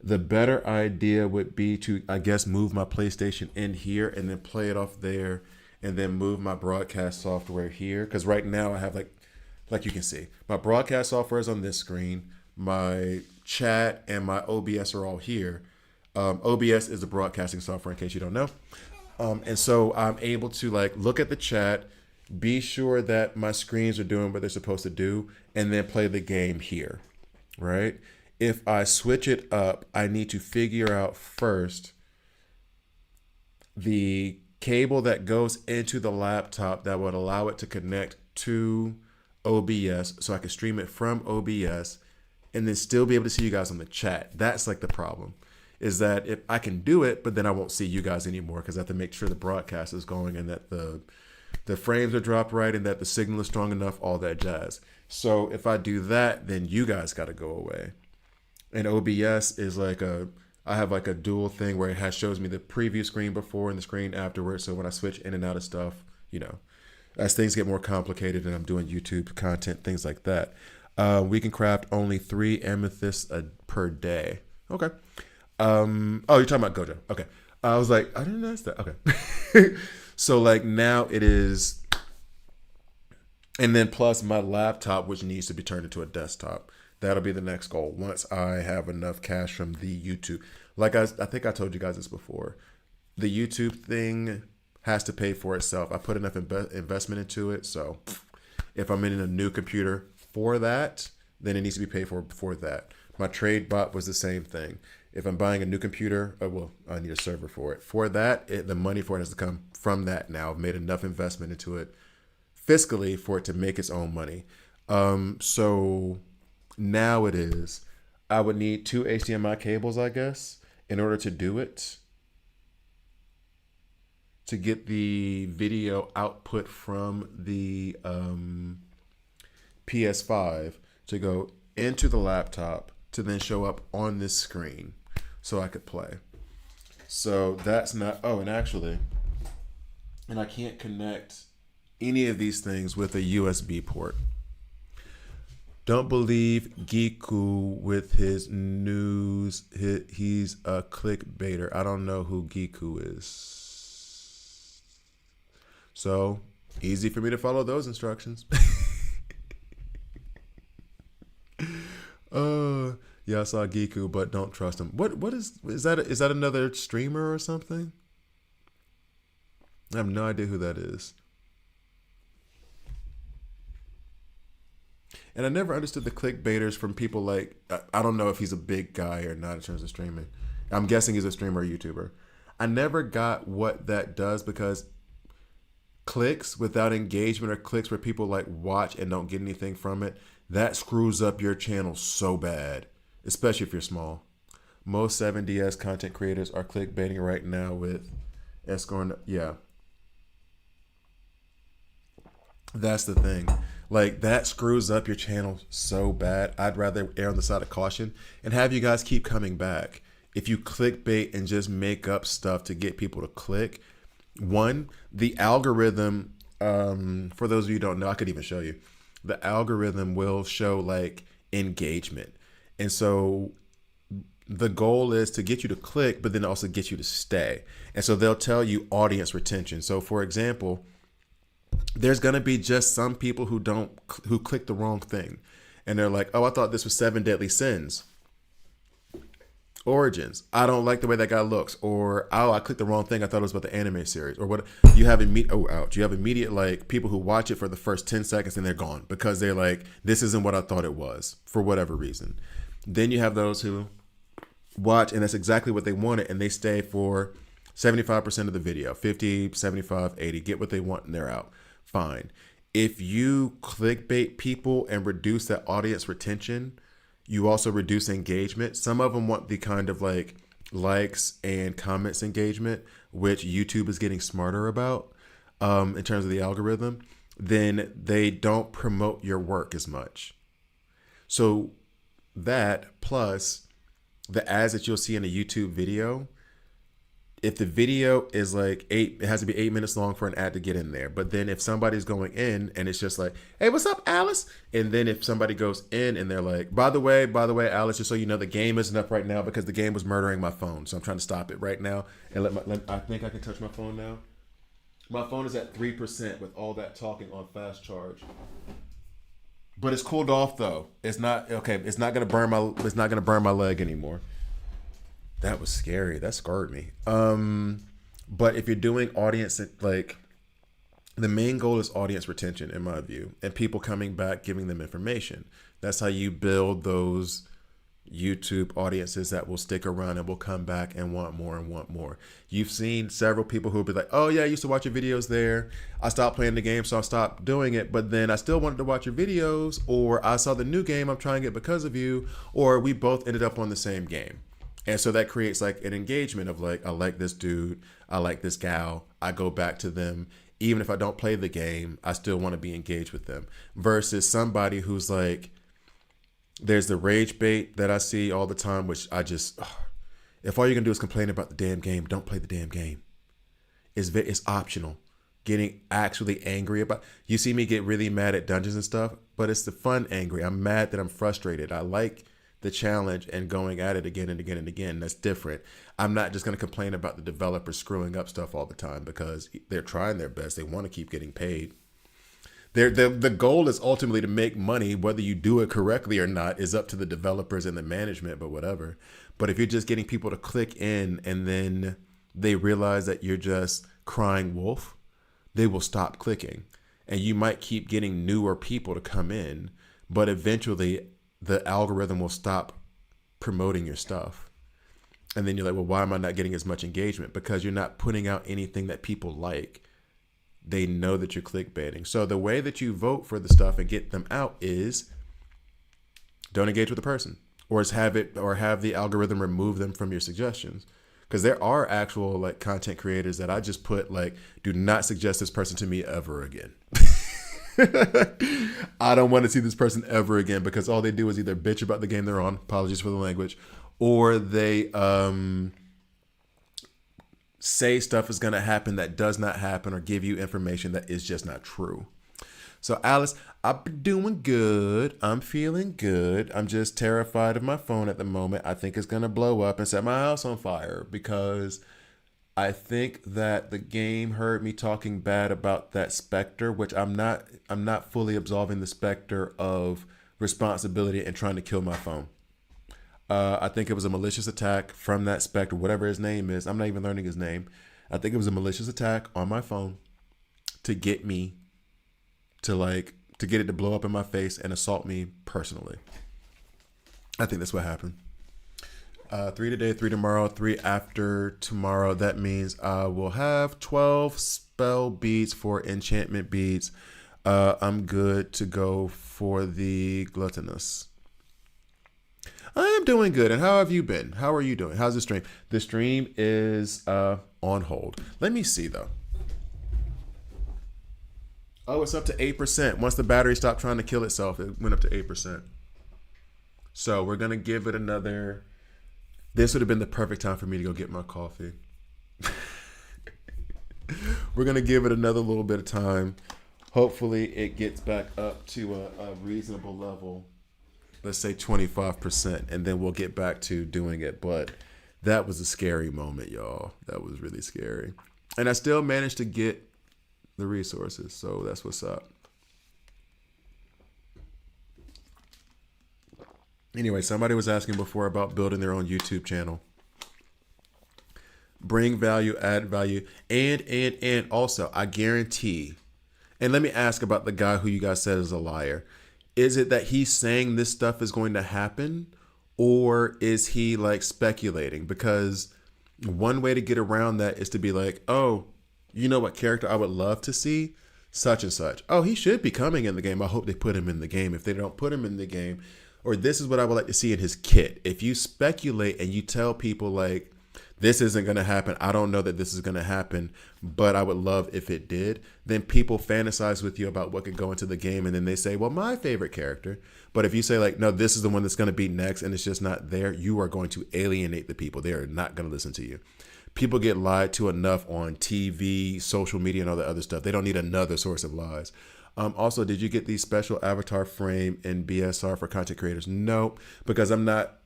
The better idea would be to, I guess, move my PlayStation in here and then play it off there and then move my broadcast software here. Because right now I have like you can see, my broadcast software is on this screen. My chat and my OBS are all here. OBS is the broadcasting software, in case you don't know. And so I'm able to like look at the chat, be sure that my screens are doing what they're supposed to do, and then play the game here, right? If I switch it up, I need to figure out first the cable that goes into the laptop that would allow it to connect to OBS so I can stream it from OBS and then still be able to see you guys on the chat. That's like the problem, is that if I can do it, but then I won't see you guys anymore because I have to make sure the broadcast is going and that the frames are dropped right and that the signal is strong enough, all that jazz. So if I do that, then you guys got to go away. And OBS is like I have like a dual thing where it shows me the preview screen before and the screen afterwards. So when I switch in and out of stuff, as things get more complicated and I'm doing YouTube content, things like that, we can craft only 3 amethysts per day. Okay. Oh, you're talking about Gojo. Okay. I was like, I didn't know that. Okay. So like now it is, and then plus my laptop, which needs to be turned into a desktop. That'll be the next goal once I have enough cash from the YouTube. Like I think I told you guys this before. The YouTube thing has to pay for itself. I put enough investment into it. So if I'm in a new computer for that, then it needs to be paid for that. My trade bot was the same thing. If I'm buying a new computer, I need a server for it. For that, the money for it has to come from that now. I've made enough investment into it fiscally for it to make its own money. So now it is, I would need 2 HDMI cables, I guess, in order to do it. To get the video output from the PS5. to go into the laptop to then show up on this screen so I could play. So that's not, oh, and actually, and I can't connect any of these things with a USB port. Don't believe Giku with his news. He's a clickbaiter. I don't know who Giku is. So easy for me to follow those instructions. Yeah, I saw Giku, but don't trust him. What is that? Is that another streamer or something? I have no idea who that is. And I never understood the clickbaiters from people like, I don't know if he's a big guy or not in terms of streaming. I'm guessing he's a streamer or YouTuber. I never got what that does, because clicks without engagement or clicks where people like watch and don't get anything from it, that screws up your channel so bad, especially if you're small. Most 7DS content creators are clickbaiting right now with escorting. Yeah. That's the thing. Like, that screws up your channel so bad. I'd rather err on the side of caution and have you guys keep coming back. If you clickbait and just make up stuff to get people to click, one, the algorithm, for those of you who don't know, I could even show you. The algorithm will show like engagement. And so the goal is to get you to click, but then also get you to stay. And so they'll tell you audience retention. So for example, there's going to be just some people who click the wrong thing. And they're like, oh, I thought this was 7 Deadly Sins. Origins. I don't like the way that guy looks. Or, oh, I clicked the wrong thing. I thought it was about the anime series. Or what? You have immediate like people who watch it for the first 10 seconds and they're gone because they're like, this isn't what I thought it was for whatever reason. Then you have those who watch and that's exactly what they wanted and they stay for 75% of the video, 50, 75, 80, get what they want and they're out. Fine. If you clickbait people and reduce that audience retention, you also reduce engagement. Some of them want the kind of like likes and comments engagement, which YouTube is getting smarter about in terms of the algorithm. Then they don't promote your work as much. So that plus the ads that you'll see in a YouTube video, if the video is like it has to be 8 minutes long for an ad to get in there. But then if somebody's going in and it's just like, hey, what's up, Alice? And then if somebody goes in and they're like, by the way, Alice, just so you know, the game isn't up right now because the game was murdering my phone. So I'm trying to stop it right now. And I think I can touch my phone now. My phone is at 3% with all that talking on fast charge. But it's cooled off though. It's not okay. It's not gonna burn my leg anymore. That was scary. That scarred me. But if you're doing audience, like the main goal is audience retention in my view, and people coming back, giving them information. That's how you build those YouTube audiences that will stick around and will come back and want more and want more. You've seen several people who'll be like, oh yeah, I used to watch your videos there. I stopped playing the game, so I stopped doing it, but then I still wanted to watch your videos, or I saw the new game I'm trying it because of you, or we both ended up on the same game. And so that creates like an engagement of like, I like this dude, I like this gal, I go back to them. Even if I don't play the game, I still want to be engaged with them. Versus somebody who's like, there's the rage bait that I see all the time, which I just, if all you're going to do is complain about the damn game, don't play the damn game. It's optional. Getting actually angry about, you see me get really mad at dungeons and stuff, but it's the fun angry. I'm mad that I'm frustrated. I like the challenge and going at it again and again and again. That's different. I'm not just going to complain about the developers screwing up stuff all the time because they're trying their best. They want to keep getting paid. The goal is ultimately to make money. Whether you do it correctly or not is up to the developers and the management, but whatever. But if you're just getting people to click in and then they realize that you're just crying wolf, they will stop clicking. And you might keep getting newer people to come in, but eventually the algorithm will stop promoting your stuff. And then you're like, well, why am I not getting as much engagement? Because you're not putting out anything that people like. They know that you're clickbaiting. So the way that you vote for the stuff and get them out is don't engage with the person, or have the algorithm remove them from your suggestions. Because there are actual like content creators that I just put like, do not suggest this person to me ever again. I don't want to see this person ever again because all they do is either bitch about the game they're on, apologies for the language, or they say stuff is going to happen that does not happen or give you information that is just not true. So, Alice, I'm doing good. I'm feeling good. I'm just terrified of my phone at the moment. I think it's going to blow up and set my house on fire because I think that the game heard me talking bad about that Spectre, which I'm not fully absolving the Spectre of responsibility and trying to kill my phone. I think it was a malicious attack from that Spectre, whatever his name is. I'm not even learning his name. I think it was a malicious attack on my phone to get me to get it to blow up in my face and assault me personally. I think that's what happened. 3 today, 3 tomorrow, 3 after tomorrow. That means I will have 12 spell beads for enchantment beads. I'm good to go for the gluttonous. I am doing good. And how have you been? How are you doing? How's the stream? The stream is on hold. Let me see, though. Oh, it's up to 8%. Once the battery stopped trying to kill itself, it went up to 8%. So we're going to give it another... This would have been the perfect time for me to go get my coffee. We're going to give it another little bit of time. Hopefully it gets back up to a reasonable level. Let's say 25%, and then we'll get back to doing it. But that was a scary moment, y'all. That was really scary. And I still managed to get the resources, so that's what's up. Anyway, somebody was asking before about building their own YouTube channel. Bring value, add value, and also, I guarantee, and let me ask about the guy who you guys said is a liar. Is it that he's saying this stuff is going to happen, or is he like speculating? Because one way to get around that is to be like, oh, you know what character I would love to see? Such and such. Oh, he should be coming in the game. I hope they put him in the game. If they don't put him in the game, or this is what I would like to see in his kit. If you speculate and you tell people like, this isn't going to happen, I don't know that this is going to happen, but I would love if it did, then people fantasize with you about what could go into the game. And then they say, well, my favorite character. But if you say like, no, this is the one that's going to be next and it's just not there, you are going to alienate the people. They are not going to listen to you. People get lied to enough on TV, social media, and all that other stuff. They don't need another source of lies. Also, did you get the special avatar frame in BSR for content creators? No, because I'm not.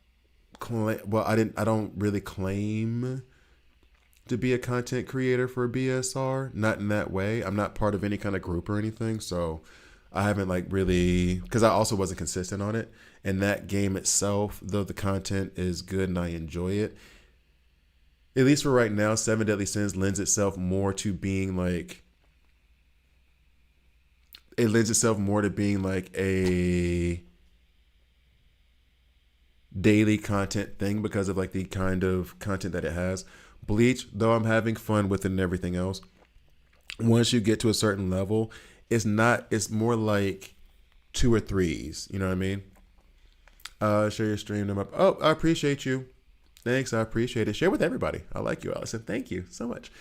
I don't really claim to be a content creator for BSR. Not in that way. I'm not part of any kind of group or anything. So I haven't like really, because I also wasn't consistent on it. And that game itself, though the content is good and I enjoy it, at least for right now, Seven Deadly Sins lends itself more to being like. It lends itself more to being like a daily content thing because of like the kind of content that it has. Bleach, though I'm having fun with it and everything else, once you get to a certain level, it's more like 2 or 3s. You know what I mean? Share your stream. Them up. Oh, I appreciate you. Thanks, I appreciate it. Share with everybody. I like you, Allison. Thank you so much.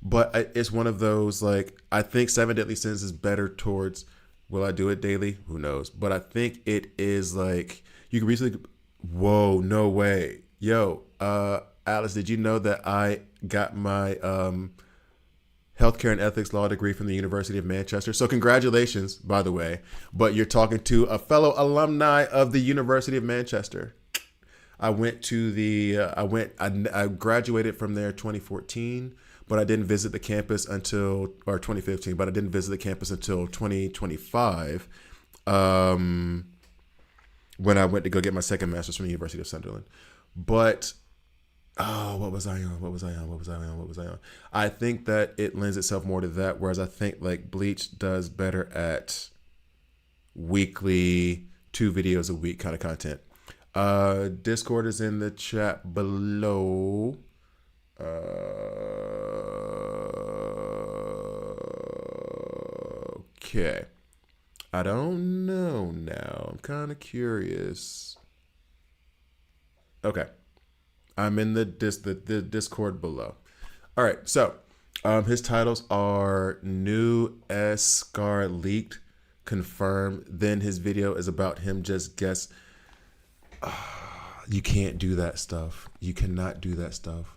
But it's one of those, like, I think Seven Deadly Sins is better towards, will I do it daily? Who knows? But I think it is like, you can recently, whoa, no way. Yo, Alice, did you know that I got my healthcare and ethics law degree from the University of Manchester? So congratulations, by the way. But you're talking to a fellow alumni of the University of Manchester. I went to I graduated from there 2014. But I didn't visit the campus until, or 2015, but I didn't visit the campus until 2025 when I went to go get my second master's from the University of Sunderland. But, what was I on? I think that it lends itself more to that, whereas I think like Bleach does better at weekly, 2 videos a week kind of content. Discord is in the chat below. Okay. I don't know now. I'm kind of curious. Okay. I'm in the Discord below. All right. So His titles are new S scar leaked, confirmed. Then his video is about him just guess. You can't do that stuff. You cannot do that stuff.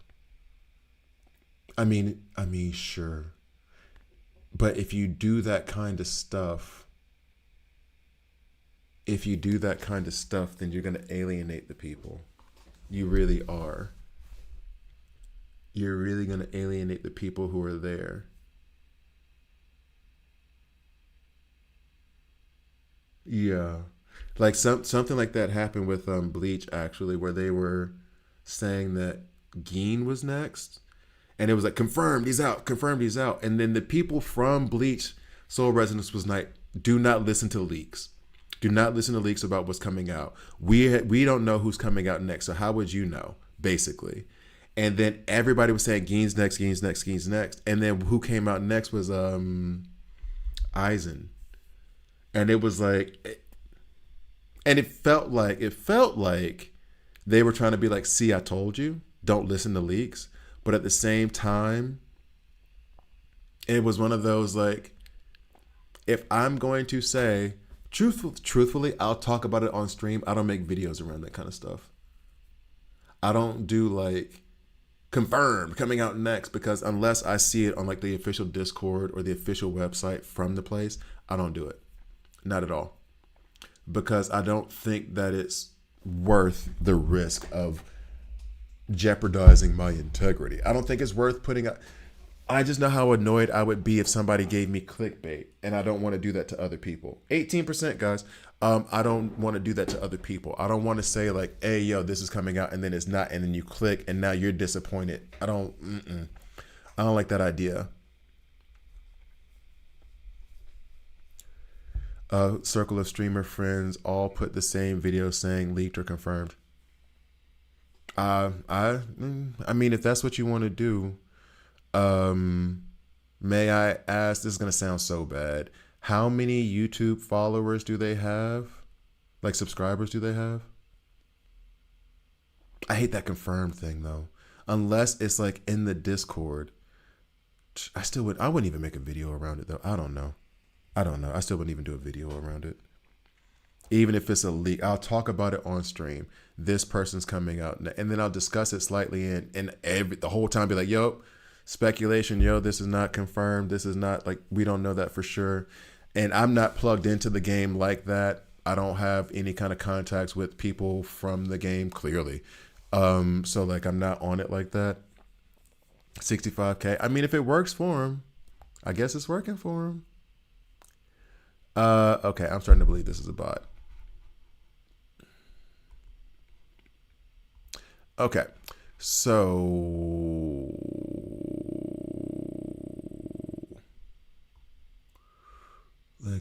I mean, sure. But if you do that kind of stuff, then you're going to alienate the people. You really are. You're really going to alienate the people who are there. Yeah. Like something like that happened with Bleach actually, where they were saying that Geen was next, and it was like confirmed he's out, confirmed he's out, and then the people from Bleach Soul Resonance was like, do not listen to leaks. Do not listen to leaks about what's coming out. We don't know who's coming out next, so how would you know? Basically, and then everybody was saying Geen's next, Geen's next, Geen's next, and then who came out next was Aizen, and it was like, and it felt like they were trying to be like, see, I told you, don't listen to leaks, but at the same time, it was one of those like, if I'm going to say truthfully, I'll talk about it on stream. I don't make videos around that kind of stuff. I don't do like confirmed coming out next, because unless I see it on like the official Discord or the official website from the place, I don't do it. Not at all. Because I don't think that it's worth the risk of jeopardizing my integrity. I don't think it's worth putting up. I just know how annoyed I would be if somebody gave me clickbait, and I don't want to do that to other people. 18%, guys. I don't want to do that to other people. I don't want to say like, hey, yo, this is coming out, and then it's not, and then you click, and now you're disappointed. I don't like that idea. Circle of streamer friends all put the same video saying leaked or confirmed. I mean, if that's what you want to do, may I ask? This is gonna sound so bad. How many YouTube followers do they have? Like subscribers do they have? I hate that confirmed thing though. Unless it's like in the Discord, I wouldn't even make a video around it though. I don't know. I still wouldn't even do a video around it. Even if it's a leak, I'll talk about it on stream. This person's coming out, and then I'll discuss it slightly and the whole time be like, yo, speculation, yo, this is not confirmed. This is not, like, we don't know that for sure. And I'm not plugged into the game like that. I don't have any kind of contacts with people from the game, clearly. So like, I'm not on it like that. 65K. I mean, if it works for him, I guess it's working for him. Okay, I'm starting to believe this is a bot. Okay, so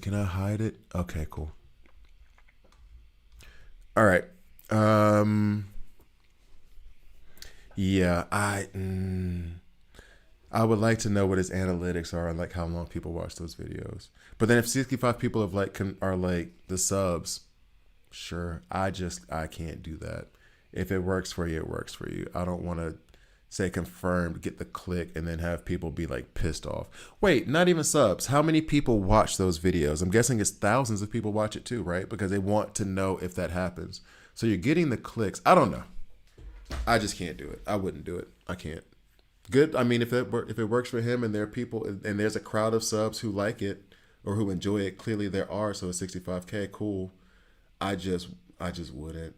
can I hide it? Okay, cool. All right. Yeah, I would like to know what his analytics are and like how long people watch those videos. But then if 65 people have like are like the subs, sure. I can't do that. If it works for you, it works for you. I don't want to say confirmed, get the click, and then have people be like pissed off. Wait, not even subs. How many people watch those videos? I'm guessing it's thousands of people watch it too, right? Because they want to know if that happens. So you're getting the clicks. I don't know. I just can't do it. I wouldn't do it. I can't. Good. I mean, if it works for him and there are people and there's a crowd of subs who like it or who enjoy it, clearly there are. So it's 65K, cool. I just wouldn't.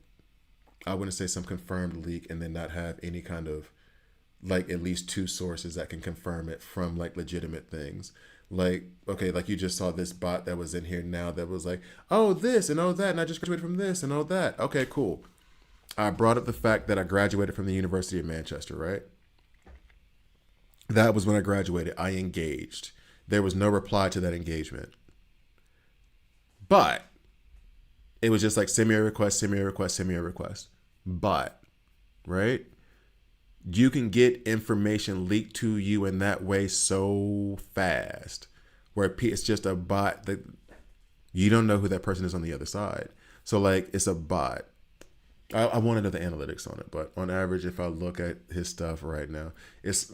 I wouldn't say some confirmed leak and then not have any kind of like at least two sources that can confirm it from like legitimate things. Like, okay, like you just saw this bot that was in here now that was like, oh, this and oh, that. And I just graduated from this and oh, that. Okay, cool. I brought up the fact that I graduated from the University of Manchester, right? That was when I graduated. I engaged. There was no reply to that engagement. But it was just like send me a request, send me a request, send me a request. But, right? You can get information leaked to you in that way so fast where it's just a bot that you don't know who that person is on the other side. So like it's a bot. I want to know the analytics on it, but on average, if I look at his stuff right now, it's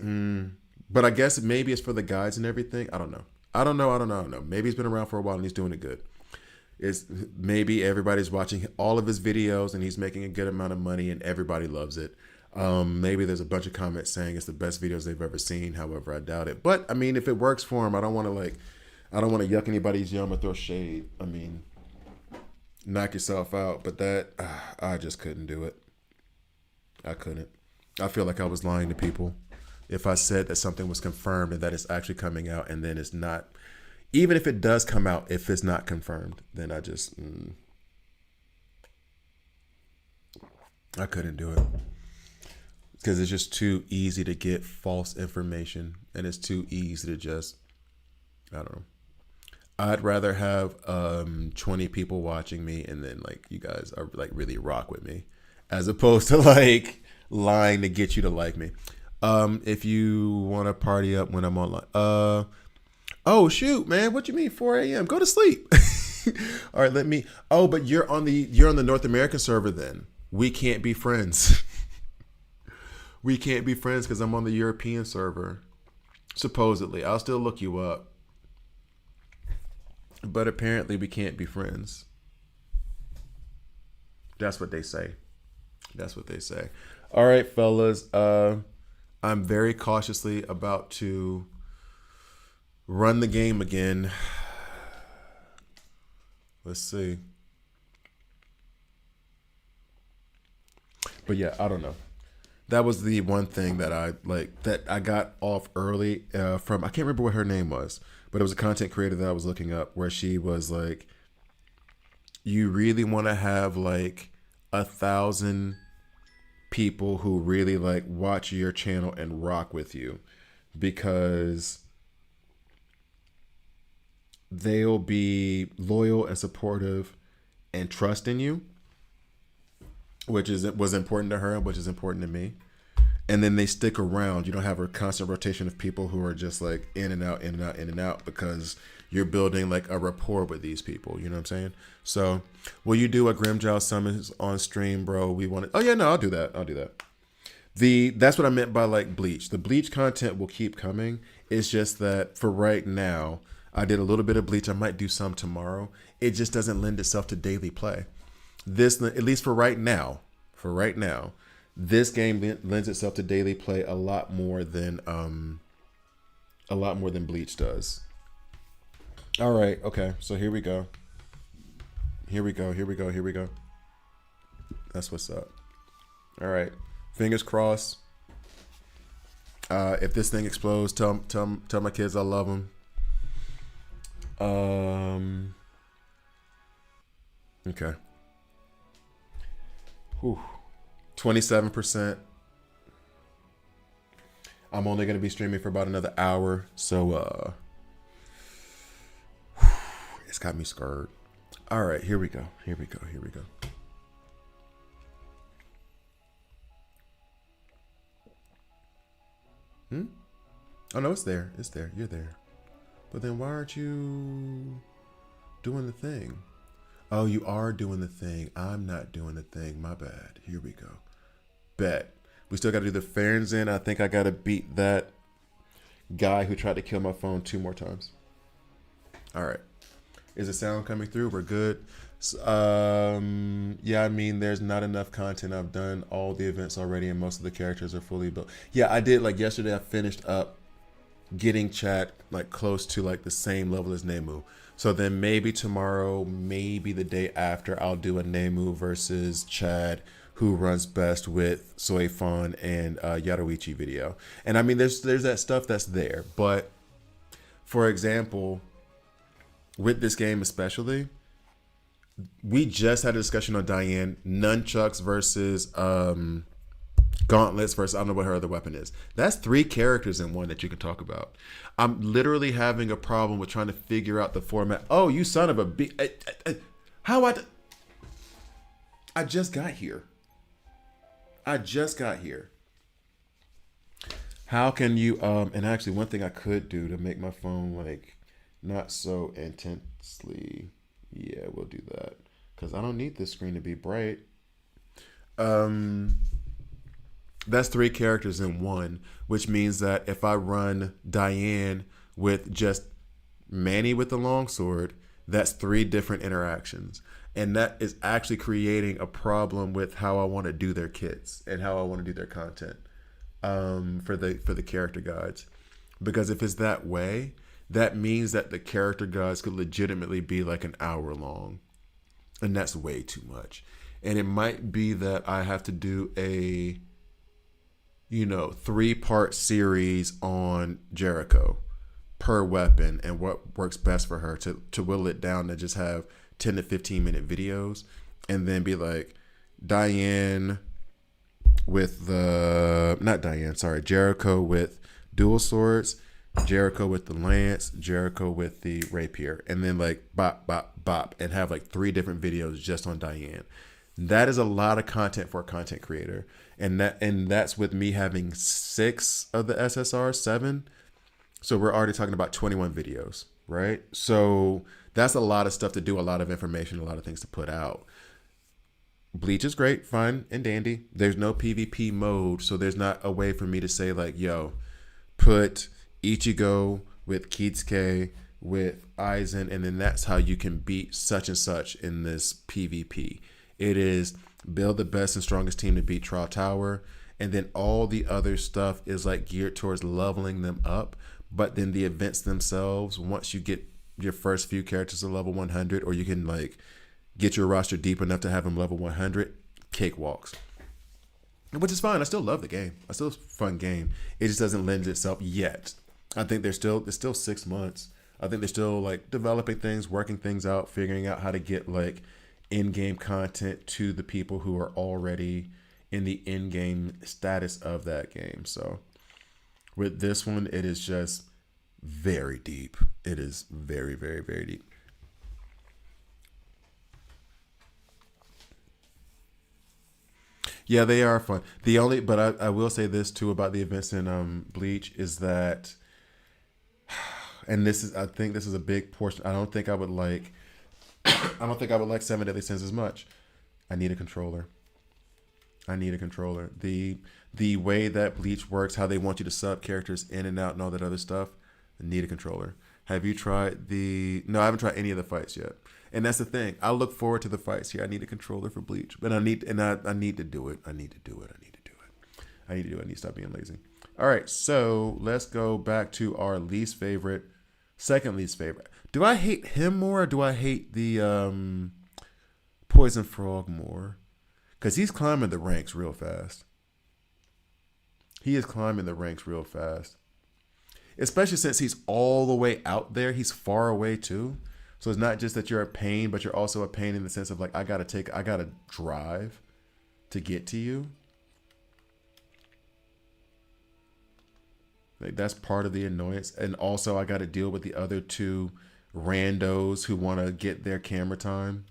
But I guess maybe it's for the guides and everything. I don't know. I don't know. I don't know. I don't know. Maybe he's been around for a while and he's doing it good. It's maybe everybody's watching all of his videos and he's making a good amount of money and everybody loves it. Maybe there's a bunch of comments saying it's the best videos they've ever seen. However, I doubt it. But I mean, if it works for him, I don't want to yuck anybody's yum or throw shade. I mean, knock yourself out. But I just couldn't do it. I couldn't. I feel like I was lying to people if I said that something was confirmed and that it's actually coming out and then it's not. Even if it does come out, if it's not confirmed, then I couldn't do it because it's just too easy to get false information and it's too easy to just, I don't know. I'd rather have 20 people watching me and then like you guys are like really rock with me as opposed to like lying to get you to like me. If you want to party up when I'm online, oh shoot, man! What you mean 4 a.m.? Go to sleep. All right, but you're on the North American server. Then we can't be friends. We can't be friends because I'm on the European server. Supposedly, I'll still look you up, but apparently we can't be friends. That's what they say. That's what they say. All right, fellas. I'm very cautiously about to run the game again. Let's see. But yeah, I don't know. That was the one thing that I got off early from, I can't remember what her name was, but it was a content creator that I was looking up where she was like, you really want to have like 1,000 people who really like watch your channel and rock with you because they'll be loyal and supportive and trust in you, which was important to her, which is important to me. And then they stick around. You don't have a constant rotation of people who are just like in and out, in and out, in and out because you're building like a rapport with these people. You know what I'm saying? So will you do a Grimjow summons on stream, bro? We want to. Oh yeah, no, I'll do that. That's what I meant by like Bleach. The Bleach content will keep coming. It's just that for right now, I did a little bit of Bleach. I might do some tomorrow. It just doesn't lend itself to daily play. This, at least for right now, this game lends itself to daily play a lot more than Bleach does. All right, okay. So here we go. That's what's up. All right. Fingers crossed. If this thing explodes, tell my kids I love them. Okay. Whew. 27%. I'm only going to be streaming for about another hour, so it's got me scared. All right, here we go. Oh no, it's there. You're there. But then why aren't you doing the thing? Oh, you are doing the thing. I'm not doing the thing. My bad. Here we go. Bet. We still got to do the Ferzen. I think I got to beat that guy who tried to kill my phone 2 more times. All right. Is the sound coming through? We're good. Yeah, I mean, there's not enough content. I've done all the events already and most of the characters are fully built. Yeah, I did. Like yesterday, I finished up getting Chad like close to like the same level as Nemu. So then maybe tomorrow, maybe the day after, I'll do a Nemu versus Chad, who runs best with Soifon and Yaruichi video. And I mean, there's that stuff that's there. But for example, with this game especially, we just had a discussion on Diane, nunchucks versus gauntlets versus I don't know what her other weapon is. That's 3 characters in one that you can talk about. I'm literally having a problem with trying to figure out the format. Oh, you son of a how I just got here. How can you and actually one thing I could do to make my phone like not so intensely, yeah, we'll do that because I don't need this screen to be bright. That's three characters in one, which means that if I run Diane with just Manny with the longsword, that's three different interactions. And that is actually creating a problem with how I want to do their kits and how I want to do their content for the character guides. Because if it's that way, that means that the character guides could legitimately be like an hour long. And that's way too much. And it might be that I have to do a 3-part series on Jericho per weapon and what works best for her to whittle it down to just have 10 to 15-minute videos, and then be like Diane with the not Diane, sorry, Jericho with dual swords, Jericho with the lance, Jericho with the rapier, and then like bop bop bop, and have like 3 different videos just on Diane. That is a lot of content for a content creator, and that's with me having 6 of the SSR 7. So we're already talking about 21 videos, right? So that's a lot of stuff to do, a lot of information, a lot of things to put out. Bleach is great, fine, and dandy. There's no PvP mode, so there's not a way for me to say like, yo, put Ichigo with Kitsuke with Aizen, and then that's how you can beat such and such in this PvP. It is build the best and strongest team to beat Trial Tower, and then all the other stuff is like geared towards leveling them up. But then the events themselves, once you get your first few characters to level 100, or you can like get your roster deep enough to have them level 100, cakewalks. Which is fine. I still love the game. It's still a fun game. It just doesn't lend itself yet. I think it's still 6 months. I think they're still like developing things, working things out, figuring out how to get like in-game content to the people who are already in the in-game status of that game. So with this one, it is just very deep. It is very, very, very deep. Yeah, they are fun. But I will say this too about the events in Bleach is that, and I think this is a big portion. I don't think I would like Seven Deadly Sins as much. I need a controller. The way that Bleach works, how they want you to sub characters in and out and all that other stuff, I need a controller. Have you tried No, I haven't tried any of the fights yet. And that's the thing. I look forward to the fights here. I need a controller for Bleach. But I need to do it. I need to do it. I need to stop being lazy. All right, so let's go back to our second least favorite. Do I hate him more, or do I hate the Poison Frog more? Because he's climbing the ranks real fast. He is climbing the ranks real fast. Especially since he's all the way out there. He's far away too. So it's not just that you're a pain, but you're also a pain in the sense of like, I gotta drive to get to you. Like that's part of the annoyance. And also I gotta deal with the other 2 randos who want to get their camera time.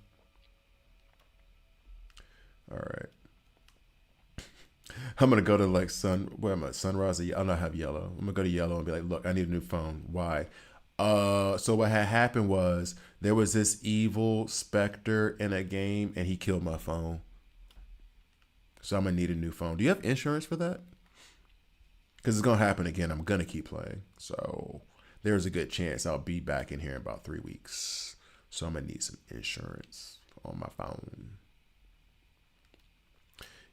All right. I'm gonna go to like Sunrise. I'll not have yellow. I'm gonna go to yellow and be like, look, I need a new phone. Why? So what had happened was there was this evil specter in a game, and he killed my phone. So I'm gonna need a new phone. Do you have insurance for that? Because it's gonna happen again. I'm gonna keep playing. So there's a good chance I'll be back in here in about 3 weeks. So I'm gonna need some insurance on my phone.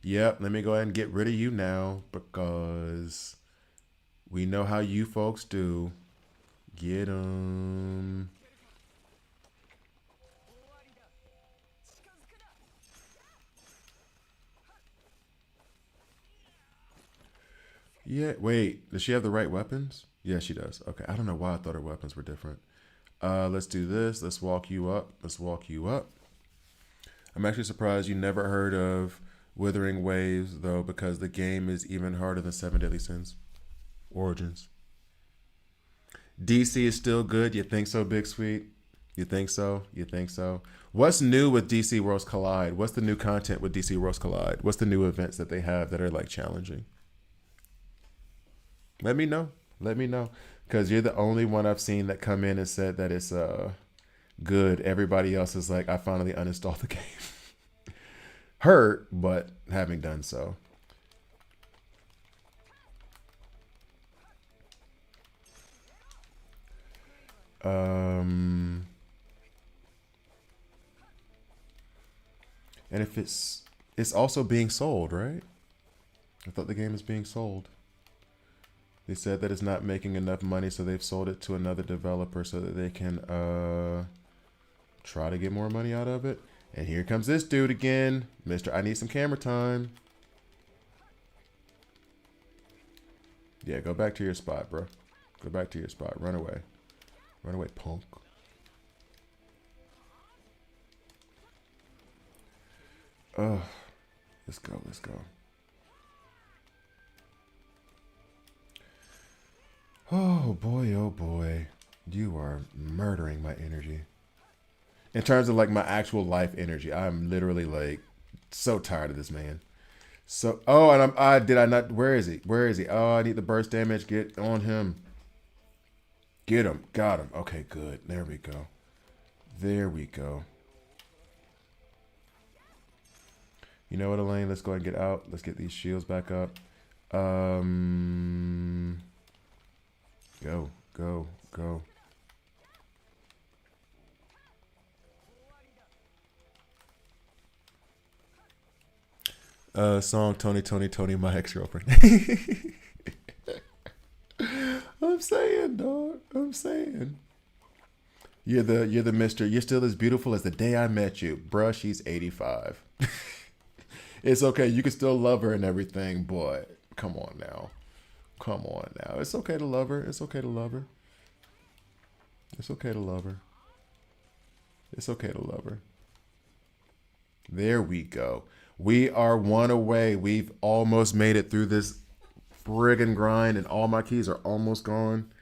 Yep, let me go ahead and get rid of you now because we know how you folks do. Get them. Yeah, wait, does she have the right weapons? Yeah, she does. Okay, I don't know why I thought her weapons were different. Let's do this. Let's walk you up. I'm actually surprised you never heard of Withering Waves, though, because the game is even harder than Seven Deadly Sins Origins. DC is still good. You think so, Big Sweet? You think so? What's new with DC Worlds Collide? What's the new content with DC Worlds Collide? What's the new events that they have that are like challenging? Let me know. Because you're the only one I've seen that come in and said that it's good. Everybody else is like, I finally uninstalled the game. Hurt, but having done so. Um, and if it's also being sold, right? I thought the game is being sold. They said that it's not making enough money, so they've sold it to another developer so that they can try to get more money out of it. And here comes this dude again. Mr. I need some camera time. Yeah, go back to your spot, bro. Go back to your spot. Run away. Run away, punk. Oh, let's go. Let's go. Oh, boy. Oh, boy. You are murdering my energy. In terms of like my actual life energy, I'm literally like so tired of this man. So, oh, and did I not, where is he? Where is he? Oh, I need the burst damage. Get on him. Get him. Got him. Okay, good. There we go. There we go. You know what, Elaine? Let's go ahead and get out. Let's get these shields back up. Go, go, go. Song Tony, Tony, Tony, my ex-girlfriend. I'm saying, dog. I'm saying. You're the mister. You're still as beautiful as the day I met you. Bruh, she's 85. It's okay. You can still love her and everything, but come on now. Come on now. It's okay to love her. It's okay to love her. It's okay to love her. It's okay to love her. There we go. We are one away. We've almost made it through this friggin' grind, and all my keys are almost gone.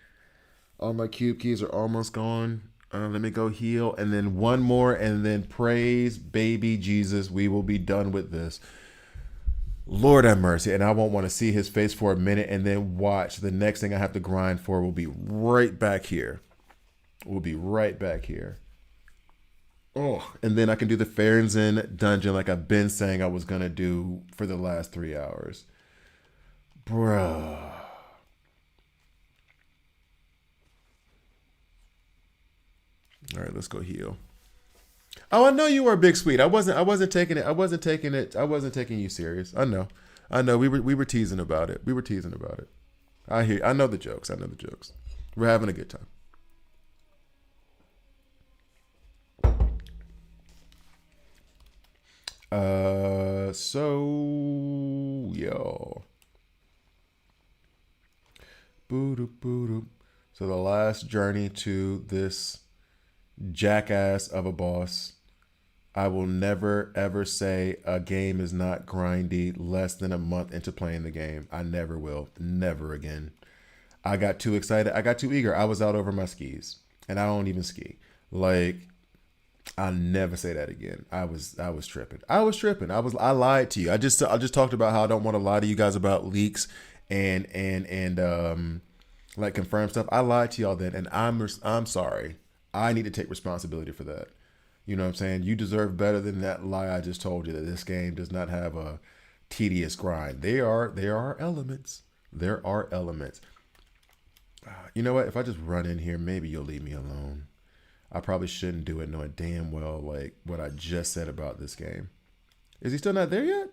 All my cube keys are almost gone. Let me go heal, and then one more, and then praise baby Jesus. We will be done with this. Lord have mercy. And I won't want to see his face for a minute, and then watch. The next thing I have to grind for will be right back here. We'll be right back here. Oh, and then I can do the Ferzen dungeon like I've been saying I was going to do for the last 3 hours. Bruh. All right, let's go heal. Oh, I know you were Big Sweet. I wasn't taking you serious. I know. We were teasing about it. We were teasing about it. I know the jokes. We're having a good time. So yo. Boo-doop. So the last journey to this jackass of a boss. I will never ever say a game is not grindy less than a month into playing the game. I never will. Never again. I got too excited. I got too eager. I was out over my skis. And I don't even ski. Like, I'll never say that again. I was tripping. I lied to you. I just talked about how I don't want to lie to you guys about leaks and like confirm stuff. I lied to y'all then, and I'm sorry. I need to take responsibility for that. You know what I'm saying? You deserve better than that lie I just told you, that this game does not have a tedious grind. There are elements. There are elements. You know what? If I just run in here, maybe you'll leave me alone. I probably shouldn't do it knowing damn well like what I just said about this game. Is he still not there yet?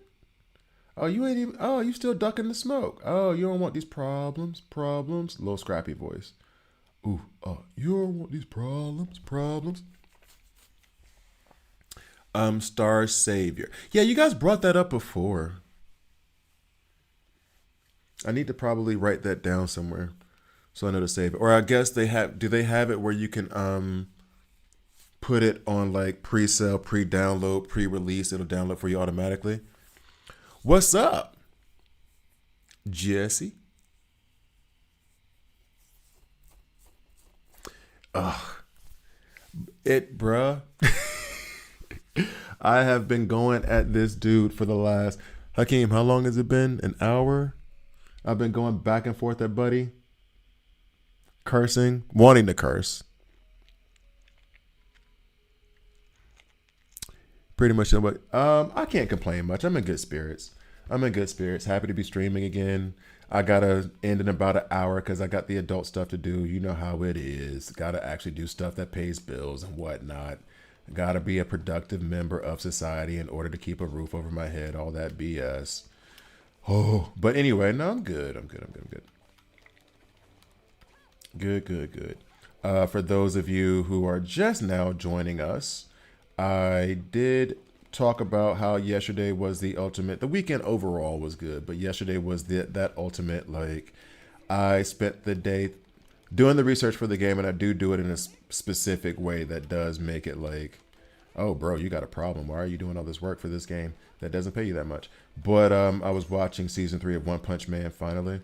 Oh, you ain't even. Oh, you still ducking the smoke. Oh, you don't want these problems. Little scrappy voice. Ooh, you don't want these problems. Star Savior. Yeah, you guys brought that up before. I need to probably write that down somewhere so I know to save it. Or I guess do they have it where you can put it on like pre-sale, pre-download, pre-release, it'll download for you automatically? What's up, Jesse? Bruh. I have been going at this dude for the last, Hakeem, how long has it been? An hour? I've been going back and forth at Buddy. Cursing, wanting to curse. Pretty much nobody. I can't complain much. I'm in good spirits. I'm in good spirits. Happy to be streaming again. I gotta end in about an hour because I got the adult stuff to do. You know how it is. Gotta actually do stuff that pays bills and whatnot. Gotta be a productive member of society in order to keep a roof over my head. All that BS. Oh, but anyway, no, I'm good. I'm good. I'm good. I'm good. Good, good, good. For those of you who are just now joining us, I did talk about how yesterday was the ultimate. The weekend overall was good, but yesterday was that ultimate. Like, I spent the day doing the research for the game, and I do it in a specific way that does make it like, oh, bro, you got a problem. Why are you doing all this work for this game that doesn't pay you that much? But I was watching season 3 of One Punch Man finally.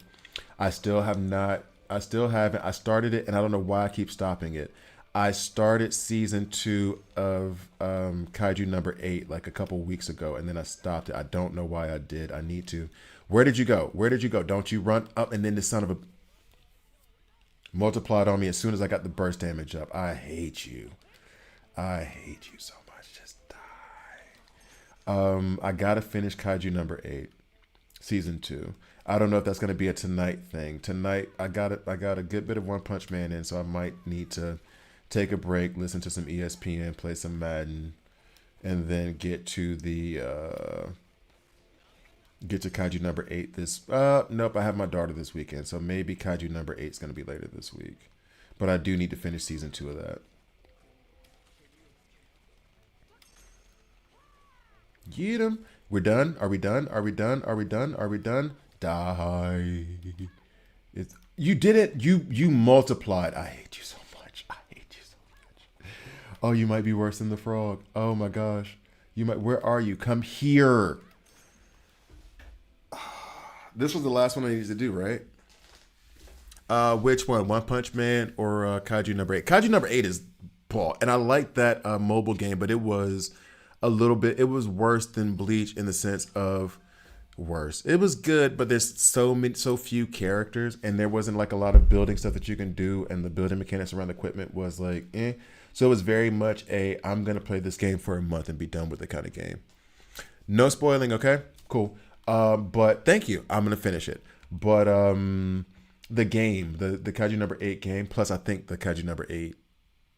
I still have not. I still haven't. I started it, and I don't know why I keep stopping it. I started season 2 of Kaiju number 8 like a couple weeks ago, and then I stopped it. I don't know why I did. I need to. Where did you go? Where did you go? Don't you run up and then the son of a multiplied on me as soon as I got the burst damage up. I hate you. I hate you so much. Just die. I gotta finish Kaiju number 8, season 2. I don't know if that's gonna be a tonight thing. Tonight I got it. I got a good bit of One Punch Man in, so I might need to take a break, listen to some ESPN, play some Madden, and then get to Kaiju number 8 this nope, I have my daughter this weekend, so maybe Kaiju number 8 is gonna be later this week. But I do need to finish season 2 of that. Get him. We're done. Are we done? Are we done? Are we done? Are we done? Die. It's you did it. You multiplied. I hate you so much. I hate you so much. Oh, you might be worse than the frog. Oh my gosh. You might. Where are you? Come here. This was the last one I needed to do, right? Which one? One Punch Man or Kaiju number 8? Kaiju number 8 is ball, and I like that mobile game, but it was a little bit. It was worse than Bleach in the sense of worse. It was good, but there's so few characters, and there wasn't like a lot of building stuff that you can do, and the building mechanics around the equipment was like, eh. So it was very much I'm gonna play this game for a month and be done with it kind of game. No spoiling, okay? Cool. But thank you. I'm gonna finish it. But the game, the Kaiju number 8 game, plus I think the Kaiju number 8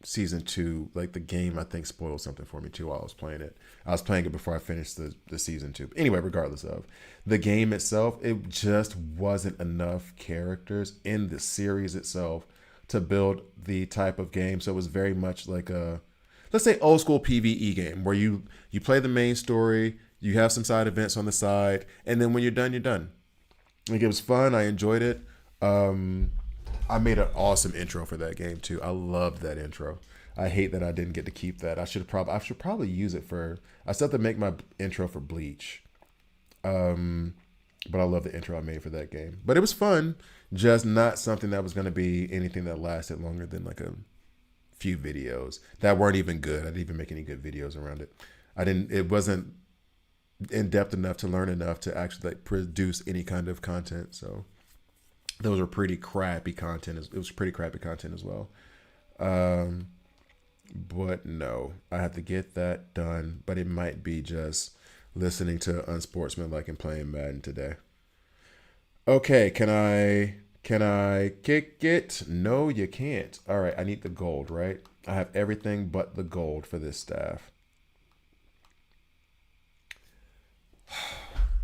season 2, like the game, I think spoiled something for me too while I was playing it. I was playing it before I finished the season 2. But anyway, regardless of the game itself, it just wasn't enough characters in the series itself to build the type of game. So it was very much like a, let's say, old school PvE game where you play the main story, you have some side events on the side, and then when you're done, you're done. Like, it was fun. I enjoyed it. I made an awesome intro for that game too. I loved that intro. I hate that I didn't get to keep that. I should probably use it for. I still have to make my intro for Bleach. But I love the intro I made for that game. But it was fun. Just not something that was going to be anything that lasted longer than like a few videos that weren't even good. I didn't even make any good videos around it. It wasn't in depth enough to learn enough to actually like produce any kind of content. So those were pretty crappy content. It was pretty crappy content as well. But no, I have to get that done. But it might be just listening to Unsportsmanlike and playing Madden today. Okay, can I kick it? No, you can't. All right, I need the gold, right? I have everything but the gold for this staff.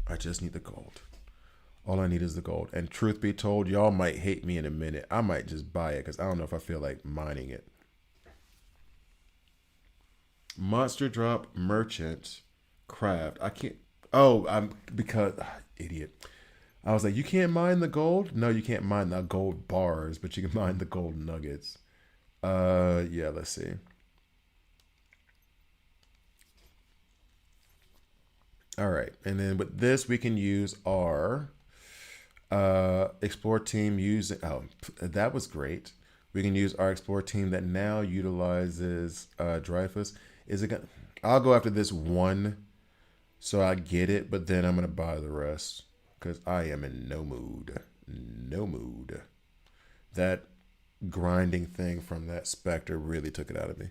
I just need the gold. All I need is the gold. And truth be told, y'all might hate me in a minute. I might just buy it because I don't know if I feel like mining it. Monster Drop Merchant Craft. I can't. Oh, idiot. I was like, you can't mine the gold? No, you can't mine the gold bars, but you can mine the gold nuggets. Yeah, let's see. All right, and then with this, we can use our Explore team using. Oh, that was great. We can use our Explore team that now utilizes Dreyfus. Is it gonna? I'll go after this one, so I get it, but then I'm gonna buy the rest because I am in no mood. No mood. That grinding thing from that Spectre really took it out of me.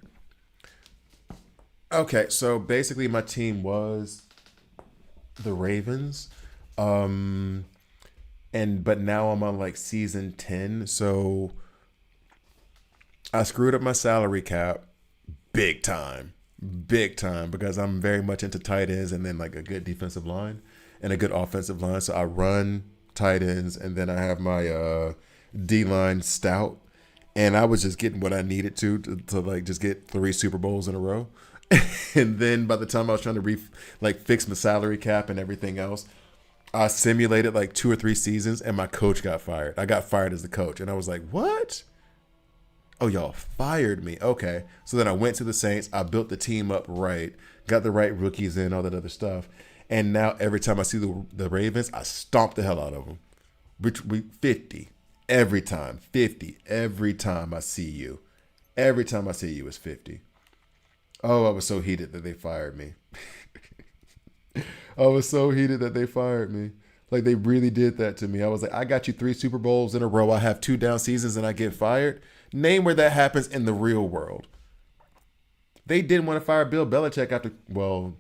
Okay, so basically my team was the Ravens. Um, and but now I'm on like season 10, so I screwed up my salary cap big time, big time, because I'm very much into tight ends and then like a good defensive line and a good offensive line. So I run tight ends and then I have my D line stout, and I was just getting what I needed to like just get 3 Super Bowls in a row. And then by the time I was trying to like fix my salary cap and everything else, I simulated like 2 or 3 seasons, and my coach got fired. I got fired as the coach, and I was like, "What? Oh, y'all fired me. Okay." So then I went to the Saints. I built the team up right, got the right rookies in, all that other stuff. And now every time I see the Ravens, I stomp the hell out of them. Which we 50 every time, 50 every time I see you. Every time I see you is 50. Oh, I was so heated that they fired me. I was so heated that they fired me. Like they really did that to me. I was like, I got you 3 Super Bowls in a row. I have 2 down seasons and I get fired. Name where that happens in the real world. They didn't want to fire Bill Belichick after, well,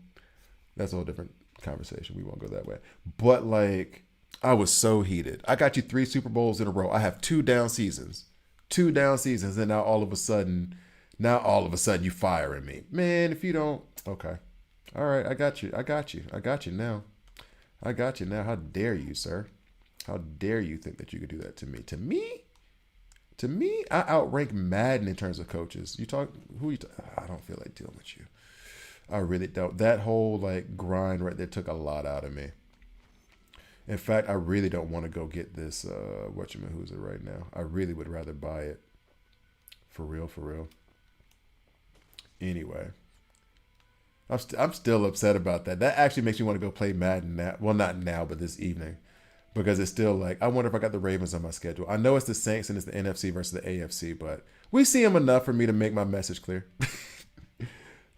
that's a whole different conversation. We won't go that way. But like, I was so heated. I got you 3 Super Bowls in a row. I have 2 down seasons. 2 down seasons. And now all of a sudden you firing me. Man, if you don't, okay. All right, I got you. I got you. I got you now. I got you now. How dare you, sir? How dare you think that you could do that to me? To me? To me, I outrank Madden in terms of coaches. Who you talk? I don't feel like dealing with you. I really don't. That whole like grind right there took a lot out of me. In fact, I really don't want to go get this who's it right now. I really would rather buy it. For real, for real. Anyway. I'm still upset about that. That actually makes me want to go play Madden now. Well, not now, but this evening. Because it's still like, I wonder if I got the Ravens on my schedule. I know it's the Saints and it's the NFC versus the AFC, but we see them enough for me to make my message clear.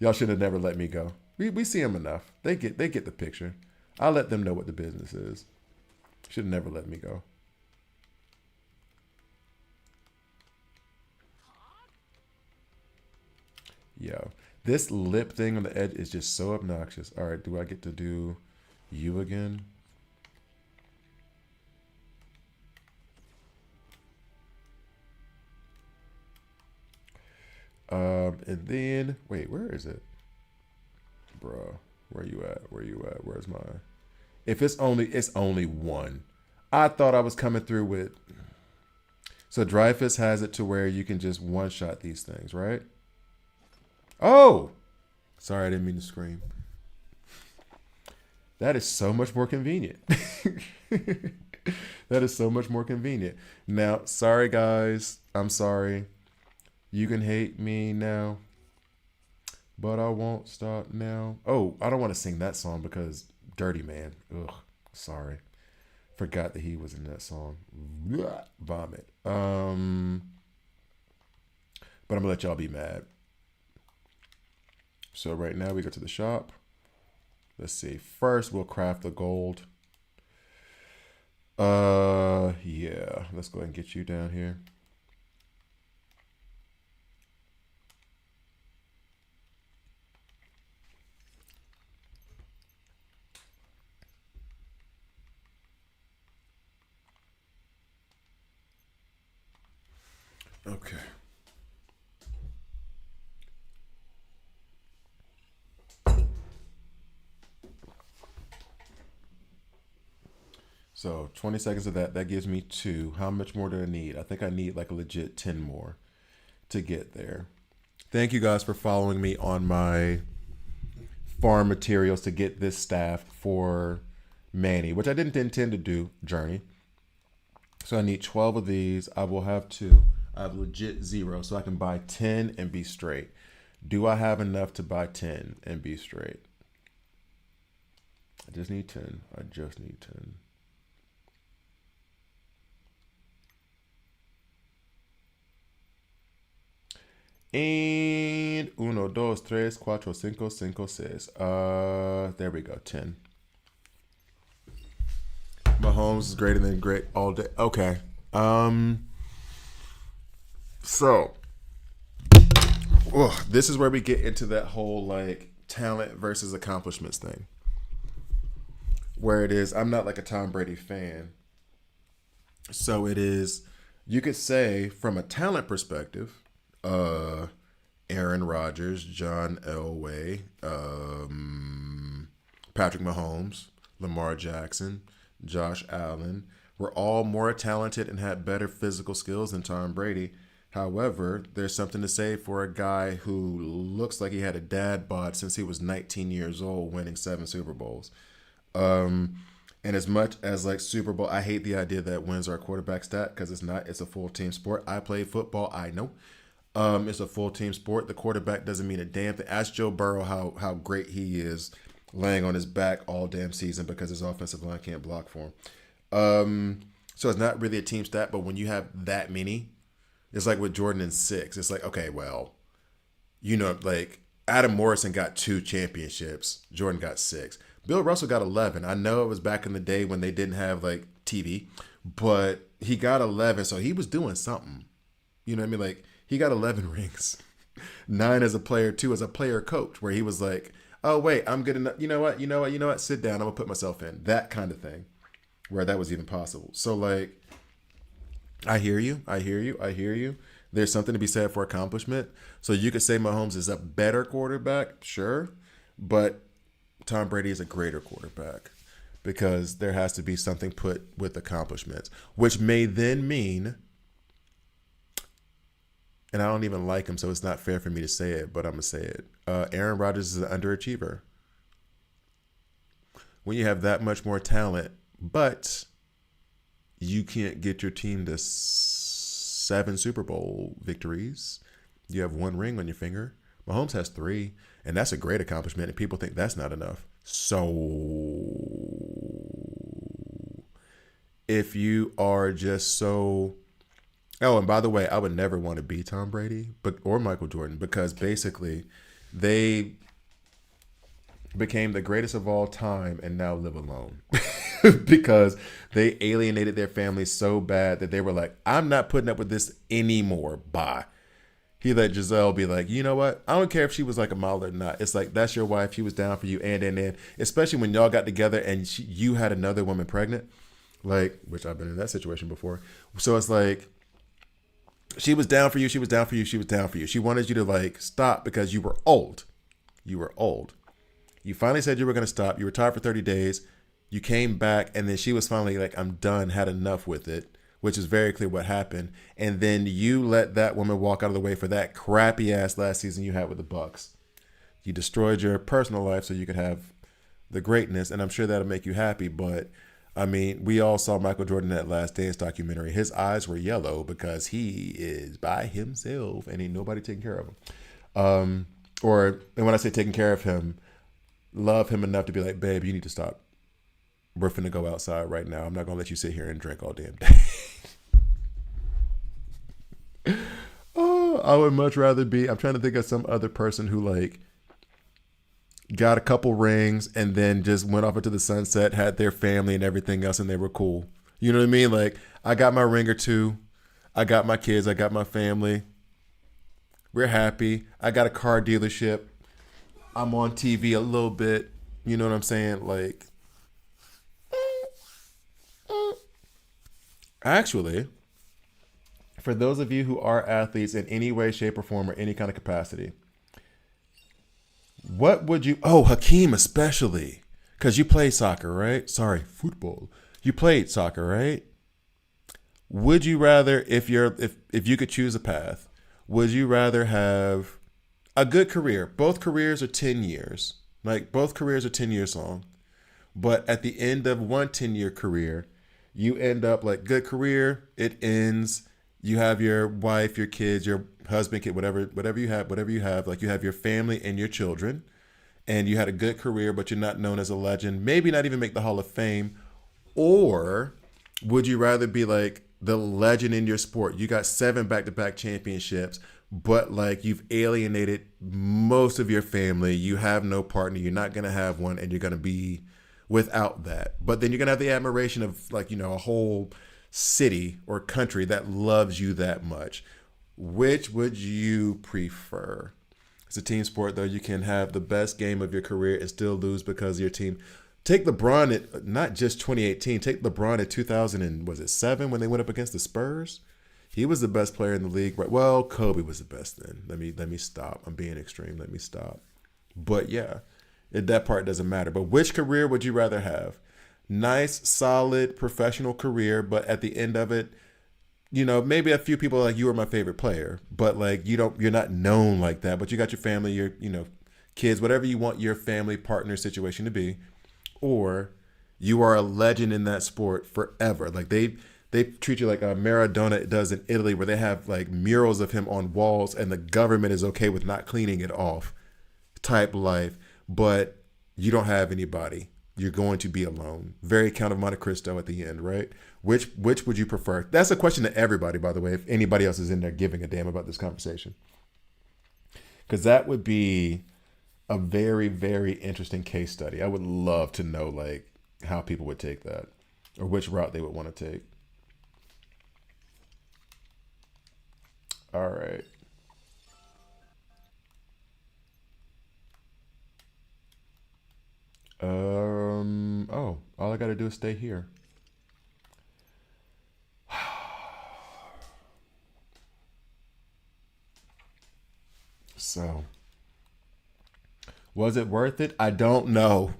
Y'all should have never let me go. We see them enough. They get the picture. I'll let them know what the business is. Should have never let me go. Yo. This lip thing on the edge is just so obnoxious. All right, do I get to do you again? And then, wait, where is it? Bruh, where you at? Where you at? Where's mine? If it's only one. I thought I was coming through with. So Dreyfus has it to where you can just one-shot these things, right? Oh! Sorry, I didn't mean to scream. That is so much more convenient. That is so much more convenient. Now, sorry guys. I'm sorry. You can hate me now, but I won't stop now. Oh, I don't want to sing that song because Dirty Man. Ugh, sorry. Forgot that he was in that song. Blah, vomit. But I'm gonna let y'all be mad. So right now we go to the shop. Let's see. First, we'll craft the gold. Yeah. Let's go ahead and get you down here. Okay. So 20 seconds of that. That gives me 2. How much more do I need? I think I need like a legit 10 more to get there. Thank you guys for following me on my farm materials to get this staff for Manny, which I didn't intend to do, Journey. So I need 12 of these. I will have 2. I have legit 0, so I can buy 10 and be straight. Do I have enough to buy 10 and be straight? I just need 10. I just need 10. And 1, 2, 3, 4, 5, 6. There we go. 10. Mahomes is greater than great all day. Okay. So, this is where we get into that whole like talent versus accomplishments thing. where it is, I'm not like a Tom Brady fan. So it is, you could say from a talent perspective, uh, Aaron Rodgers, John Elway, Patrick Mahomes, Lamar Jackson, Josh Allen were all more talented and had better physical skills than Tom Brady. However, there's something to say for a guy who looks like he had a dad bod since he was 19 years old, winning 7 Super Bowls. And as much as like Super Bowl, I hate the idea that wins are a quarterback stat because it's not. It's a full team sport. I played football. I know. It's a full team sport. The quarterback doesn't mean a damn thing. Ask Joe Burrow how great he is laying on his back all damn season because his offensive line can't block for him. So it's not really a team stat, but when you have that many, it's like with Jordan in 6. It's like, okay, well, like Adam Morrison got 2 championships. Jordan got 6. Bill Russell got 11. I know it was back in the day when they didn't have like TV, but he got 11. So he was doing something. You know what I mean? Like he got 11 rings, 9 as a player, 2 as a player coach, where he was like, oh, wait, I'm good enough. You know what? Sit down. I'm going to put myself in. That kind of thing, where that was even possible. So like, I hear you. There's something to be said for accomplishment. So you could say Mahomes is a better quarterback, sure, but Tom Brady is a greater quarterback because there has to be something put with accomplishments, which may then mean, and I don't even like him, so it's not fair for me to say it, but I'm going to say it. Aaron Rodgers is an underachiever. When you have that much more talent, but you can't get your team to 7 Super Bowl victories. You have 1 ring on your finger. Mahomes has 3, and that's a great accomplishment, and people think that's not enough. So if you are just so... Oh, and by the way, I would never want to be Tom Brady or Michael Jordan because basically they became the greatest of all time and now live alone because they alienated their family so bad that they were like, I'm not putting up with this anymore. Bye. He let Giselle be like, you know what? I don't care if she was like a model or not. It's like, that's your wife. She was down for you. And especially when y'all got together and you had another woman pregnant, like, which I've been in that situation before. So it's like, she was down for you. She was down for you. She was down for you. She wanted you to like stop because you were old. You were old. You finally said you were going to stop. You retired for 30 days. You came back and then she was finally like, I'm done, had enough with it, which is very clear what happened. And then you let that woman walk out of the way for that crappy ass last season you had with the Bucks. You destroyed your personal life so you could have the greatness. And I'm sure that'll make you happy. But I mean, we all saw Michael Jordan in that Last Dance documentary. His eyes were yellow because he is by himself and ain't nobody taking care of him. And when I say taking care of him, love him enough to be like, babe, you need to stop. We're finna go outside right now. I'm not gonna let you sit here and drink all damn day. Oh, I would much rather be. I'm trying to think of some other person who like got a couple rings and then just went off into the sunset, had their family and everything else, and they were cool. You know what I mean? Like, I got my ring or 2. I got my kids. I got my family. We're happy. I got a car dealership. I'm on TV a little bit. You know what I'm saying? Like, actually, for those of you who are athletes in any way, shape, or form, or any kind of capacity, what would you... Oh, Hakeem especially. Because you play soccer, right? Sorry, football. You played soccer, right? Would you rather, if you could choose a path, would you rather have a good career? Both careers are 10 years. Like, both careers are 10 years long. But at the end of one 10-year career, you end up like, good career, it ends. You have your wife, your kids, your husband, kid, whatever you have. Like, you have your family and your children. And you had a good career, but you're not known as a legend. Maybe not even make the Hall of Fame. Or would you rather be like the legend in your sport? You got 7 back-to-back championships, but like you've alienated most of your family. You have no partner. You're not going to have one, and you're going to be without that. But then you're going to have the admiration of like, a whole city or country that loves you that much. Which would you prefer? It's a team sport, though. You can have the best game of your career and still lose because your team Take LeBron at not just 2018. Take LeBron at 2000 and was it 7 when they went up against the Spurs? He was the best player in the league. Right? Well, Kobe was the best then. Let me stop. I'm being extreme. Let me stop. But yeah, that part doesn't matter. But which career would you rather have? Nice, solid, professional career, but at the end of it, maybe a few people are like you are my favorite player, but like you're not known like that. But you got your family, your kids, whatever you want your family partner situation to be, or you are a legend in that sport forever. Like they treat you like a Maradona does in Italy, where they have like murals of him on walls, and the government is okay with not cleaning it off, type life. But you don't have anybody. You're going to be alone. Very Count of Monte Cristo at the end, right? Which would you prefer? That's a question to everybody, by the way, if anybody else is in there giving a damn about this conversation. Because that would be a very, very interesting case study. I would love to know like how people would take that or which route they would want to take. All right. Oh, all I got to do is stay here. So, was it worth it? I don't know,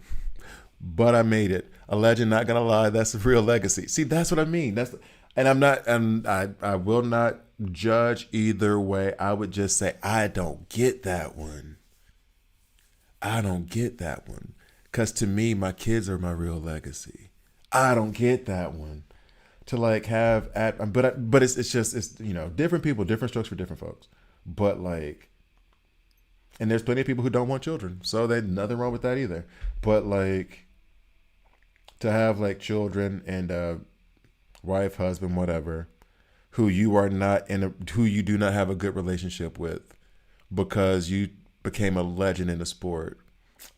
but I made it. A legend, not gonna lie, that's a real legacy. See, that's what I mean. And I'm not, and I will not judge either way. I would just say I don't get that one. I don't get that one. Cause to me, my kids are my real legacy. I don't get that one. To like have at, but it's just different people, different strokes for different folks. But like, and there's plenty of people who don't want children, so there's nothing wrong with that either. But like, to have like children and wife, husband, whatever, who you are not who you do not have a good relationship with, because you became a legend in the sport.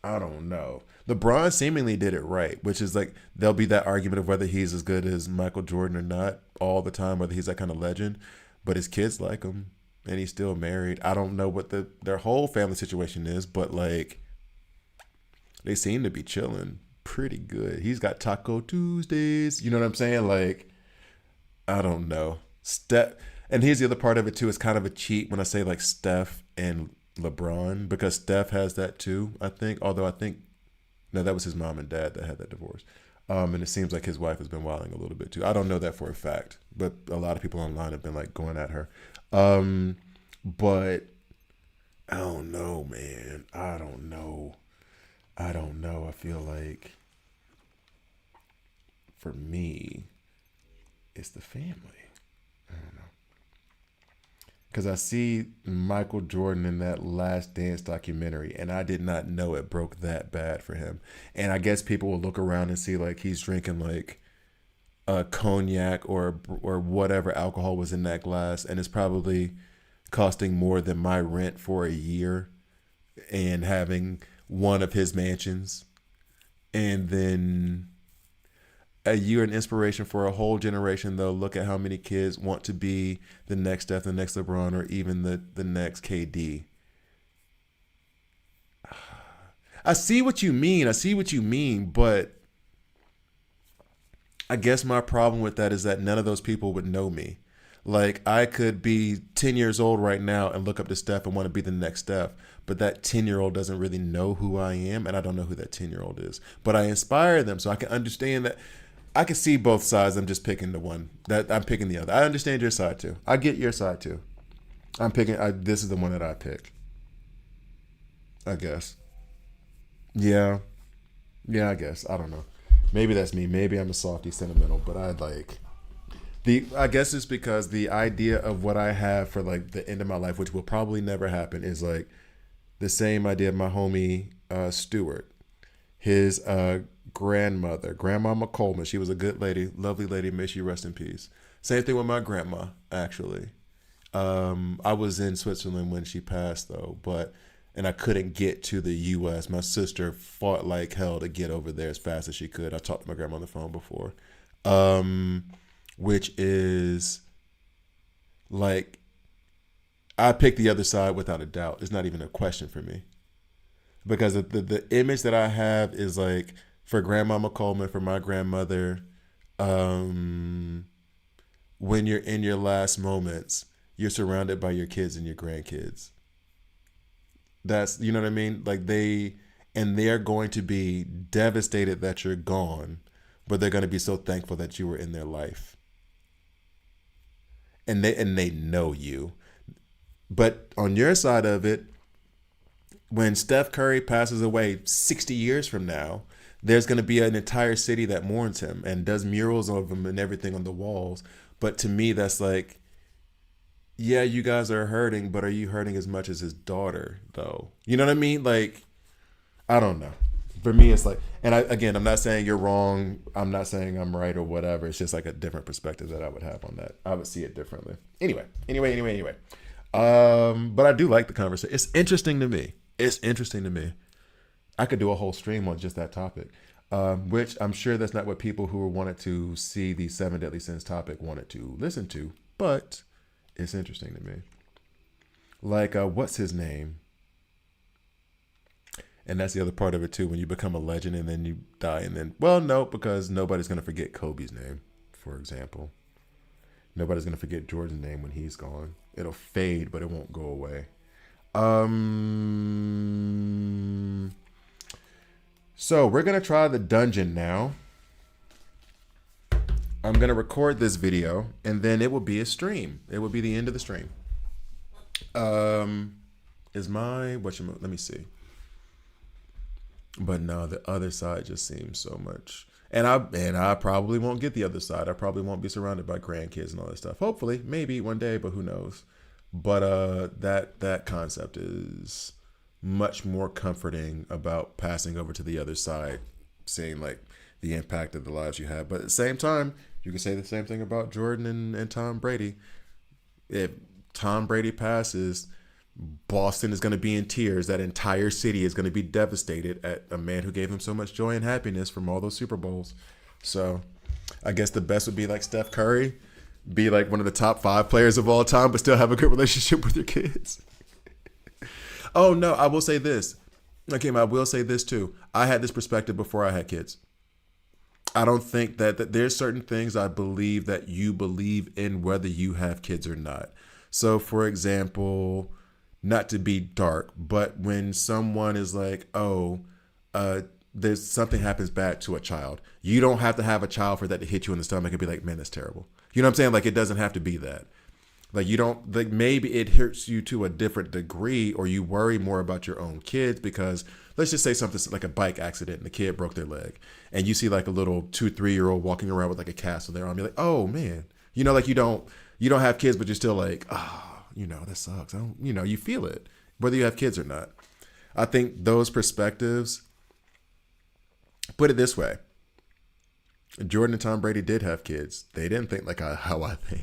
I don't know. LeBron seemingly did it right, which is like there'll be that argument of whether he's as good as Michael Jordan or not all the time, whether he's that kind of legend. But his kids like him, and he's still married. I don't know what their whole family situation is, but like they seem to be chilling pretty good. He's got Taco Tuesdays. You know what I'm saying? Like, I don't know. And here's the other part of it too. It's kind of a cheat when I say like Steph and LeBron, because Steph has that too, I think. Although I think no, that was his mom and dad that had that divorce. And it seems like his wife has been wilding a little bit too. I don't know that for a fact, but a lot of people online have been like going at her. But I don't know, man. I don't know. I feel like for me, it's the family. I don't know. Because I see Michael Jordan in that Last Dance documentary, and I did not know it broke that bad for him. And I guess people will look around and see like he's drinking like a cognac or whatever alcohol was in that glass, and it's probably costing more than my rent for a year, and having one of his mansions, and then you're an inspiration for a whole generation. Though, look at how many kids want to be the next Steph, the next LeBron, or even the next KD. I see what you mean, but I guess my problem with that is that none of those people would know me. Like, I could be 10 years old right now and look up to Steph and want to be the next Steph, but that 10-year-old doesn't really know who I am, and I don't know who that 10-year-old is. But I inspire them, so I can understand that. I can see both sides. I'm just picking the one. That I'm picking the other. I understand your side too. I get your side too. I'm picking. This is the one that I pick, I guess. Yeah. Yeah, I guess. I don't know. Maybe that's me. Maybe I'm a softy sentimental, but I like I guess it's because the idea of what I have for like the end of my life, which will probably never happen, is like the same idea of my homie Stewart. His grandmother, Grandmama Coleman. She was a good lady, lovely lady. May she rest in peace. Same thing with my grandma, actually. I was in Switzerland when she passed, though, and I couldn't get to the U.S. My sister fought like hell to get over there as fast as she could. I talked to my grandma on the phone before, which is like, I picked the other side without a doubt. It's not even a question for me, because the image that I have is like For Grandmama Coleman, for my grandmother, when you're in your last moments, you're surrounded by your kids and your grandkids. That's, you know what I mean? Like they're going to be devastated that you're gone, but they're going to be so thankful that you were in their life. And they know you. But on your side of it, when Steph Curry passes away 60 years from now, there's going to be an entire city that mourns him and does murals of him and everything on the walls. But to me, that's like, yeah, you guys are hurting, but are you hurting as much as his daughter, though? You know what I mean? Like, I don't know. For me, it's like, and again, I'm not saying you're wrong. I'm not saying I'm right or whatever. It's just like a different perspective that I would have on that. I would see it differently. Anyway. But I do like the conversation. It's interesting to me. I could do a whole stream on just that topic, which I'm sure that's not what people who wanted to see the 7 Deadly Sins topic wanted to listen to, but it's interesting to me. Like, what's his name? And that's the other part of it too. When you become a legend and then you die, and then, well, no, because nobody's going to forget Kobe's name, for example. Nobody's going to forget Jordan's name when he's gone. It'll fade, but it won't go away. So we're going to try the dungeon now. I'm going to record this video and then it will be a stream. It will be the end of the stream. Let me see. But no, the other side just seems so much. And I probably won't get the other side. I probably won't be surrounded by grandkids and all that stuff. Hopefully, maybe one day, but who knows? But that concept is much more comforting about passing over to the other side, seeing like the impact of the lives you have. But at the same time, you can say the same thing about Jordan and Tom Brady. If Tom Brady passes, Boston is going to be in tears. That entire city is going to be devastated at a man who gave them so much joy and happiness from all those Super Bowls. So I guess the best would be like Steph Curry, be like one of the top 5 players of all time, but still have a good relationship with your kids. Oh, no, I will say this. Okay, I will say this too. I had this perspective before I had kids. I don't think that there's certain things I believe that you believe in whether you have kids or not. So, for example, not to be dark, but when someone is like, there's something happens bad to a child, you don't have to have a child for that to hit you in the stomach and be like, man, that's terrible. You know what I'm saying? Like, it doesn't have to be that. Like, you don't, like, maybe it hurts you to a different degree, or you worry more about your own kids because let's just say something like a bike accident and the kid broke their leg and you see like a little 2-3-year-old walking around with like a cast on their arm. You're like, oh man, you know, like you don't have kids, but you're still like, that sucks. You feel it whether you have kids or not. I think those perspectives, put it this way. Jordan and Tom Brady did have kids. They didn't think like how I think.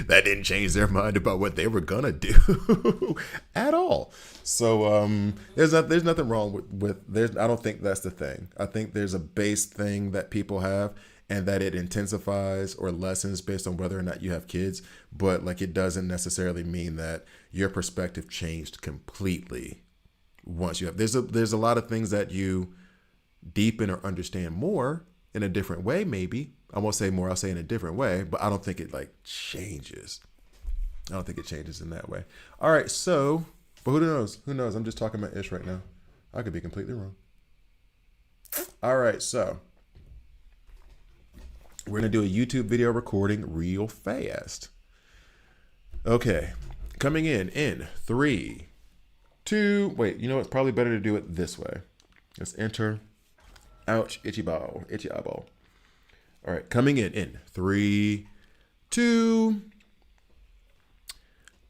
That didn't change their mind about what they were gonna do at all. So there's nothing wrong with I don't think that's the thing. I think there's a base thing that people have, and that it intensifies or lessens based on whether or not you have kids. But like, it doesn't necessarily mean that your perspective changed completely once you have. There's a lot of things that you deepen or understand more in a different way, maybe. I won't say more, I'll say in a different way, but I don't think it like changes. I don't think it changes in that way. All right, so, but who knows? Who knows? I'm just talking about ish right now. I could be completely wrong. All right, so we're going to do a YouTube video recording real fast. Okay, coming in 3, 2, wait, you know, it's probably better to do it this way. Let's enter. Ouch, itchy eyeball. All right, coming in 3, 2.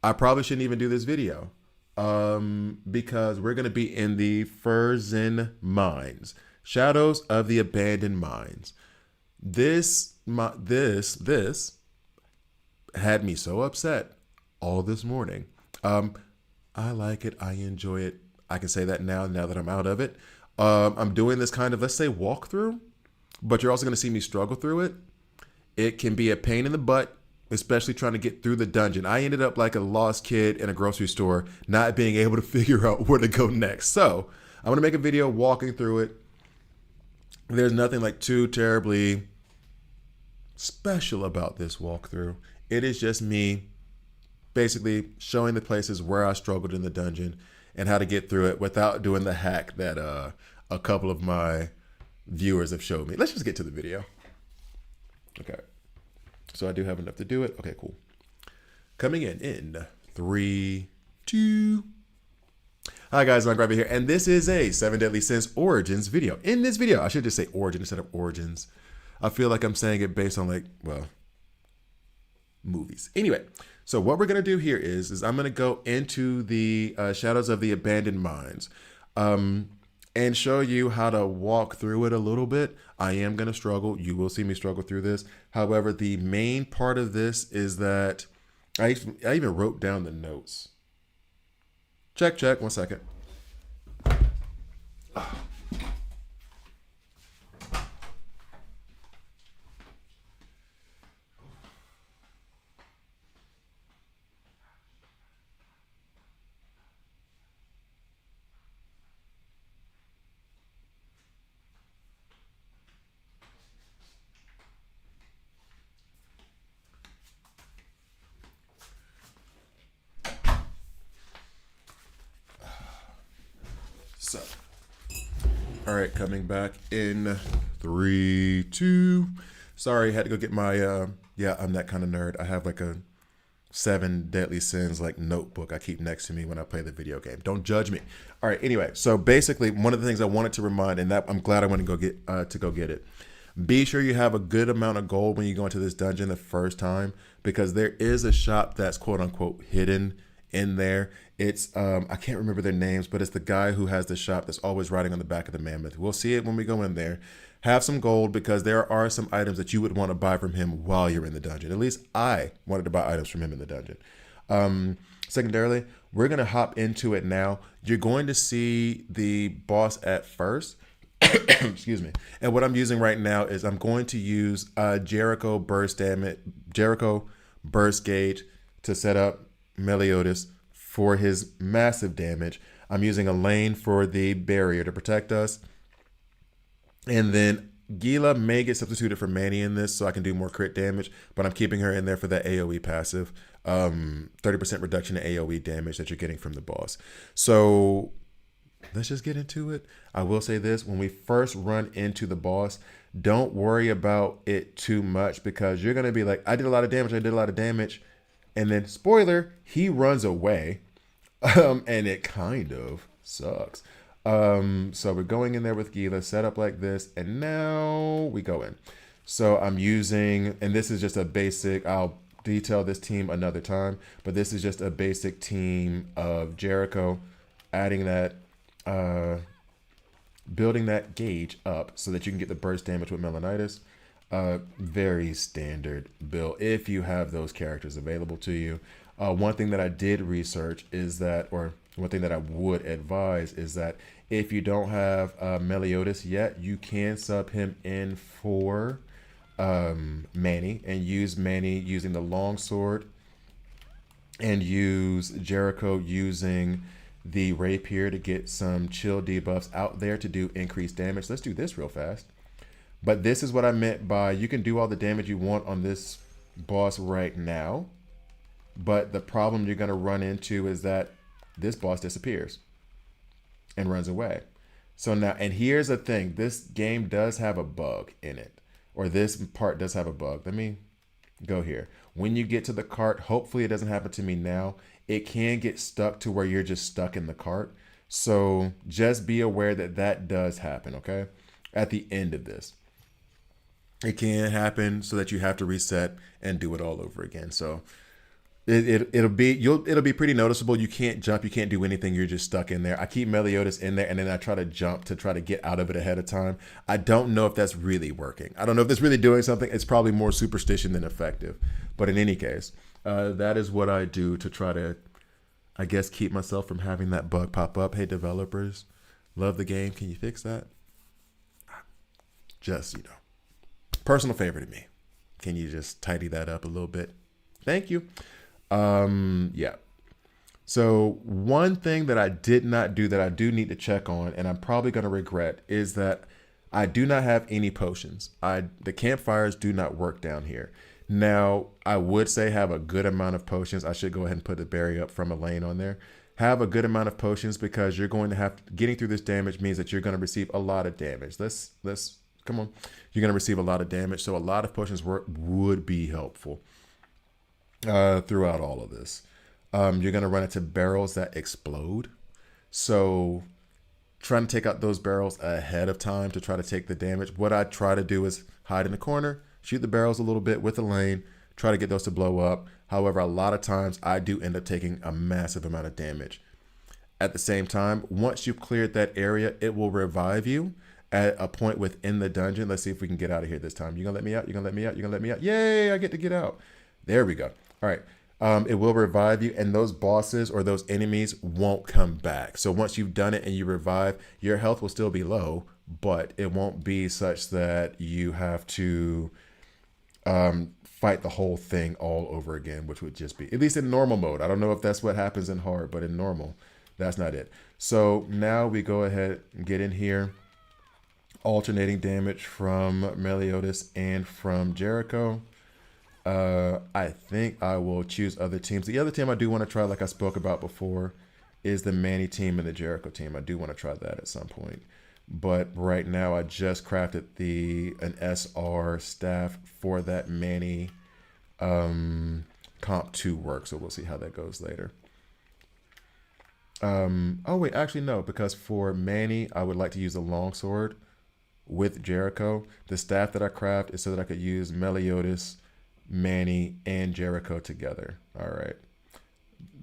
I probably shouldn't even do this video because we're going to be in the Ferzen mines, Shadows of the Abandoned Mines. This had me so upset all this morning. I like it. I enjoy it. I can say that now that I'm out of it. I'm doing this kind of, let's say, walkthrough, but you're also going to see me struggle through it. It can be a pain in the butt, especially trying to get through the dungeon. I ended up like a lost kid in a grocery store, not being able to figure out where to go next. So I'm going to make a video walking through it. There's nothing like too terribly special about this walkthrough. It is just me basically showing the places where I struggled in the dungeon and how to get through it without doing the hack that a couple of my viewers have showed me. Let's just get to the video. Okay. So I do have enough to do it. Okay, cool. Coming in 3, 2. Hi guys, I'm Grabby here, and this is a 7 Deadly Sins Origins video. In this video, I should just say Origin instead of Origins. I feel like I'm saying it based on movies. Anyway, so what we're going to do here is I'm going to go into the Shadows of the Abandoned Mines and show you how to walk through it a little bit. I am going to struggle. You will see me struggle through this. However, the main part of this is that I even wrote down the notes. Check, 1 second. So, all right, coming back in 3, 2. Sorry, had to go get my, I'm that kind of nerd. I have like a 7 Deadly Sins notebook I keep next to me when I play the video game. Don't judge me. All right, anyway, so basically one of the things I wanted to remind, and that I'm glad I went to go get it. Be sure you have a good amount of gold when you go into this dungeon the first time, because there is a shop that's quote unquote hidden in there. It's I can't remember their names, but it's the guy who has the shop that's always riding on the back of the mammoth. We'll see it when we go in there. Have some gold, because there are some items that you would want to buy from him while you're in the dungeon. At least I wanted to buy items from him in the dungeon. Secondarily, we're going to hop into it now. You're going to see the boss at first. Excuse me. And what I'm using right now is I'm going to use Jericho burst gauge to set up Meliodas for his massive damage. I'm using a lane for the barrier to protect us. And then Gila may get substituted for Manny in this so I can do more crit damage, but I'm keeping her in there for that AoE passive. 30% reduction in AoE damage that you're getting from the boss. So let's just get into it. I will say this, when we first run into the boss, don't worry about it too much, because you're going to be like, I did a lot of damage. And then, spoiler, he runs away. And it kind of sucks. So we're going in there with Gila, set up like this, and now we go in. So I'm using, and this is just a basic, I'll detail this team another time, but this is just a basic team of Jericho, adding that, building that gauge up so that you can get the burst damage with Melanitis. Very standard build if you have those characters available to you. One thing that I did research is that, or one thing that I would advise is that if you don't have Meliodas yet, you can sub him in for Manny, and use Manny using the longsword, and use Jericho using the rapier to get some chill debuffs out there to do increased damage. Let's do this real fast. But this is what I meant by you can do all the damage you want on this boss right now. But the problem you're going to run into is that this boss disappears and runs away. So now, and here's the thing. This game does have a bug in it. Or this part does have a bug. Let me go here. When you get to the cart, hopefully it doesn't happen to me now. It can get stuck to where you're just stuck in the cart. So just be aware that that does happen, okay? At the end of this. It can happen so that you have to reset and do it all over again. So it'll be pretty noticeable. You can't jump, you can't do anything. You're just stuck in there. I keep Meliodas in there, and then I try to jump to try to get out of it ahead of time. I don't know if that's really working. I don't know if that's really doing something. It's probably more superstition than effective. But in any case, that is what I do to try to, I guess, keep myself from having that bug pop up. Hey, developers, love the game. Can you fix that? Just, personal favor to me. Can you just tidy that up a little bit? Thank you. Yeah. So one thing that I did not do that I do need to check on, and I'm probably going to regret, is that I do not have any potions. The campfires do not work down here. Now, I would say have a good amount of potions. I should go ahead and put the berry up from Elaine on there. Have a good amount of potions because you're going to have getting through this damage means that you're going to receive a lot of damage. Let's come on. You're going to receive a lot of damage, so a lot of potions would be helpful throughout all of this. You're going to run into barrels that explode. So trying to take out those barrels ahead of time to try to take the damage. What I try to do is hide in the corner, shoot the barrels a little bit with the lane, try to get those to blow up. However, a lot of times I do end up taking a massive amount of damage. At the same time, once you've cleared that area, it will revive you at a point within the dungeon. Let's see if we can get out of here this time. You gonna let me out? You gonna let me out? You gonna let me out? Yay, I get to get out. There we go. All right. It will revive you, and those bosses or those enemies won't come back. So once you've done it and you revive, your health will still be low, but it won't be such that you have to fight the whole thing all over again, which would just be, at least in normal mode. I don't know if that's what happens in hard, but in normal, that's not it. So now we go ahead and get in here, alternating damage from Meliodas and from Jericho. I think I will choose other teams. The other team I do want to try, like I spoke about before, is the Manny team and the Jericho team. I do want to try that at some point. But right now I just crafted an SR staff for that Manny comp 2 work. So we'll see how that goes later. Oh wait, actually no, because for Manny, I would like to use a longsword with Jericho. The staff that I craft is so that I could use Meliodas, Manny, and Jericho together. All right.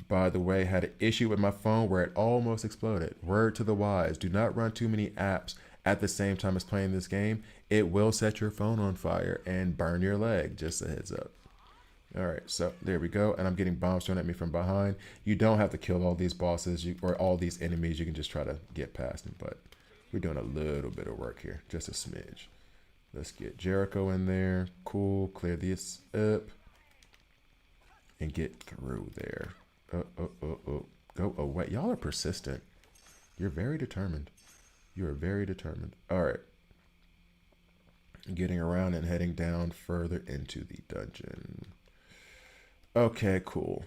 By the way, had an issue with my phone where it almost exploded. Word to the wise, do not run too many apps at the same time as playing this game. It will set your phone on fire and burn your leg. Just a heads up. All right, so there we go. And I'm getting bombs thrown at me from behind. You don't have to kill all these bosses or all these enemies. You can just try to get past them, but we're doing a little bit of work here, just a smidge. Let's get Jericho in there. Cool. Clear this up. And get through there. Go away. Y'all are persistent. You're very determined. You are very determined. All right. Getting around and heading down further into the dungeon. Okay, cool.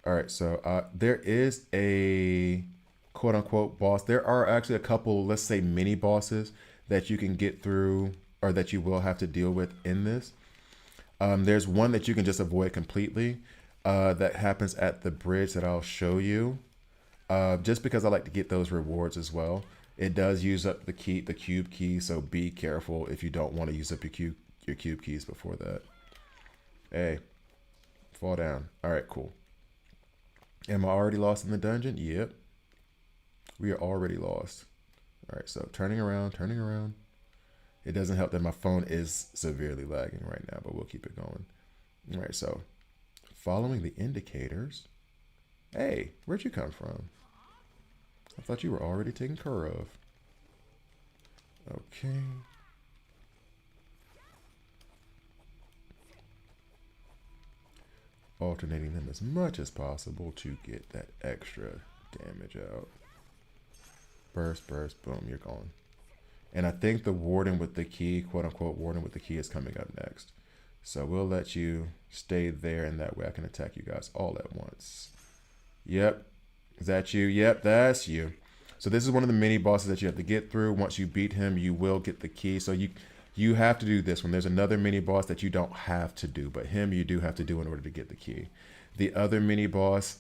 All right, so there is a quote unquote boss. There are actually a couple, let's say, mini bosses that you can get through or that you will have to deal with in this. There's one that you can just avoid completely that happens at the bridge that I'll show you. Just because I like to get those rewards as well. It does use up the cube key, so be careful if you don't want to use up your cube keys before that. Hey, fall down. All right, cool. Am I already lost in the dungeon? Yep. We are already lost. All right, so turning around. It doesn't help that my phone is severely lagging right now, but we'll keep it going. All right, so following the indicators. Hey, where'd you come from? I thought you were already taken care of. Okay. Alternating them as much as possible to get that extra damage out. Burst, boom, you're gone. And I think the warden with the key, quote unquote warden with the key, is coming up next. So we'll let you stay there, and that way I can attack you guys all at once. Yep. Is that you? Yep, that's you. So this is one of the mini bosses that you have to get through. Once you beat him, you will get the key. So you have to do this one. There's another mini boss that you don't have to do, but him you do have to do in order to get the key. The other mini boss,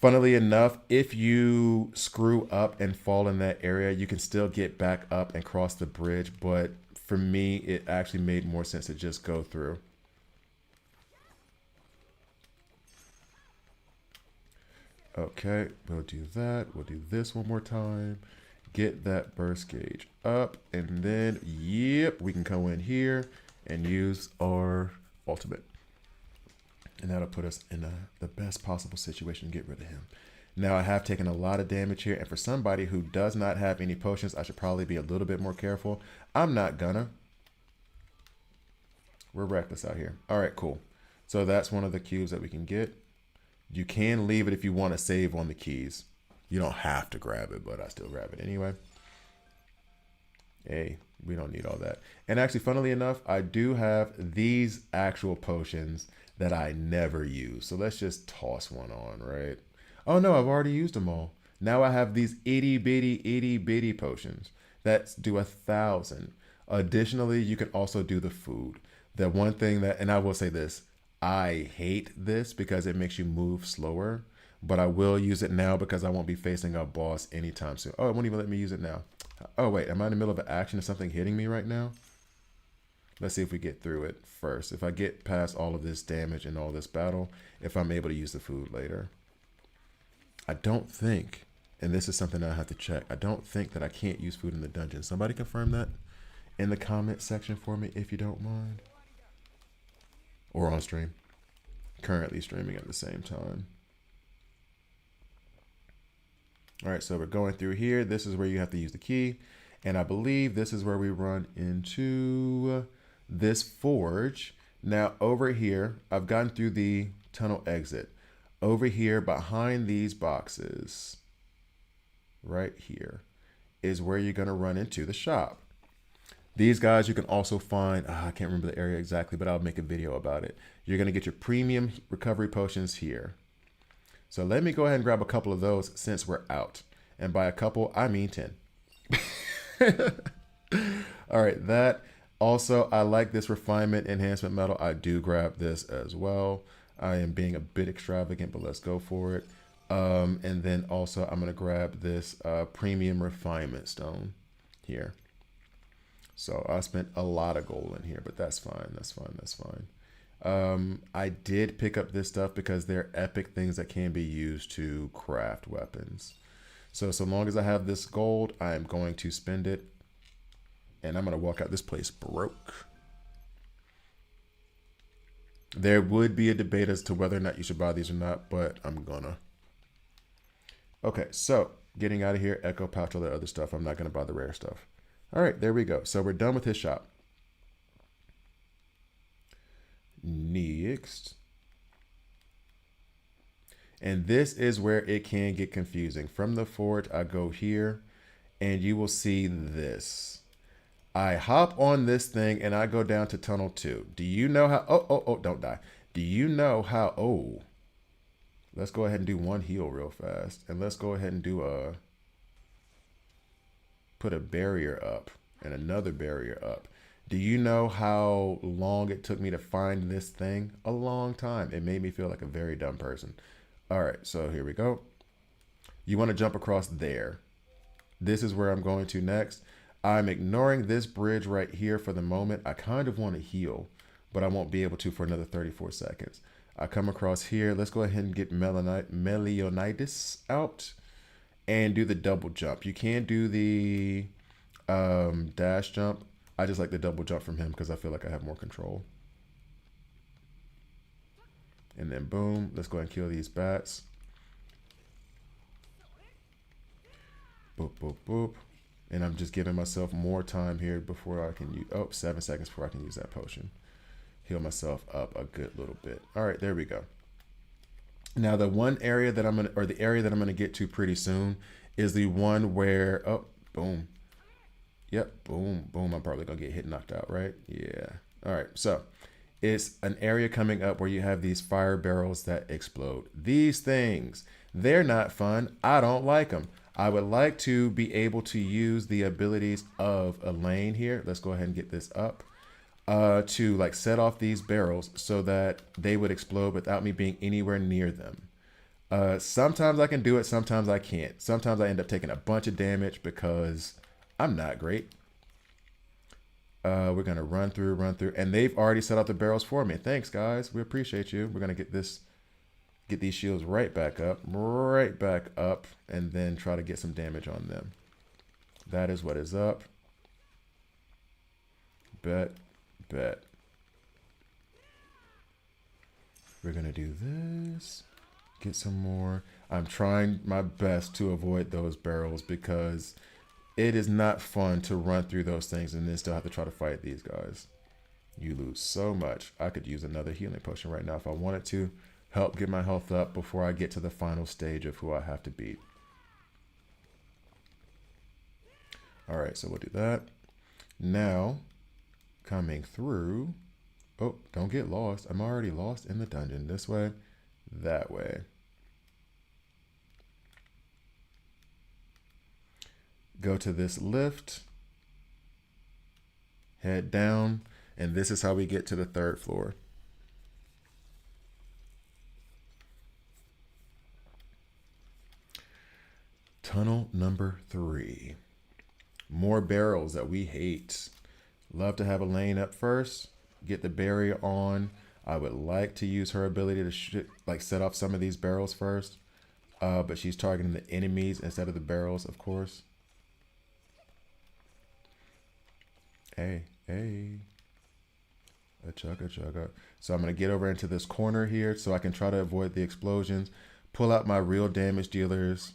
funnily enough, if you screw up and fall in that area, you can still get back up and cross the bridge. But for me, it actually made more sense to just go through. Okay, we'll do that. We'll do this one more time. Get that burst gauge up, and then, yep, we can go in here and use our ultimate. And that'll put us in the best possible situation to get rid of him. Now, I have taken a lot of damage here, and for somebody who does not have any potions, I should probably be a little bit more careful. I'm not gonna. We're reckless out here. All right, cool. So that's one of the cubes that we can get. You can leave it if you want to save on the keys. You don't have to grab it, but I still grab it anyway. Hey, we don't need all that. And actually, funnily enough, I do have these actual potions that I never use. So let's just toss one on, right? Oh no, I've already used them all. Now I have these itty bitty potions that do 1,000. Additionally, you can also do the food. The one thing that, and I will say this, I hate this because it makes you move slower, but I will use it now because I won't be facing a boss anytime soon. Oh, it won't even let me use it now. Oh, wait, am I in the middle of an action? Is something hitting me right now? Let's see if we get through it first. If I get past all of this damage and all this battle, if I'm able to use the food later. I don't think, and this is something I have to check, I don't think that I can't use food in the dungeon. Somebody confirm that in the comment section for me if you don't mind. Or on stream. Currently streaming at the same time. All right, so we're going through here. This is where you have to use the key. And I believe this is where we run into this forge. Now over here, I've gotten through the tunnel exit. Over here behind these boxes, right here, is where you're gonna run into the shop. These guys you can also find, I can't remember the area exactly, but I'll make a video about it. You're gonna get your premium recovery potions here. So let me go ahead and grab a couple of those since we're out. And by a couple, I mean 10. All right, that. Also, I like this refinement enhancement metal. I do grab this as well. I am being a bit extravagant, but let's go for it. And then also I'm gonna grab this premium refinement stone here. So I spent a lot of gold in here, but that's fine, that's fine, that's fine. I did pick up this stuff because they're epic things that can be used to craft weapons. So long as I have this gold, I am going to spend it. And I'm going to walk out this place broke. There would be a debate as to whether or not you should buy these or not, but I'm gonna. Okay, so getting out of here, Echo Pouch, all that other stuff. I'm not going to buy the rare stuff. All right, there we go. So we're done with his shop. Next. And this is where it can get confusing. From the forge, I go here, and you will see this. I hop on this thing, and I go down to Tunnel 2. Do you know how... Oh, don't die. Do you know how... Oh. Let's go ahead and do one heal real fast. And let's go ahead and do a... Put a barrier up and another barrier up. Do you know how long it took me to find this thing? A long time. It made me feel like a very dumb person. All right, so here we go. You want to jump across there. This is where I'm going to next. I'm ignoring this bridge right here for the moment. I kind of want to heal, but I won't be able to for another 34 seconds. I come across here. Let's go ahead and get Melionitis out and do the double jump. You can do the dash jump. I just like the double jump from him because I feel like I have more control. And then boom, let's go ahead and kill these bats. Boop, boop, boop. And I'm just giving myself more time here before I can use, 7 seconds before I can use that potion. Heal myself up a good little bit. All right, there we go. Now the one area that I'm gonna, or the area that I'm gonna get to pretty soon is the one where, oh, boom. Yep, boom, boom. I'm probably gonna get hit, knocked out, right? Yeah. All right, so it's an area coming up where you have these fire barrels that explode. These things, they're not fun. I don't like them. I would like to be able to use the abilities of Elaine here. Let's go ahead and get this up. To like set off these barrels so that they would explode without me being anywhere near them. Sometimes I can do it, sometimes I can't. Sometimes I end up taking a bunch of damage because I'm not great. We're gonna run through, and they've already set up the barrels for me. Thanks, guys. We appreciate you. We're gonna get these shields right back up, and then try to get some damage on them. That is what is up. Bet. We're gonna do this. Get some more. I'm trying my best to avoid those barrels because it is not fun to run through those things and then still have to try to fight these guys. You lose so much. I could use another healing potion right now if I wanted to, help get my health up before I get to the final stage of who I have to beat. All right, so we'll do that. Now, coming through. Oh, don't get lost. I'm already lost in the dungeon. This way, that way. Go to this lift. Head down. And this is how we get to the 3rd floor. Tunnel number 3. More barrels that we hate. Love to have a lane up first. Get the barrier on. I would like to use her ability to set off some of these barrels first. But she's targeting the enemies instead of the barrels, of course. Hey. A chugga. So I'm going to get over into this corner here so I can try to avoid the explosions. Pull out my real damage dealers.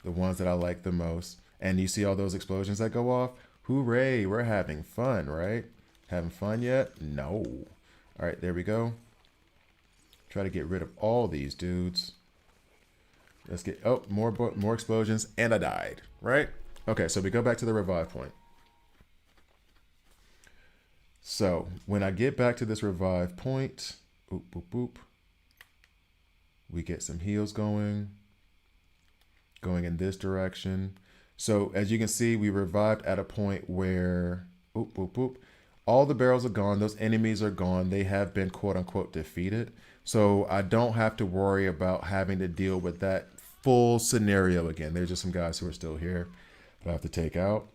The ones that I like the most. And you see all those explosions that go off? Hooray, we're having fun, right? Having fun yet? No. All right, there we go. Try to get rid of all these dudes. Let's get, oh, more explosions, and I died, right? Okay, so we go back to the revive point. So when I get back to this revive point, boop, boop, boop, we get some heals going in this direction. So as you can see, we revived at a point where, boop, boop, boop, all the barrels are gone. Those enemies are gone. They have been quote unquote defeated. So I don't have to worry about having to deal with that full scenario again. There's just some guys who are still here that I have to take out.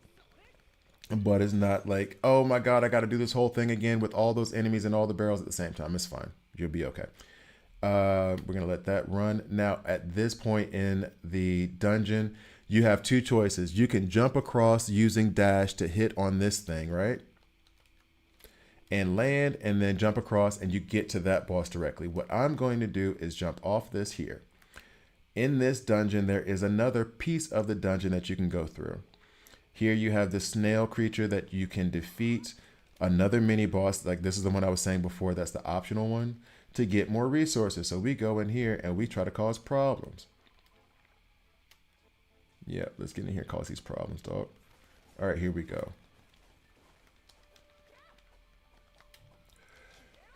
But it's not like, oh my God, I got to do this whole thing again with all those enemies and all the barrels at the same time. It's fine. You'll be okay. We're going to let that run. Now, at this point in the dungeon, you have two choices. You can jump across using dash to hit on this thing, right? And land and then jump across and you get to that boss directly. What I'm going to do is jump off this here. In this dungeon, there is another piece of the dungeon that you can go through. Here you have the snail creature that you can defeat. Another mini boss, like this is the one I was saying before, that's the optional one, to get more resources. So we go in here and we try to cause problems. Yeah, let's get in here and cause these problems, dog. All right, here we go.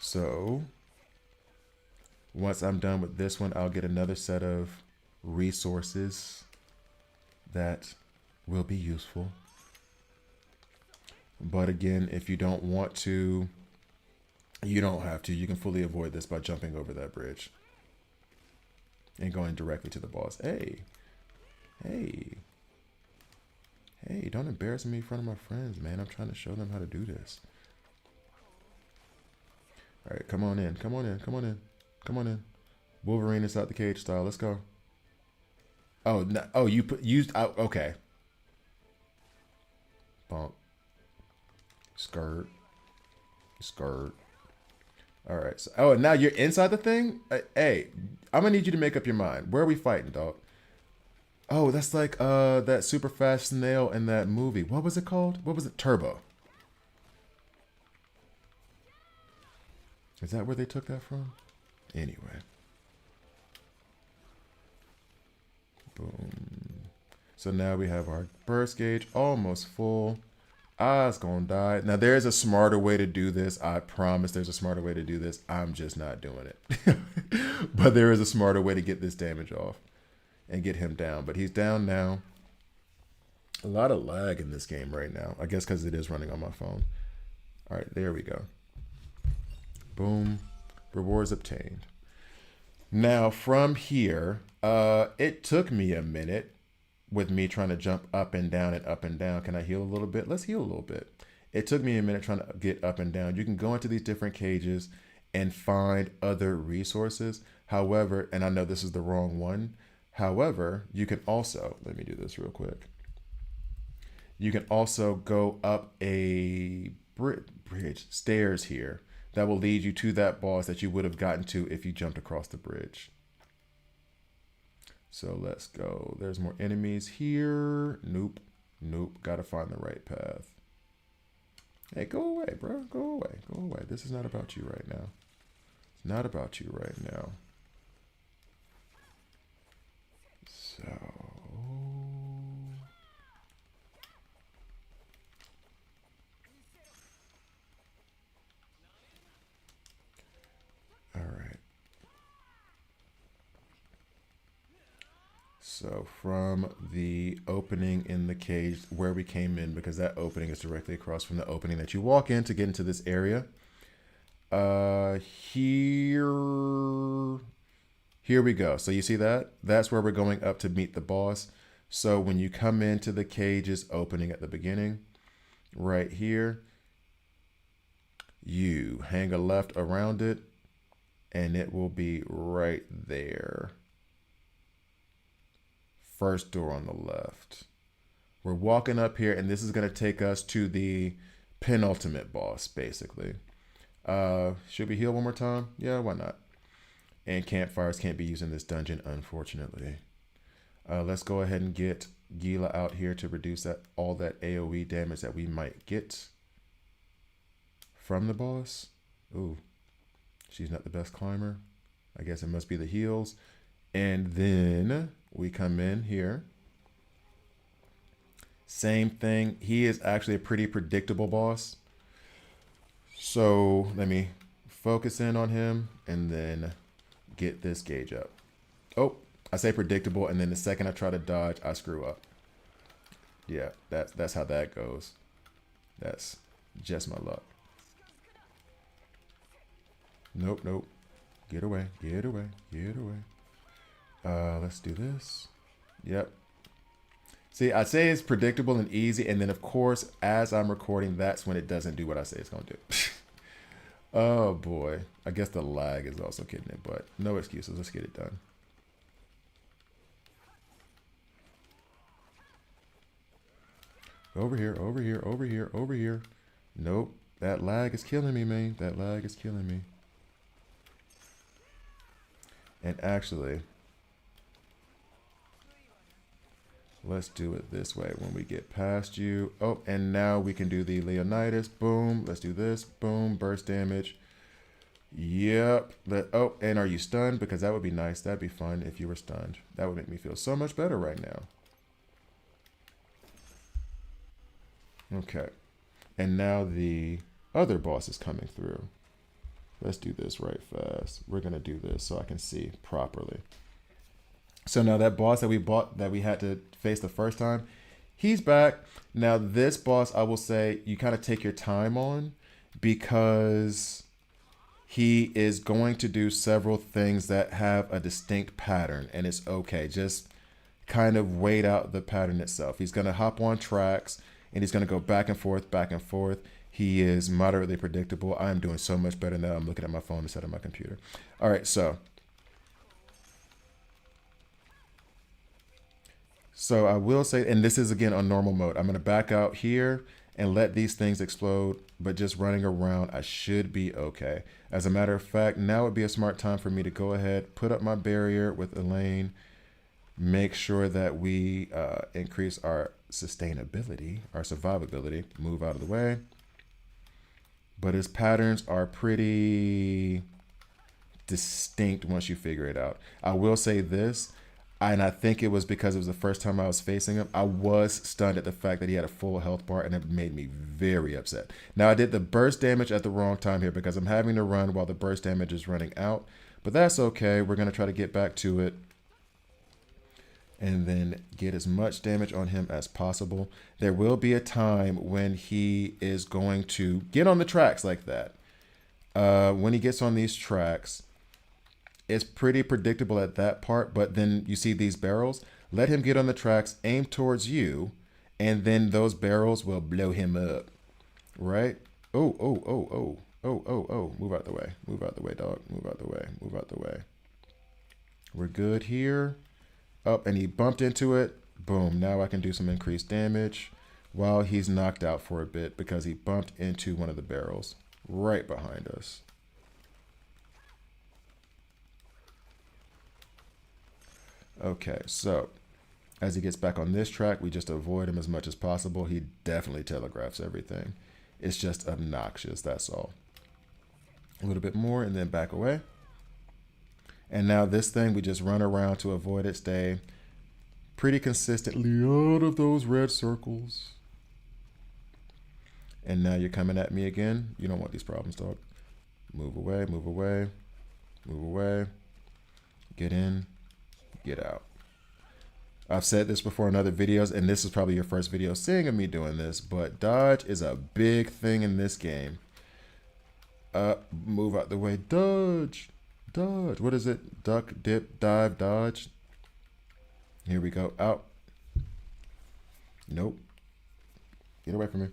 So once I'm done with this one, I'll get another set of resources that will be useful. But again, if you don't want to, you don't have to. You can fully avoid this by jumping over that bridge and going directly to the boss. Hey, don't embarrass me in front of my friends, man. I'm trying to show them how to do this. All right, come on in. Wolverine inside the cage style. Let's go. Oh, no, oh, you used out. Okay. Bump. Skirt. All right. So, oh, now you're inside the thing? Hey, I'm gonna need you to make up your mind. Where are we fighting, dog? Oh, that's like that super fast snail in that movie. What was it called? What was it? Turbo. Is that where they took that from? Anyway. Boom. So now we have our burst gauge almost full. It's gonna die. Now there's a smarter way to do this. I promise there's a smarter way to do this. I'm just not doing it. But there is a smarter way to get this damage off and get him down. But he's down now. A lot of lag in this game right now. I guess because it is running on my phone. All right, there we go. Boom. Rewards obtained. Now from here, it took me a minute with me trying to jump up and down and up and down. Can I heal a little bit? Let's heal a little bit. It took me a minute trying to get up and down. You can go into these different cages and find other resources. However, and I know this is the wrong one. However, you can also, let me do this real quick. You can also go up a bridge, stairs here that will lead you to that boss that you would have gotten to if you jumped across the bridge. So let's go. There's more enemies here. Nope. Gotta find the right path. Hey, go away, bro. Go away. This is not about you right now. It's Not about you right now. So... all right. So from the opening in the cage where we came in, because that opening is directly across from the opening that you walk in to get into this area. Here we go. So you see that? That's where we're going up to meet the boss. So when you come into the cage's opening at the beginning, right here, you hang a left around it, and it will be right there. First door on the left. We're walking up here, and this is going to take us to the penultimate boss, basically. Should we heal one more time? Yeah, why not? And campfires can't be used in this dungeon, unfortunately. Let's go ahead and get Gila out here to reduce all that AoE damage that we might get from the boss. Ooh, she's not the best climber. I guess it must be the heals. And then we come in here. Same thing. He is actually a pretty predictable boss. So let me focus in on him and then get this gauge up. Oh, I say predictable, and then the second I try to dodge, I screw up. Yeah, that's how that goes. That's just my luck. Nope, nope. Get away, get away, get away. Let's do this. Yep. See, I say it's predictable and easy, and then of course, as I'm recording, that's when it doesn't do what I say it's gonna do. Oh boy. I guess the lag is also getting it, but no excuses. Let's get it done. Over here, over here, over here, over here. Nope. That lag is killing me, man. That lag is killing me. And actually, let's do it this way when we get past you. Oh, and now we can do the Leonidas. Boom. Let's do this. Boom. Burst damage. Yep. Oh, and are you stunned? Because that would be nice. That'd be fun if you were stunned. That would make me feel so much better right now. Okay. And now the other boss is coming through. Let's do this right fast. We're going to do this so I can see properly. So now that boss that we had to face the first time, he's back. Now this boss, I will say, you kind of take your time on because he is going to do several things that have a distinct pattern, and it's okay. Just kind of wait out the pattern itself. He's going to hop on tracks, and he's going to go back and forth, back and forth. He is moderately predictable. I'm doing so much better now. I'm looking at my phone instead of my computer. All right, so I will say, and this is again on normal mode. I'm going to back out here and let these things explode, but just running around, I should be okay. As a matter of fact, now would be a smart time for me to go ahead, put up my barrier with Elaine, make sure that we increase our sustainability, our survivability, move out of the way. But his patterns are pretty distinct once you figure it out. I will say this, and I think it was because it was the first time I was facing him. I was stunned at the fact that he had a full health bar, and it made me very upset. Now, I did the burst damage at the wrong time here because I'm having to run while the burst damage is running out. But that's okay. We're going to try to get back to it and then get as much damage on him as possible. There will be a time when he is going to get on the tracks like that. When he gets on these tracks, it's pretty predictable at that part, but then you see these barrels. Let him get on the tracks, aim towards you, and then those barrels will blow him up, right? Oh, oh, oh, oh, oh, oh, oh. Move out the way. Move out the way, dog. Move out the way. Move out the way. We're good here. Up, and he bumped into it. Boom. Now I can do some increased damage while he's knocked out for a bit because he bumped into one of the barrels right behind us. Okay, so as he gets back on this track, we just avoid him as much as possible. He definitely telegraphs everything. It's just obnoxious, that's all. A little bit more and then back away. And now this thing, we just run around to avoid it, stay pretty consistently out of those red circles. And now you're coming at me again. You don't want these problems, dog. Move away, move away, move away. Get in, get out. I've said this before in other videos, and this is probably your first video seeing of me doing this, but dodge is a big thing in this game. Move out the way. Dodge. Dodge. What is it? Duck, dip, dive, dodge. Here we go. Out. Nope. Get away from me.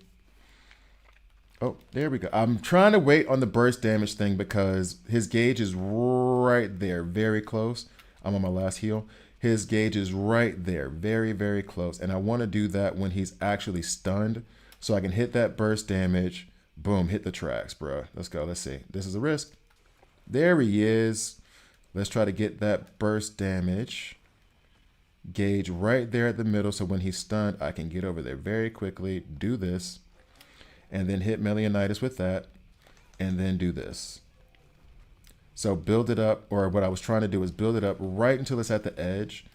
Oh, there we go. I'm trying to wait on the burst damage thing because his gauge is right there, very close. I'm on my last heal. His gauge is right there, very, very close. And I want to do that when he's actually stunned so I can hit that burst damage. Boom, hit the tracks, bro. Let's go. Let's see. This is a risk. There he is. Let's try to get that burst damage gauge right there at the middle. So when he's stunned, I can get over there very quickly, do this, and then hit Melionitis with that, and then do this. So build it up, or what I was trying to do is build it up right until it's at the edge,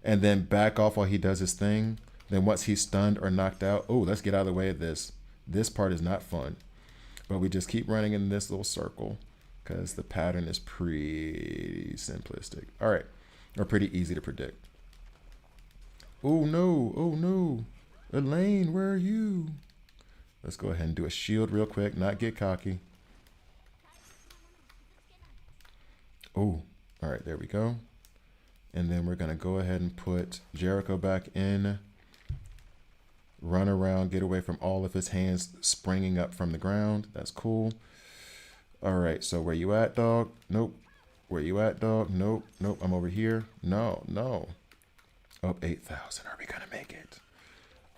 and then back off while he does his thing. Then once he's stunned or knocked out, oh, let's get out of the way of this. This part is not fun. But we just keep running in this little circle because the pattern is pretty simplistic. All right, or pretty easy to predict. Oh no, Elaine, where are you? Let's go ahead and do a shield real quick, not get cocky. Oh, all right, there we go. And then we're gonna go ahead and put Jericho back in. Run around, get away from all of his hands springing up from the ground. That's cool. All right, so where you at, dog? Nope. Where you at, dog? Nope, nope, I'm over here. No. Up 8,000, are we gonna make it?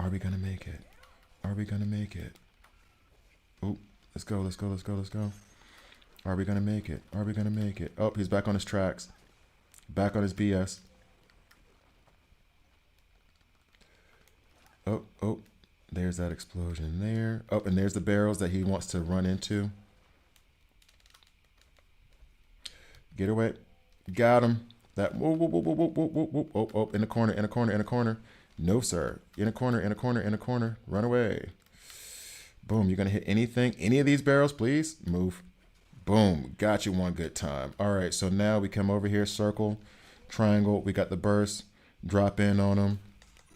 Are we gonna make it? Are we gonna make it? Oh, let's go. Are we gonna make it? Are we gonna make it? Oh, he's back on his tracks. Back on his BS. Oh, there's that explosion there. Oh, and there's the barrels that he wants to run into. Get away. Got him. That, whoa, in the corner. No, sir. In a corner. Run away. Boom, you're gonna hit anything? Any of these barrels, please? Move. Boom, got you one good time. All right, so now we come over here, circle, triangle. We got the burst. Drop in on them.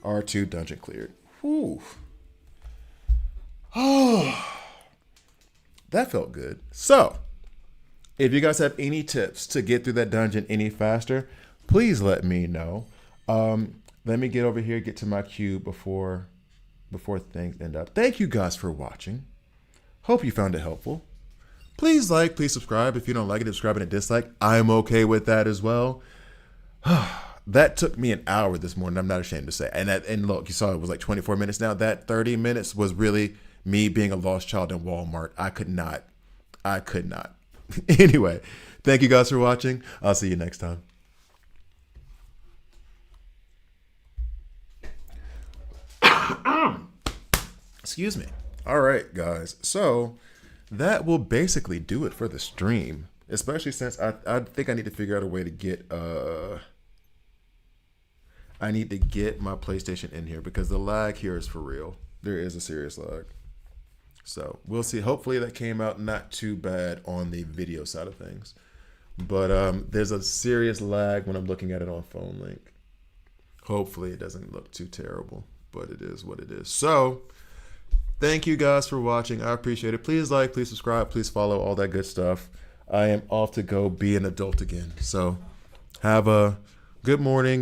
R2 dungeon cleared. Whew. Oh, that felt good. So, if you guys have any tips to get through that dungeon any faster, please let me know. Let me get over here, get to my cube before things end up. Thank you guys for watching. Hope you found it helpful. Please like, please subscribe. If you don't like it, subscribe and a dislike. I'm okay with that as well. That took me an hour this morning. I'm not ashamed to say. And look, you saw it was like 24 minutes now. That 30 minutes was really me being a lost child in Walmart. I could not. Anyway, thank you guys for watching. I'll see you next time. Excuse me. All right, guys. So that will basically do it for the stream, especially since I think I need to figure out a way to get I need to get my PlayStation in here because the lag here is for real. There is a serious lag. So we'll see. Hopefully that came out not too bad on the video side of things. But there's a serious lag when I'm looking at it on Phone Link. Hopefully it doesn't look too terrible, but it is what it is. So thank you guys for watching. I appreciate it. Please like, please subscribe, please follow, all that good stuff. I am off to go be an adult again. So have a good morning.